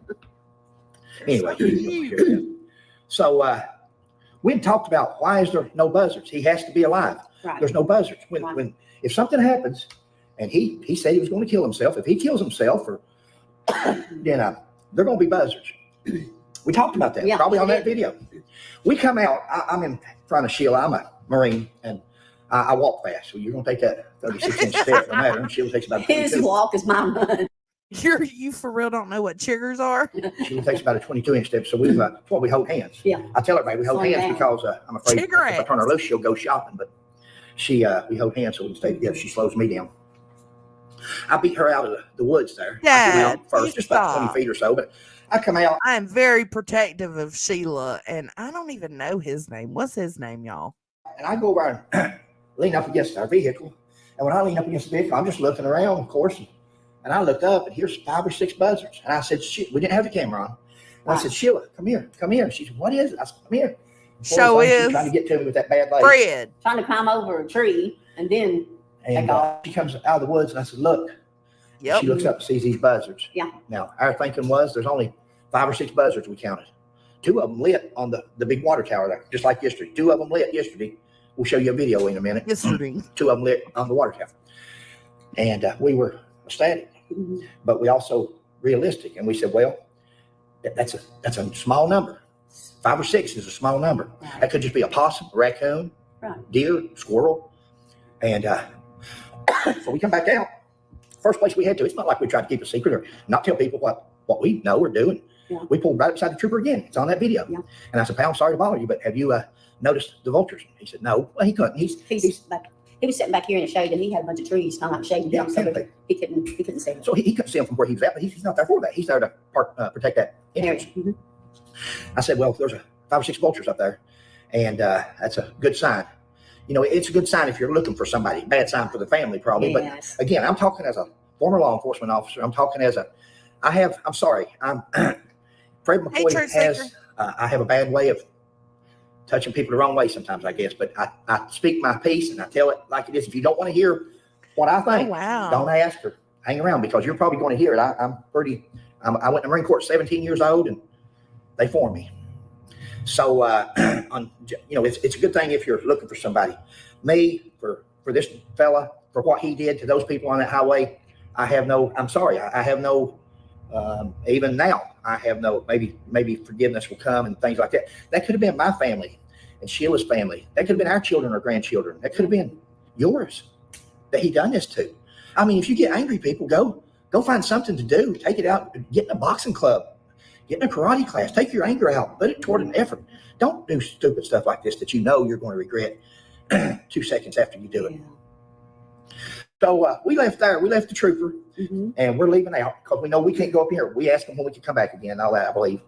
Anyway, so we had talked about, why is there no buzzards? He has to be alive. Right. There's no buzzards. When if something happens, and he said he was going to kill himself. If he kills himself, or they're going to be buzzards. We talked about that probably on that video. We come out. I'm in front of Sheila. I'm a Marine, and I walk fast. So you're going to take that 36-inch step no matter. And Sheila takes about 22. His walk is my run. You for real don't know what chiggers are? Sheila takes about a 22-inch step. So we hold hands. Yeah. I tell everybody we hold Slow hands down. because I'm afraid if I turn her loose, she'll go shopping. But we hold hands so we can stay together. She slows me down. I beat her out of the woods there. I come out first, just about 20 feet or so. But I come out. I am very protective of Sheila, and I don't even know his name. What's his name, y'all? And I go over and lean up against our vehicle. And when I lean up against the vehicle, I'm just looking around, of course. And I looked up, and here's 5 or 6 buzzards. And I said, shit, we didn't have the camera on. And I said, Sheila, come here. And she said, what is it? I said, come here. Show She's is trying to get to me with that bad leg. Fred. Trying to climb over a tree and then And she comes out of the woods, and I said, look. Yep. She looks up and sees these buzzards. Yeah. Now, our thinking was there's only 5 or 6 buzzards we counted. 2 of them lit on the big water tower there, just like yesterday. 2 of them lit yesterday. We'll show you a video in a minute. Yesterday. 2 of them lit on the water tower. And we were ecstatic, but we also realistic. And we said, well, that's a small number. 5 or 6 is a small number. Right. That could just be a possum, a raccoon, deer, squirrel. And so we come back out. First place we had to, it's not like we tried to keep a secret or not tell people what we know we're doing. Yeah. We pulled right beside the trooper again. It's on that video. Yeah. And I said, pal, I'm sorry to bother you, but have you noticed the vultures? He said, no. Well, he couldn't. he was sitting back here in the shade, and he had a bunch of trees kind of like shading him, so he couldn't see him. So he couldn't see him from where he was at, but he's not there for that. He's there to protect that entrance. I said, well, there's 5 or 6 vultures up there, and that's a good sign. You know, it's a good sign if you're looking for somebody. Bad sign for the family, probably. Yes. But again, I'm talking as a former law enforcement officer. I'm talking as I'm sorry. Fred McCoy has, I have a bad way of touching people the wrong way sometimes, I guess. But I speak my piece and I tell it like it is. If you don't want to hear what I think, don't ask or hang around, because you're probably going to hear it. I went in the Marine Corps at 17 years old, and they formed me. So, it's a good thing if you're looking for somebody. Me, for this fella, for what he did to those people on that highway, I'm sorry. I have no, even now, I have no, maybe forgiveness will come and things like that. That could have been my family and Sheila's family. That could have been our children or grandchildren. That could have been yours that he done this to. I mean, if you get angry, people, go find something to do. Take it out, get in a boxing club. Get in a karate class, take your anger out, put it toward an effort. Don't do stupid stuff like this that you know you're going to regret 2 seconds after you do it. So we left there. We left the trooper, and we're leaving out because we know we can't go up here. We asked him when we could come back again and all that, I believe.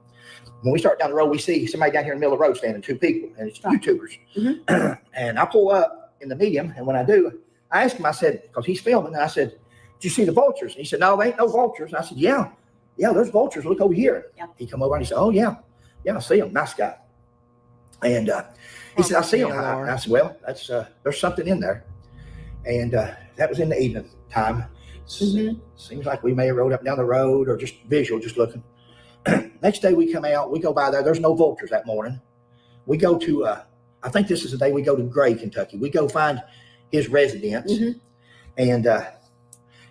When we start down the road, we see somebody down here in the middle of the road standing, 2 people, and it's YouTubers. And I pull up in the medium, and when I do, I asked him, I said, because he's filming, and I said, did you see the vultures? And he said, no, there ain't no vultures. And I said, yeah, there's vultures. Look over here. Yeah. He come over and he said, oh, yeah, I see them. Nice guy. And he said, I see them. I said, well, that's there's something in there. And that was in the evening time. Seems like we may have rode up and down the road or just visual, just looking. Next day we come out, we go by there. There's no vultures that morning. We go to, I think this is the day we go to Gregg, Kentucky. We go find his residence. And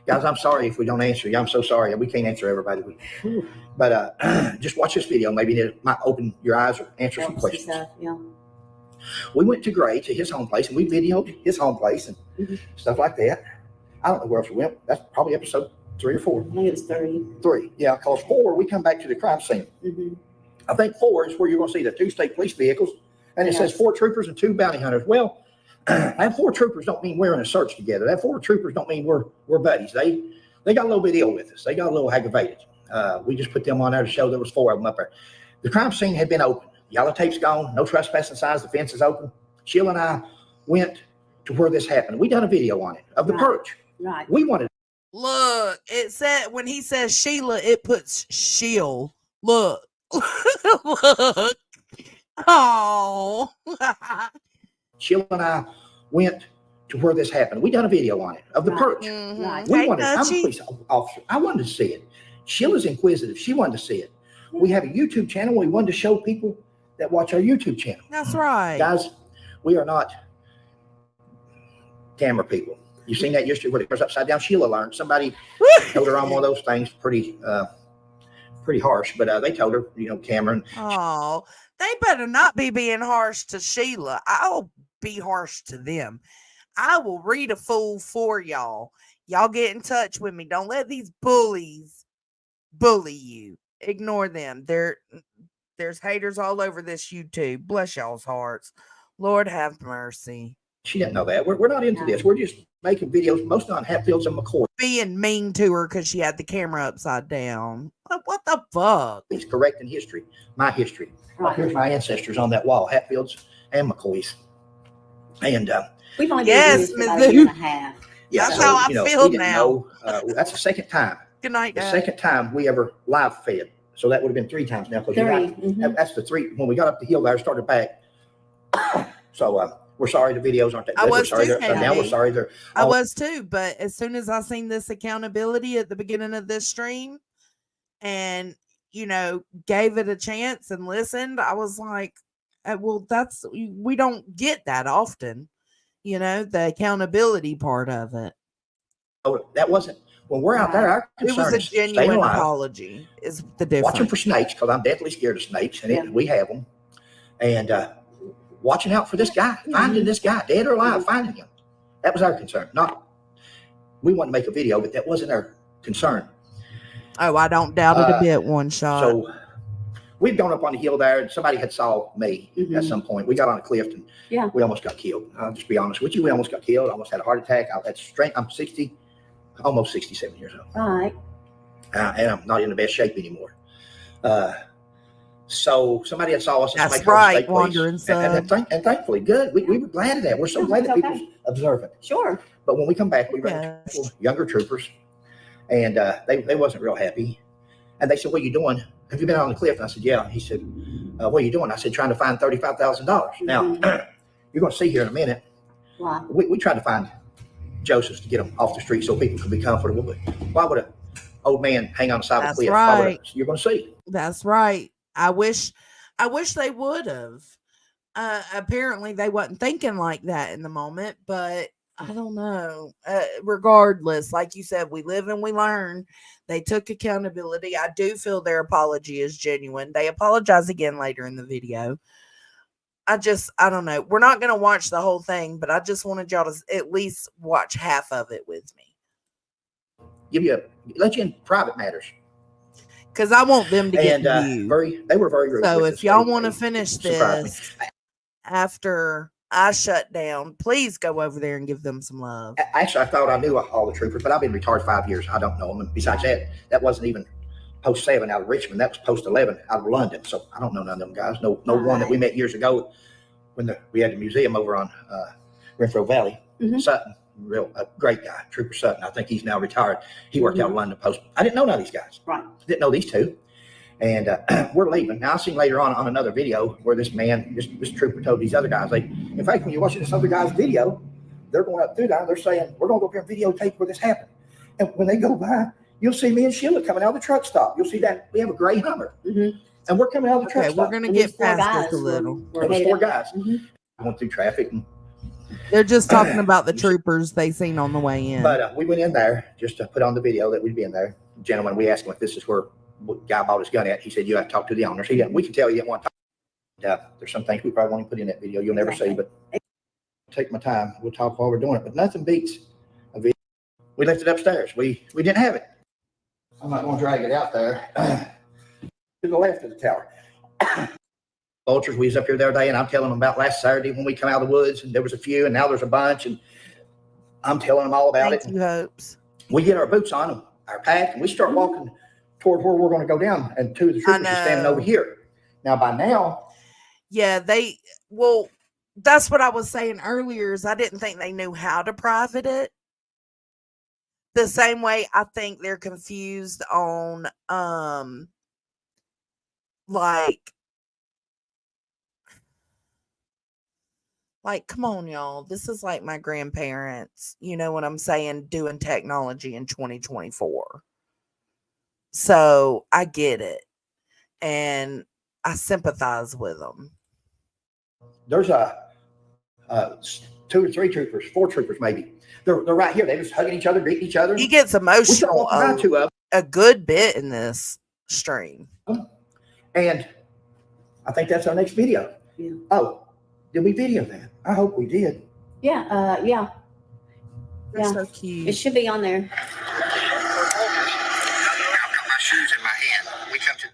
guys, I'm sorry if we don't answer you. I'm so sorry. We can't answer everybody. But just watch this video. Maybe it might open your eyes or answer some questions. We went to Gregg, to his home place, and we videoed his home place and stuff like that. I don't know where else we went. That's probably episode 3 or 4? I think it was 3. 3, yeah, because 4, we come back to the crime scene. Mm-hmm. I think 4 is where you're going to see the 2 state police vehicles, and it says 4 troopers and 2 bounty hunters. Well, that 4 troopers don't mean we're in a search together. That 4 troopers don't mean we're buddies. They got a little bit ill with us. They got a little aggravated. We just put them on there to show there was 4 of them up there. The crime scene had been open. Yellow tape's gone. No trespassing signs. The fence is open. Sheila and I went to where this happened. We done a video on it of the purge. Right. We wanted. Look, it said when he says Sheila, it puts Sheil. Look, look. Oh. Sheila and I went to where this happened. We done a video on it of the purge. Mm-hmm. We wanted. I'm a police officer. I wanted to see it. Sheila's inquisitive. She wanted to see it. We have a YouTube channel. We wanted to show people that watch our YouTube channel. That's right, guys. We are not camera people. You've seen that yesterday where it goes upside down. Sheila learned. Somebody told her on one of those things, pretty harsh, but they told her, Cameron. Oh, they better not be being harsh to Sheila. I'll be harsh to them. I will read a fool for y'all. Y'all get in touch with me. Don't let these bullies bully you. Ignore them. There's haters all over this YouTube. Bless y'all's hearts. Lord have mercy. She didn't know that. We're not into this. We're just making videos, mostly on Hatfields and McCoy. Being mean to her because she had the camera upside down. What the fuck? He's correcting history, my history. Right. Here's my ancestors on that wall, Hatfields and McCoys. And we've only been doing this for about a year and a half. Yeah, that's how I feel now. That's the second time. Good night, the Dad. Second time we ever live fed. So that would have been 3 times now. That's the 3. When we got up the hill there, started back. So we're sorry the videos aren't that good. We're sorry now. We're sorry they're. I was too, but as soon as I seen this accountability at the beginning of this stream, and gave it a chance and listened, I was like, well, we don't get that often, the accountability part of it. Oh, that wasn't when we're out there. Our it was a genuine apology. Is the difference? Watching for snakes, because I'm deathly scared of snakes, and we have them, and watching out for this guy, finding this guy, dead or alive, finding him. That was our concern. Not we wanted to make a video, but that wasn't our concern. Oh, I don't doubt it a bit. One shot. So we'd gone up on the hill there, and somebody had saw me at some point. We got on a cliff, and we almost got killed. I'll just be honest with you. We almost got killed. I almost had a heart attack. I'm 60, almost 67 years old. All right. And I'm not in the best shape anymore. So somebody had saw us. And that's right, wandering son. And thankfully, good. We were glad of that. We're so glad that people's observant. Sure. But when we come back, we ran into younger troopers, and they wasn't real happy. And they said, "What are you doing? Have you been on the cliff?" And I said, "Yeah." He said, "What are you doing?" I said, "Trying to find $35,000." Now, you're going to see here in a minute. Wow. We tried to find Josephs to get them off the street so people could be comfortable. But why would an old man hang on the side of the cliff? Right. You're going to see. That's right. I wish they would have. Apparently, they wasn't thinking like that in the moment, but I don't know. Regardless, like you said, we live and we learn. They took accountability. I do feel their apology is genuine. They apologize again later in the video. I don't know. We're not going to watch the whole thing, but I just wanted y'all to at least watch half of it with me. Let you in private matters. Because I want them to get you. They were very rude. So if y'all want to finish this after I shut down, please go over there and give them some love. Actually, I thought I knew all the troopers, but I've been retired 5 years. I don't know them. And besides that wasn't even post 7 out of Richmond. That was post 11 out of London. So I don't know none of them guys. No one that we met years ago when we had the museum over on Renfrew Valley. Sutton, a great guy, Trooper Sutton. I think he's now retired. He worked out of London Post. I didn't know none of these guys. Right. Didn't know these two. And we're leaving. Now, I seen later on another video where this man, this trooper told these other guys, in fact, when you're watching this other guy's video, they're going up through there, they're saying, we're going to go up here and videotape where this happened. And when they go by, you'll see me and Sheila coming out of the truck stop. You'll see that we have a gray Hummer. And we're coming out of the truck stop. We're going to get past this a little. It was 4 guys. Going through traffic. And they're just talking about the troopers they seen on the way in. But we went in there just to put on the video that we'd be in there. Gentlemen, we asked him if this is where the guy bought his gun at. He said, you have to talk to the owners. We can tell you didn't want to talk. There's some things we probably won't put in that video. You'll never see, but take my time. We'll talk while we're doing it. But nothing beats a video. We left it upstairs. We didn't have it. I'm not gonna drag it out there. To the left of the tower. Vultures, we was up here the other day and I'm telling them about last Saturday when we come out of the woods and there was a few and now there's a bunch and I'm telling them all about it. Thank you, Hopes. We get our boots on, our pack, and we start walking toward where we're going to go down. And two of the troopers are standing over here. Now, by now, yeah, well, that's what I was saying earlier. Is I didn't think they knew how to private it. The same way I think they're confused on, like, come on, y'all. This is like my grandparents, you know what I'm saying, doing technology in 2024. So I get it. And I sympathize with them. There's two or three troopers, four troopers maybe. They're right here. They're just hugging each other, greeting each other. He gets emotional a good bit in this stream. And I think that's our next video. Yeah. Oh, did we video that? I hope we did. Yeah, yeah. They're so cute. It should be on there. Shoes in my hand. We come to.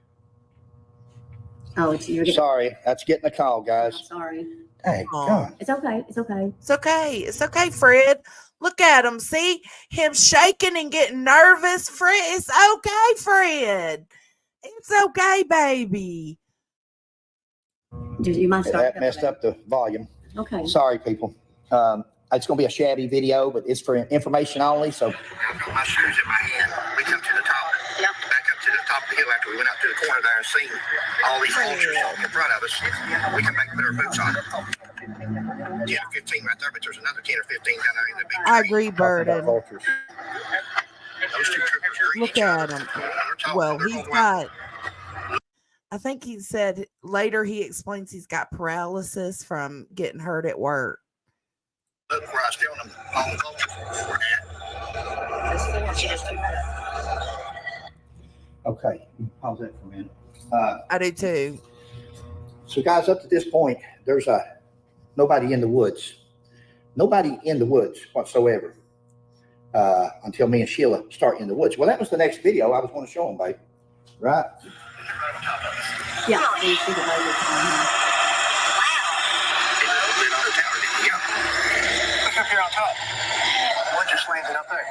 Oh, you're getting. Sorry, that's getting a call, guys. I'm sorry. Hey, God. It's okay. It's okay. It's okay. It's okay, Fred. Look at him. See him shaking and getting nervous. Fred, it's okay, Fred. It's okay, baby. Do you mind starting? That messed up the volume. Okay. Sorry, people. It's going to be a shabby video, but it's for information only. So I've got my shoes in my hand. We come to the top. Yep. Back up to the top of the hill after we went out to the corner there and seen all these vultures in front of us. We come back and put our boots on. 10 or 15 right there, but there's another 10 or 15 down there in the big tree. I agree, Burden. Those two troopers are Look at him. Well, he's got. I think he said later he explains he's got paralysis from getting hurt at work. Look where I was telling them all the vultures were at. Okay, pause that for a minute. I do too. So, guys, up to this point, there's nobody in the woods. Nobody in the woods whatsoever until me and Sheila start in the woods. Well, that was the next video I was going to show them, babe. Right? Yeah. You see the logo on here. Look up here on top. We're just landing up there.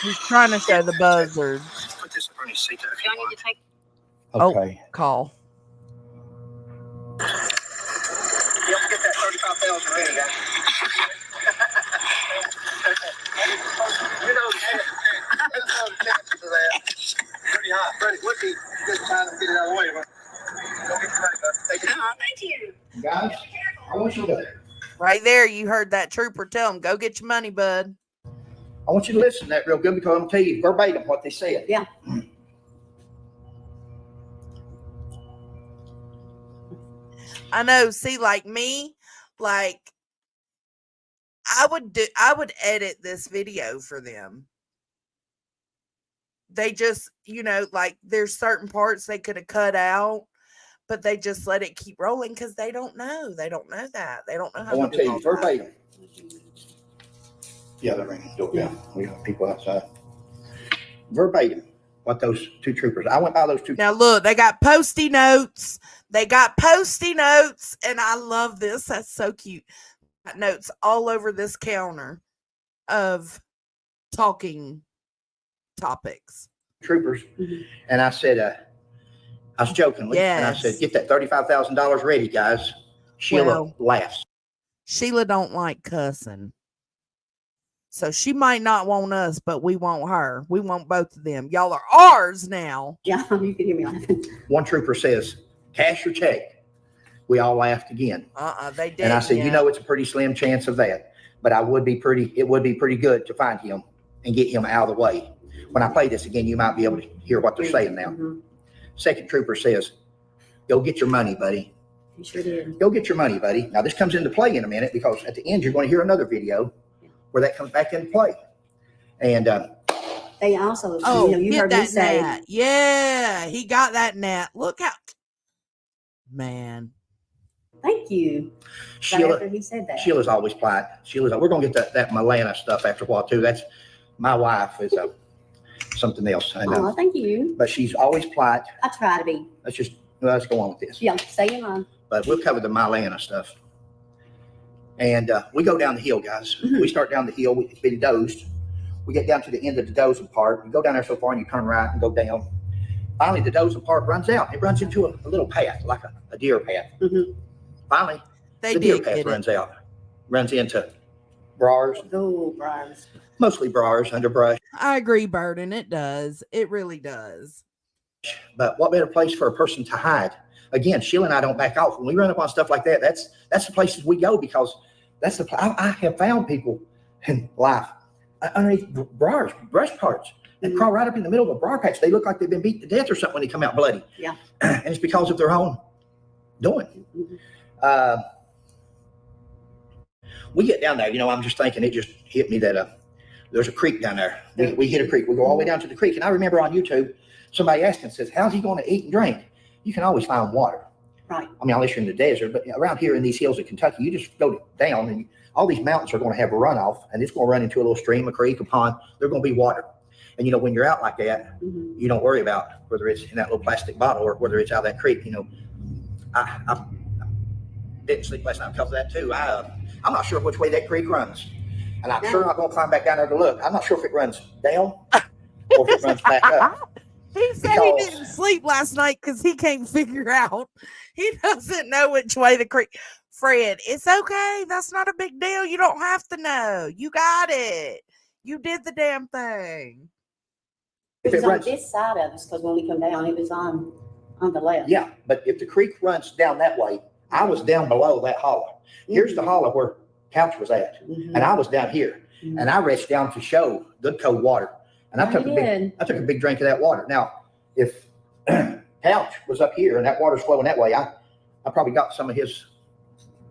He's trying to show the buzzard. Put this up on his seat there if you want. Okay. Call. You have to get that 35,000 ready, guys. You know the chances of that. Pretty high. Pretty quickly. Good time to get it out of the way, but don't get your money, bud. Thank you. Thank you. Guys, I want you to. Right there, you heard that trooper tell him, go get your money, bud. I want you to listen to that real good because I'm going to tell you verbatim what they said. Yeah. I know. See, like me, like I would edit this video for them. They just, like there's certain parts they could have cut out, but they just let it keep rolling because they don't know. They don't know that. They don't know how I want to to do tell you verbatim. Yeah, they're ringing the doorbell. We got people outside. Verbatim, what those two troopers. I went by those two. Now look, they got Post-it notes. They got Post-it notes, and I love this. That's so cute. Got notes all over this counter of talking topics. Troopers, and I said, I was jokingly, and I said, get that $35,000 ready, guys. Sheila laughs. Sheila don't like cussing. So she might not want us, but we want her. We want both of them. Y'all are ours now. Yeah, you can hear me laughing. One trooper says, cash or check. We all laughed again. They did. And I said, it's a pretty slim chance of that, but it would be pretty good to find him and get him out of the way. When I play this again, you might be able to hear what they're saying now. Second trooper says, go get your money, buddy. He sure did. Go get your money, buddy. Now this comes into play in a minute because at the end, you're going to hear another video where that comes back into play. And they also, you heard me say, gnat. Yeah, he got that gnat. Look how, man. Thank you. Right Sheila, after he said that. Sheila's always polite. We're going to get that Milana stuff after a while too. That's my wife is something else. I know. Oh, thank you. But she's always polite. I try to be. Let's go on with this. Yeah, say your mind. But we'll cover the Milana stuff. And we go down the hill, guys. Mm-hmm. We start down the hill. It's been dozed. We get down to the end of the dozing part. You go down there so far and you turn right and go down. Finally, the dozing part runs out. It runs into a little path, like a deer path. Mm-hmm. Finally, They the deer did path get runs out. Runs into briars. Oh, briars. Mostly briars, underbrush. I agree, Burden. It does. It really does. But what better place for a person to hide? Again, Sheila and I don't back off. When we run up on stuff like that, that's the places we go, because that's I have found people in life underneath briars, brush parts, and crawl right up in the middle of a briar patch. They look like they've been beat to death or something when they come out bloody. Yeah. And it's because of their own doing. Mm-hmm. We get down there, I'm just thinking, it just hit me that there's a creek down there. We hit a creek. We go all the way down to the creek. And I remember on YouTube, somebody asking, says, how's he going to eat and drink? You can always find water. Right. I mean, unless you're in the desert, but around here in these hills of Kentucky, you just go down and all these mountains are going to have a runoff, and it's going to run into a little stream, a creek, a pond. There's going to be water. And, when you're out like that, Mm-hmm. you don't worry about whether it's in that little plastic bottle or whether it's out of that creek. I didn't sleep last night because of that too. I'm not sure which way that creek runs. And I'm sure not going to climb back down there to look. I'm not sure if it runs down or if it runs back up. He said he didn't sleep last night because he can't figure out. He doesn't know which way the creek. Fred, it's okay. That's not a big deal. You don't have to know. You got it. You did the damn thing. It was on this side of us, because when we come down, it was on the left. Yeah, but if the creek runs down that way, I was down below that hollow. Here's the hollow where Couch was at, and I was down here, and I reached down to show good cold water, and I took a big drink of that water. Now, if Couch was up here and that water's flowing that way, I probably got some of his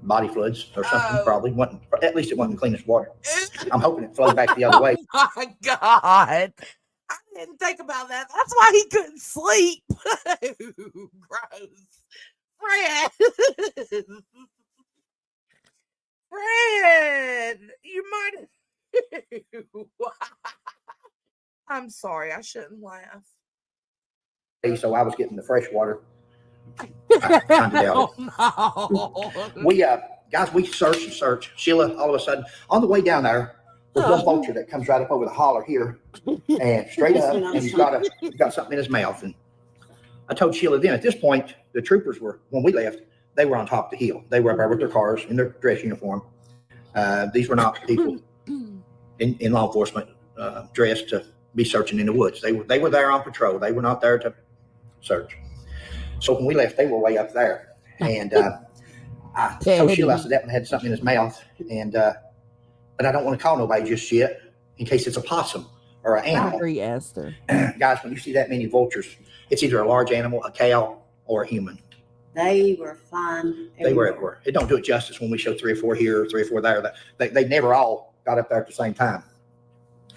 body fluids or something. Probably wasn't. At least it wasn't the cleanest water. I'm hoping it flowed back the other way. Oh my God. I didn't think about that. That's why he couldn't sleep. Gross. Fred. Fred, you might. I'm sorry. I shouldn't laugh. So I was getting the fresh water. I kind of doubt it. Oh, no. We guys, we search and search. Sheila, all of a sudden, on the way down there, there's one vulture that comes right up over the holler here and straight up, and he's got something in his mouth. And I told Sheila then, at this point, the troopers when we left, they were on top of the hill. They were up there with their cars in their dress uniform. These were not people in law enforcement dressed to be searching in the woods. They were there on patrol. They were not there to search. So when we left, they were way up there. And I told Sheila, I said, that one had something in his mouth. And but I don't want to call nobody just yet in case it's a possum or an animal. I agree, Esther. Guys, when you see that many vultures, it's either a large animal, a cow, or a human. They were flying. They were everywhere. It don't do it justice when we show 3 or 4 here, 3 or 4 there. They never all got up there at the same time.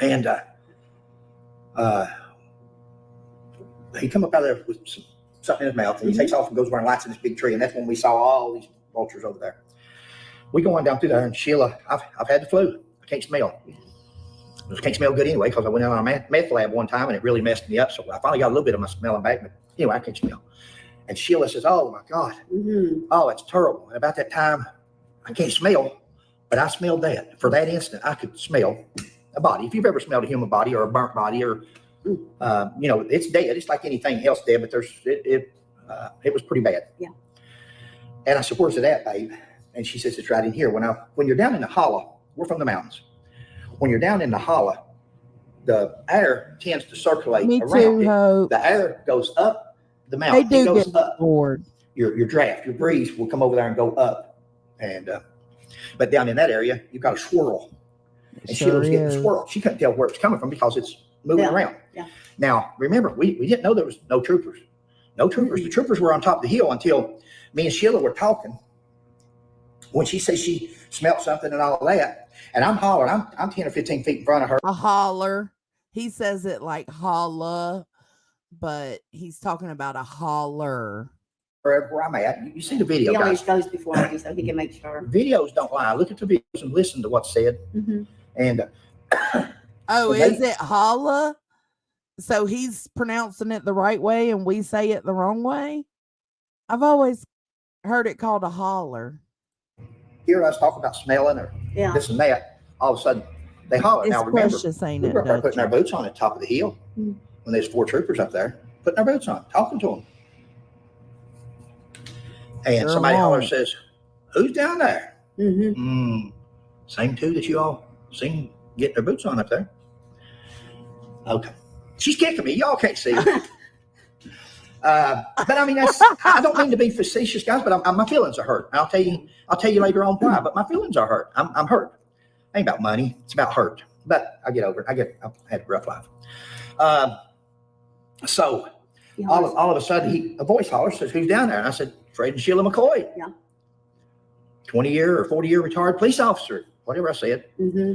And he come up out of there with something in his mouth, and he takes off and goes over and lights in this big tree. And that's when we saw all these vultures over there. We go on down through there, and Sheila, I've had the flu. I can't smell. I can't smell good anyway, because I went out on a meth lab one time and it really messed me up. So I finally got a little bit of my smelling back, but anyway, I can't smell. And Sheila says, oh my God, oh, it's terrible. And about that time, I can't smell, but I smelled that. For that instant, I could smell a body. If you've ever smelled a human body or a burnt body, or it's dead. It's like anything else dead, but it was pretty bad. Yeah. And I said, where's it at, babe? And she says, it's right in here. When you're down in the hollow, we're from the mountains. When you're down in the hollow, the air tends to circulate around it. The air goes up the mountain. They do it goes get up. bored. Your draft, your breeze will come over there and go up. And but down in that area, you've got a swirl. And Sheila was getting a swirl. She couldn't tell where it's coming from because it's moving around. Yeah. Now, remember, we didn't know there was no troopers. No troopers. The troopers were on top of the hill until me and Sheila were talking. When she says she smelled something and all that, and I'm hollering, I'm 10 or 15 feet in front of her. A holler. He says it like holla, but he's talking about a holler. where I'm at. You see the video, He always guys. goes before me so he can make sure. Videos don't lie. Look at the videos and listen to what's said. Mm-hmm. And Oh, so is it holla? So he's pronouncing it the right way and we say it the wrong way? I've always heard it called a holler. hear us talk about smelling or this and that. All of a sudden, they holler. It's Now remember, precious, ain't we it, were up there Dutch? putting our boots on at the top of the hill when there's 4 troopers up there putting our boots on, talking to them. And Sure somebody hollers, won't. says, "Who's down there?" Mm-hmm. Same two that you all seen getting their boots on up there. Okay, she's kicking me. Y'all can't see her. But I mean, I don't mean to be facetious, guys, but my feelings are hurt. I'll tell you later on why. But my feelings are hurt. I'm hurt. It ain't about money. It's about hurt. But I get over it. I've had a rough life. So all of a sudden, a voice hollers, says, "Who's down there?" And I said, "Fred and Sheila McCoy." Yeah. 20-year or 40-year retired police officer, whatever I said. Mm-hmm.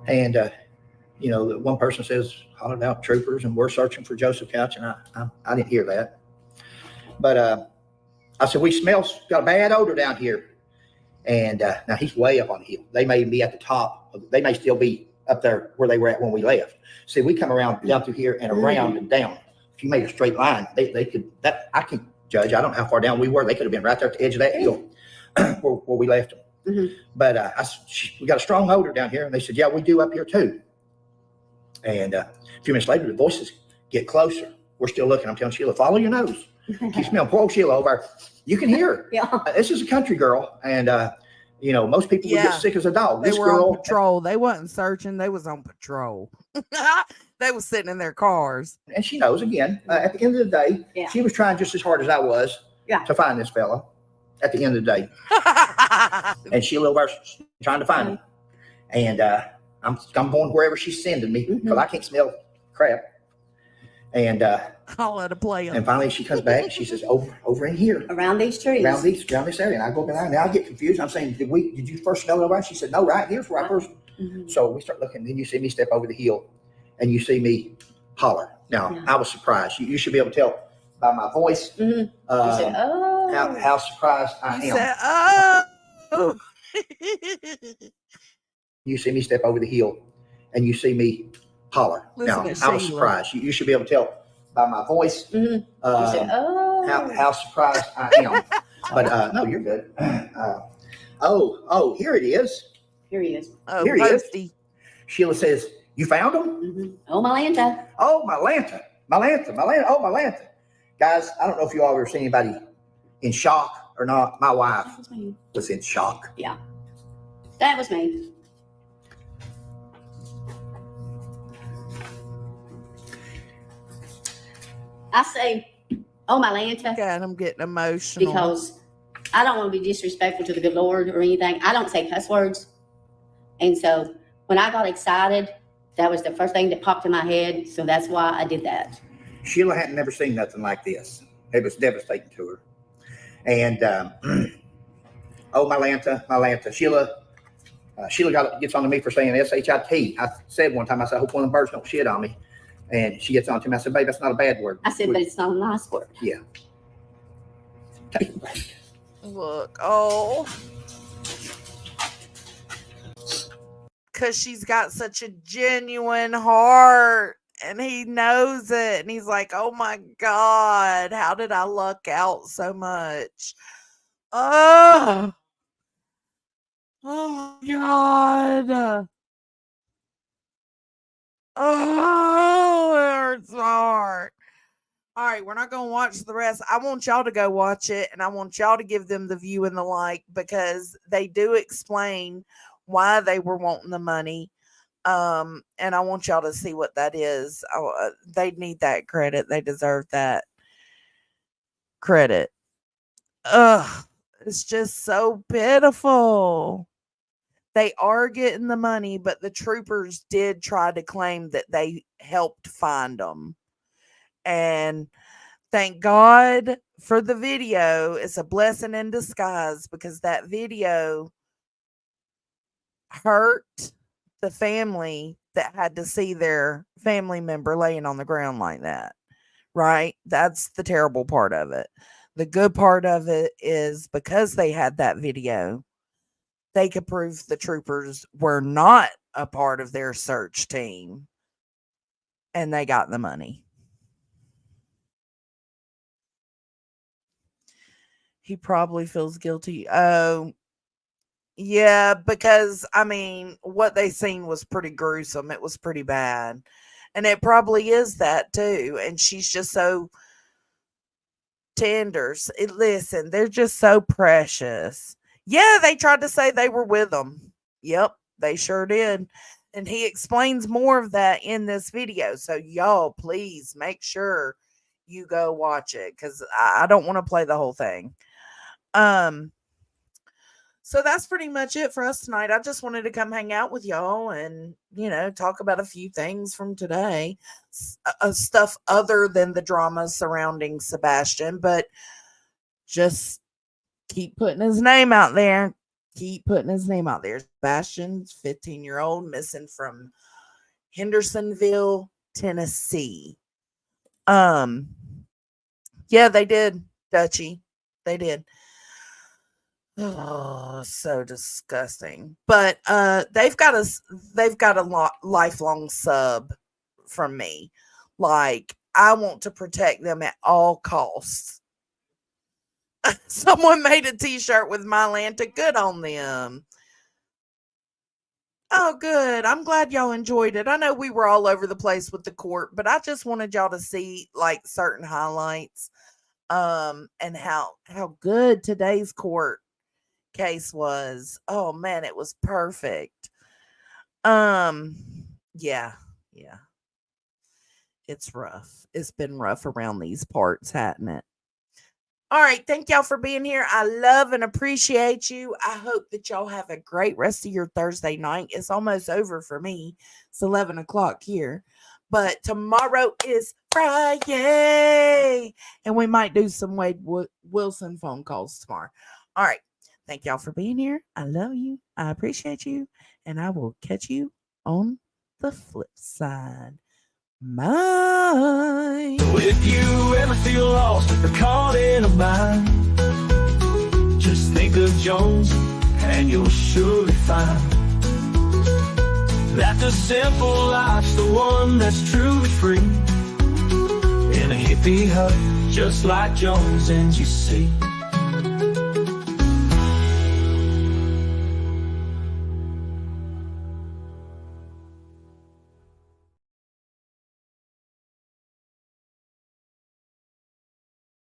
And the one person says, hollered out troopers, and we're searching for Joseph Couch, and I didn't hear that. But I said, we got a bad odor down here. And now he's way up on the hill. They may even be at the top. They may still be up there where they were at when we left. See, we come around down through here and around and down. If you made a straight line, they could, that I can judge. I don't know how far down we were. They could have been right there at the edge of that hill where we left them. Mm-hmm. But we got a strong odor down here. And they said, yeah, we do up here too. And a few minutes later, the voices get closer. We're still looking. I'm telling Sheila, follow your nose. Keep smelling. Poor old Sheila over there. You can hear her. Yeah. This is a country girl. And, most people would get sick as a dog. They This were girl, on patrol. They wasn't searching. They was on patrol. They was sitting in their cars. and she knows, again, at the end of the day, Yeah. she was trying just as hard as I was to find this fella at the end of the day. And Sheila over there trying to find him. And I'm going wherever she's sending me because I can't smell crap. And I'll let her play. And finally she comes back and she says, over in here. Around these trees. Around this area. And I go behind. Now I get confused. I'm saying, did you first smell it over there? She said, no, right here's where I first. Mm-hmm. So we start looking. Then you see me step over the hill and you see me holler. Now I was surprised. You should be able to tell by my voice You said, oh. how surprised I You am. said, oh. You see me step over the hill and you see me holler. Listen Now, to I was Sheila. surprised. You should be able to tell by my voice You said, oh. how surprised I am. But no, you're good. Here it is. Here he is. Oh, Here he is. Posty. Sheila says, you found him? Mm-hmm. Oh, my Lanta. Oh, my Lanta. Oh, my Lanta. Guys, I don't know if you all ever seen anybody in shock or not. My wife was in shock. Yeah. That was me. I say, oh, my Lanta. God, I'm getting emotional. Because I don't want to be disrespectful to the good Lord or anything. I don't say cuss words. And so when I got excited, that was the first thing that popped in my head. So that's why I did that. Sheila hadn't never seen nothing like this. It was devastating to her. And, oh, my Lanta. Sheila gets on to me for saying S-H-I-T. I said one time, I said, I hope one of them birds don't shit on me. And she gets on to me. I said, babe, that's not a bad word. I said, but it's not a nice word. Yeah. Take a break. Look, oh. Because she's got such a genuine heart. And he knows it. And he's like, oh my God, how did I luck out so much? Oh my God. Oh, it hurts my heart. All right, we're not going to watch the rest. I want y'all to go watch it, and I want y'all to give them the view and the like because they do explain why they were wanting the money. And I want y'all to see what that is. They need that credit. They deserve that credit. Ugh, it's just so pitiful. They are getting the money, but the troopers did try to claim that they helped find them. And thank God for the video. It's a blessing in disguise because that video hurt the family that had to see their family member laying on the ground like that. Right? That's the terrible part of it. the good part of it is because they had that video, they could prove the troopers were not a part of their search team, and they got the money. He probably feels guilty. Oh, yeah, because I mean, what they seen was pretty gruesome. It was pretty bad. And it probably is that too. And she's just so tender. Listen, they're just so precious. Yeah, they tried to say they were with them. Yep, they sure did. And he explains more of that in this video. So y'all, please make sure you go watch it, because I don't want to play the whole thing. So that's pretty much it for us tonight. I just wanted to come hang out with y'all and, talk about a few things from today. Stuff other than the drama surrounding Sebastian, but just keep putting his name out there. Keep putting his name out there. Sebastian's 15-year-old missing from Hendersonville, Tennessee. Yeah, they did, Dutchie. They did. Oh, so disgusting. But they've got a lifelong sub from me. Like, I want to protect them at all costs. Someone made a t-shirt with my Lanta. Good on them. Oh, good. I'm glad y'all enjoyed it. I know we were all over the place with the court, but I just wanted y'all to see like certain highlights and how good today's court case was. Oh man, it was perfect. Yeah. It's rough. It's been rough around these parts, hasn't it? All right, thank y'all for being here. I love and appreciate you. I hope that y'all have a great rest of your Thursday night. It's almost over for me. It's 11 o'clock here. But tomorrow is Friday. And we might do some Wade Wilson phone calls tomorrow. All right. Thank y'all for being here. I love you. I appreciate you. And I will catch you on the flip side. Bye. If you ever feel lost or caught in a bind, just think of Jones and you'll surely find that the simple life's the one that's truly free. In a hippie hut, just like Jones, and you see